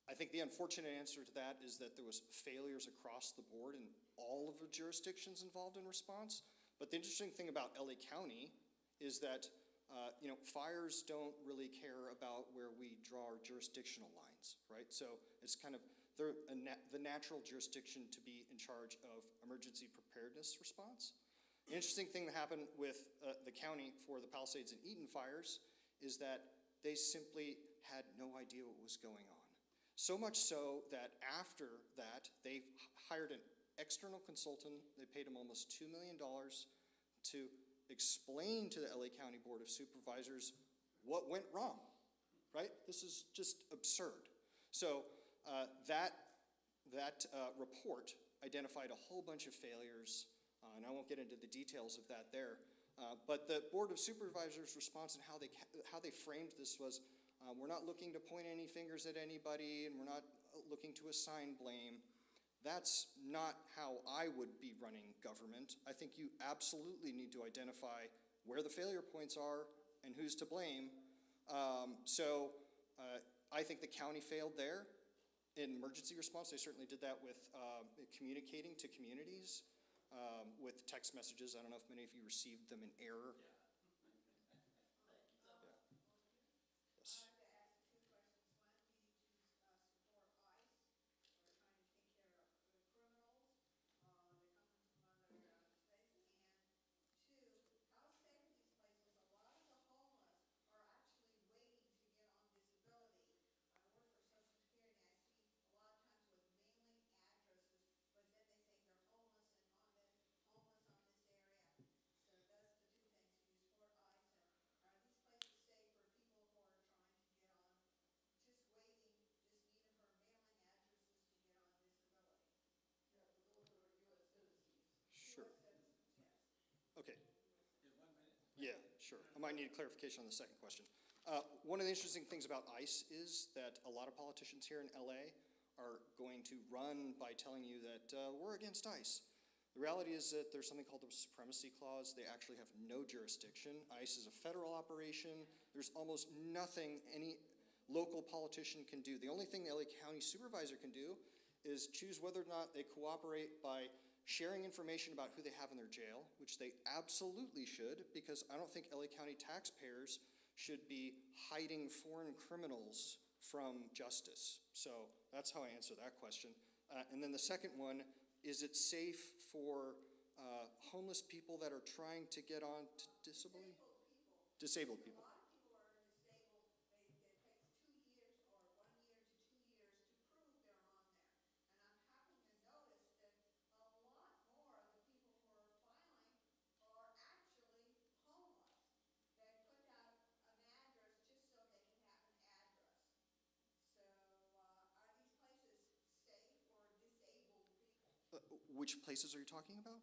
I think the unfortunate answer to that is that there was failures across the board in all of the jurisdictions involved in response. But the interesting thing about LA County is that fires don't really care about where we draw our jurisdictional lines, right? So it's kind of the natural jurisdiction to be in charge of emergency preparedness response. The interesting thing that happened with the county for the Palisades and Eaton fires is that they simply had no idea what was going on. So much so that after that, they hired an external consultant. They paid him almost $2 million to explain to the LA County Board of Supervisors what went wrong, right? This is just absurd. So that report identified a whole bunch of failures, and I won't get into the details of that there, but the Board of Supervisors' response and how they framed this was, we're not looking to point any fingers at anybody, and we're not looking to assign blame. That's not how I would be running government. I think you absolutely need to identify where the failure points are and who's to blame. So I think the county failed there. In emergency response, they certainly did that with communicating to communities with text messages. I don't know if many of you received them in error. Yeah. Yes. Sure. Okay. Yeah, sure. I might need clarification on the second question. One of the interesting things about ICE is that a lot of politicians here in LA are going to run by telling you that we're against ICE. The reality is that there's something called the Supremacy Clause. They actually have no jurisdiction. ICE is a federal operation. There's almost nothing any local politician can do. The only thing the LA County Supervisor can do is choose whether or not they cooperate by sharing information about who they have in their jail, which they absolutely should, because I don't think LA County taxpayers should be hiding foreign criminals from justice. So that's how I answer that question. And then the second one, is it safe for homeless people that are trying to get on to disability? Disabled people. Which places are you talking about?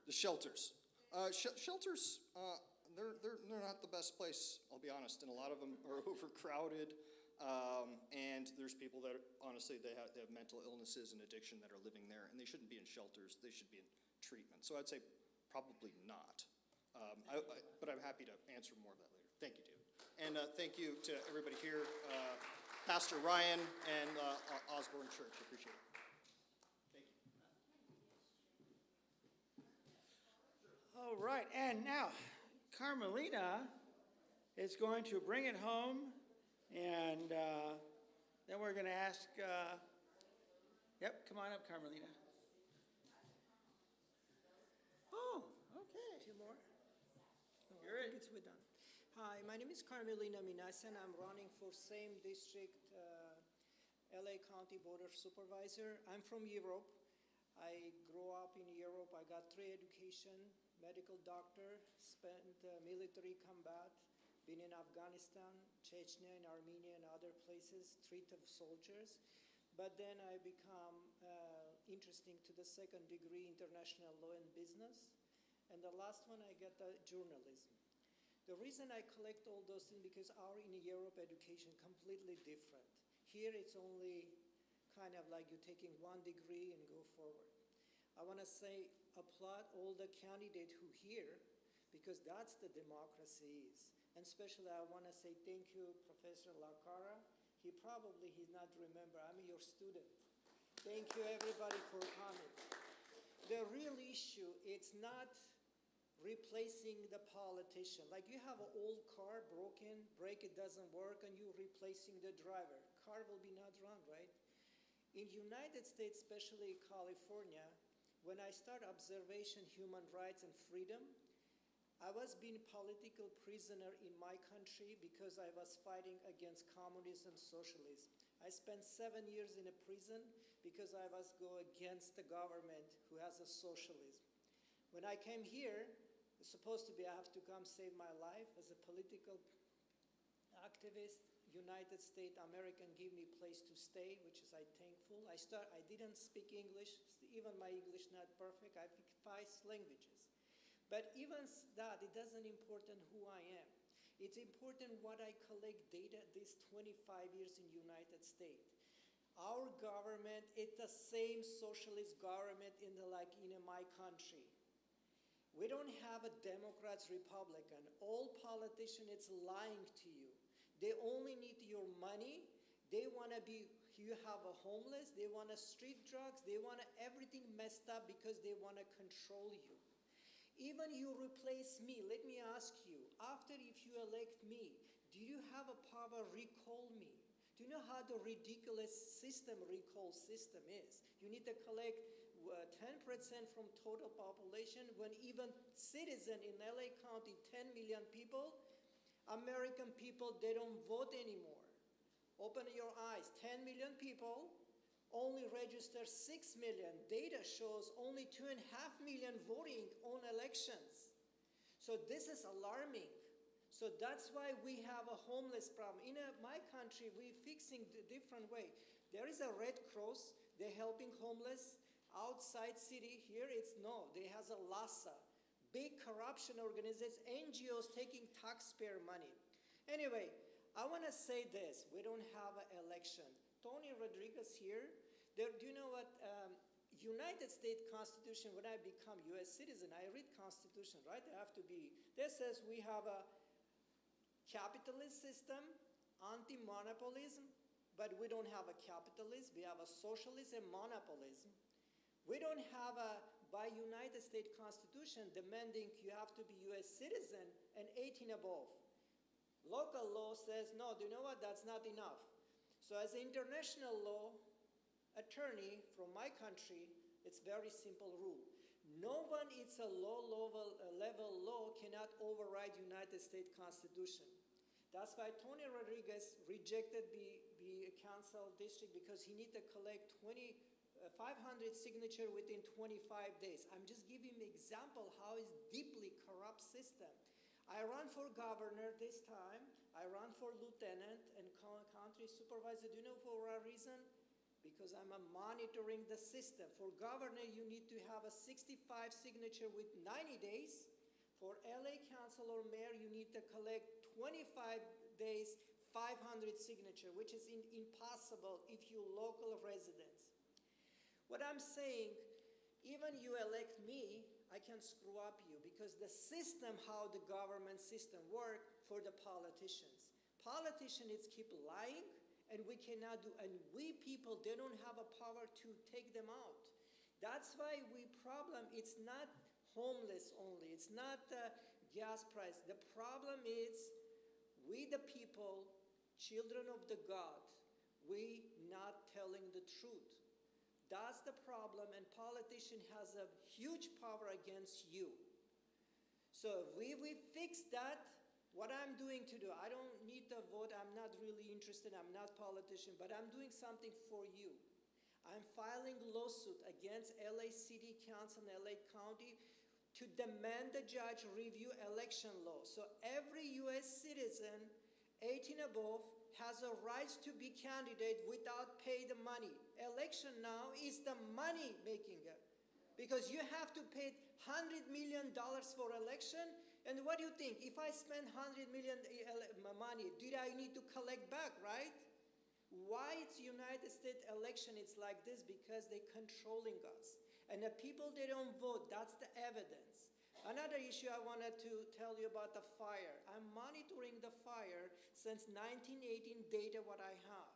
The shelters. Shelters, they're not the best place, I'll be honest, and a lot of them are overcrowded. And there's people that, honestly, they have mental illnesses and addiction that are living there, and they shouldn't be in shelters, they should be in treatment. So I'd say probably not. But I'm happy to answer more of that later. Thank you, David. And thank you to everybody here, Pastor Ryan and Osborne Church, appreciate it. All right, and now Carmelina is going to bring it home, and then we're going to ask, come on up, Carmelina. Oh, okay. Two more? You're I think we're done. Hi, my name is Carmelina Minasan. I'm running for same district, LA County Board of Supervisor. I'm from Europe. I grew up in Europe. I got 3 education, medical doctor, spent military combat, been in Afghanistan, Chechnya, and Armenia, and other places, treat of soldiers. But then I become interesting to the 2nd degree, international law and business. And the last one, I get the journalism. The reason I collect all those things, because our in Europe education completely different. Here it's only kind of like you're taking 1 degree and go forward. I want to say, applaud all the candidates who here, because that's the democracy is. And especially I want to say thank you, Professor Lacara. He's not remember, I'm your student. Thank you everybody for coming. The real issue, it's not replacing the politician. Like you have an old car broken, brake it doesn't work, and you're replacing the driver. Car will be not run, right? In United States, especially California, when I start observation human rights and freedom, I was being political prisoner in my country because I was fighting against communism and socialism. I spent 7 years in a prison because I was go against the government who has a socialism. When I came here, it's supposed to be I have to come save my life as a political activist. United States, American give me place to stay, which is I thankful. I didn't speak English, even my English not perfect. I speak 5 languages. But even that, it doesn't important who I am. It's important what I collect data these 25 years in United States. Our government, it's the same socialist government in my country. We don't have a Democrats, Republican. All politicians, it's lying to you. They only need your money. They want to be, you have a homeless, they want to street drugs, they want everything messed up because they want to control you. Even you replace me, let me ask you, after if you elect me, do you have a power recall me? Do you know how the ridiculous recall system is? You need to collect 10% from total population when even citizen in LA County, 10 million people, American people, they don't vote anymore. Open your eyes, 10 million people, only register 6 million. Data shows only 2.5 million voting on elections. So this is alarming. So that's why we have a homeless problem. In my country, we're fixing the different way. There is a Red Cross, they're helping homeless. Outside city, here it's no, they has a LASA. Big corruption organizations, NGOs taking taxpayer money. Anyway, I want to say this. We don't have an election. Tony Rodriguez here. Do you know what? United States Constitution, when I become U.S. citizen, I read Constitution, right? I have to be. This says we have a capitalist system, anti-monopolism, but we don't have a capitalist. We have a socialism, monopolism. We don't have by United States Constitution demanding you have to be U.S. citizen and 18 above. Local law says, no, do you know what? That's not enough. So as an international law attorney from my country, it's very simple rule. No one, it's a low level law cannot override United States Constitution. That's why Tony Rodriguez rejected the council district because he need to collect 500 signatures within 25 days. I'm just giving an example how it's deeply corrupt system. I run for governor this time. I run for lieutenant and county supervisor. Do you know for what reason? Because I'm monitoring the system. For governor, you need to have a 65 signature with 90 days. For LA council or mayor, you need to collect 25 days, 500 signature, which is impossible if you're local residents. What I'm saying, even you elect me, I can screw up you because the system, how the government system work for the politicians. Politicians keep lying and we cannot do, and we people, they don't have a power to take them out. That's why it's not homeless only, it's not the gas price. The problem is we the people, children of the God, we not telling the truth. That's the problem, and politician has a huge power against you. So if we fix that, what I'm doing to do, I don't need the vote, I'm not really interested, I'm not politician, but I'm doing something for you. I'm filing lawsuit against LA City Council and LA County to demand the judge review election law. So every US citizen 18 above has a right to be candidate without pay the money. Election now is the money making it. Because you have to pay $100 million for election, and what do you think? If I spend $100 million money, did I need to collect back, right? Why it's United States election it's like this? Because they're controlling us. And the people, they don't vote, that's the evidence. Another issue I wanted to tell you about the fire. I'm monitoring the fire since 1918 data what I have.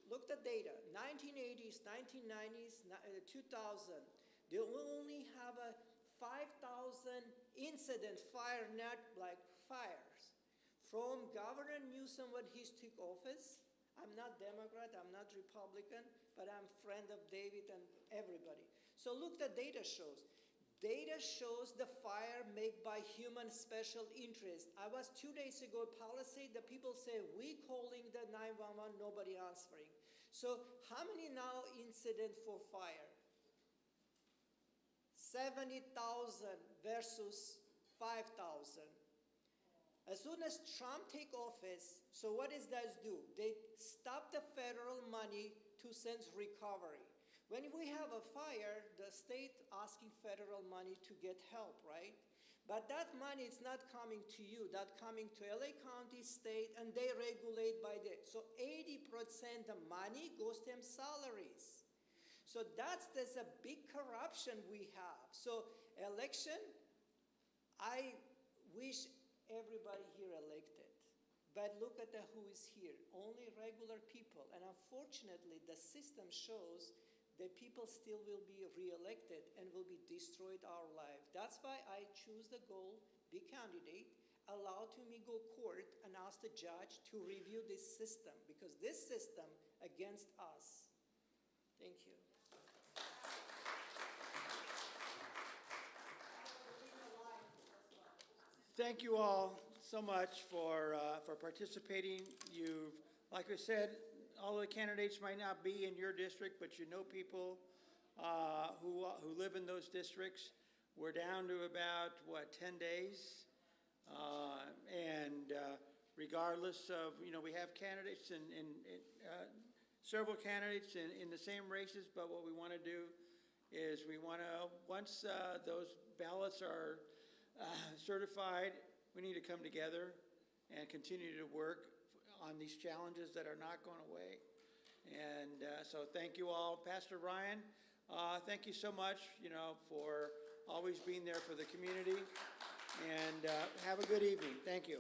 Look at the data, 1980s, 1990s, 2000. They only have a 5,000 incident fire, not like fires. From Governor Newsom when he took office, I'm not Democrat, I'm not Republican, but I'm friend of David and everybody. So look, the data shows. Data shows the fire made by human special interest. I was 2 days ago at Palisade, the people say, we calling the 911, nobody answering. So how many now incident for fire? 70,000 versus 5,000. As soon as Trump take office, so what does that do? They stop the federal money to send recovery. When we have a fire, the state asking federal money to get help, right? But that money is not coming to you, that's coming to LA County, state, and they regulate by that. So 80% of money goes to them salaries. So there's a big corruption we have. So election, I wish everybody here elected. But look at who is here, only regular people. And unfortunately, the system shows that people still will be re-elected and will be destroyed our life. That's why I choose the goal, be candidate, allow to me go court and ask the judge to review this system, because this system against us. Thank you. Thank you all so much for participating. Like I said, all of the candidates might not be in your district, but you know people who live in those districts. We're down to about, 10 days? And regardless of, we have candidates and several candidates in the same races, but what we want to do is we want to, once those ballots are certified, we need to come together and continue to work on these challenges that are not going away. And so thank you all. Pastor Ryan, thank you so much, for always being there for the community. And have a good evening. Thank you.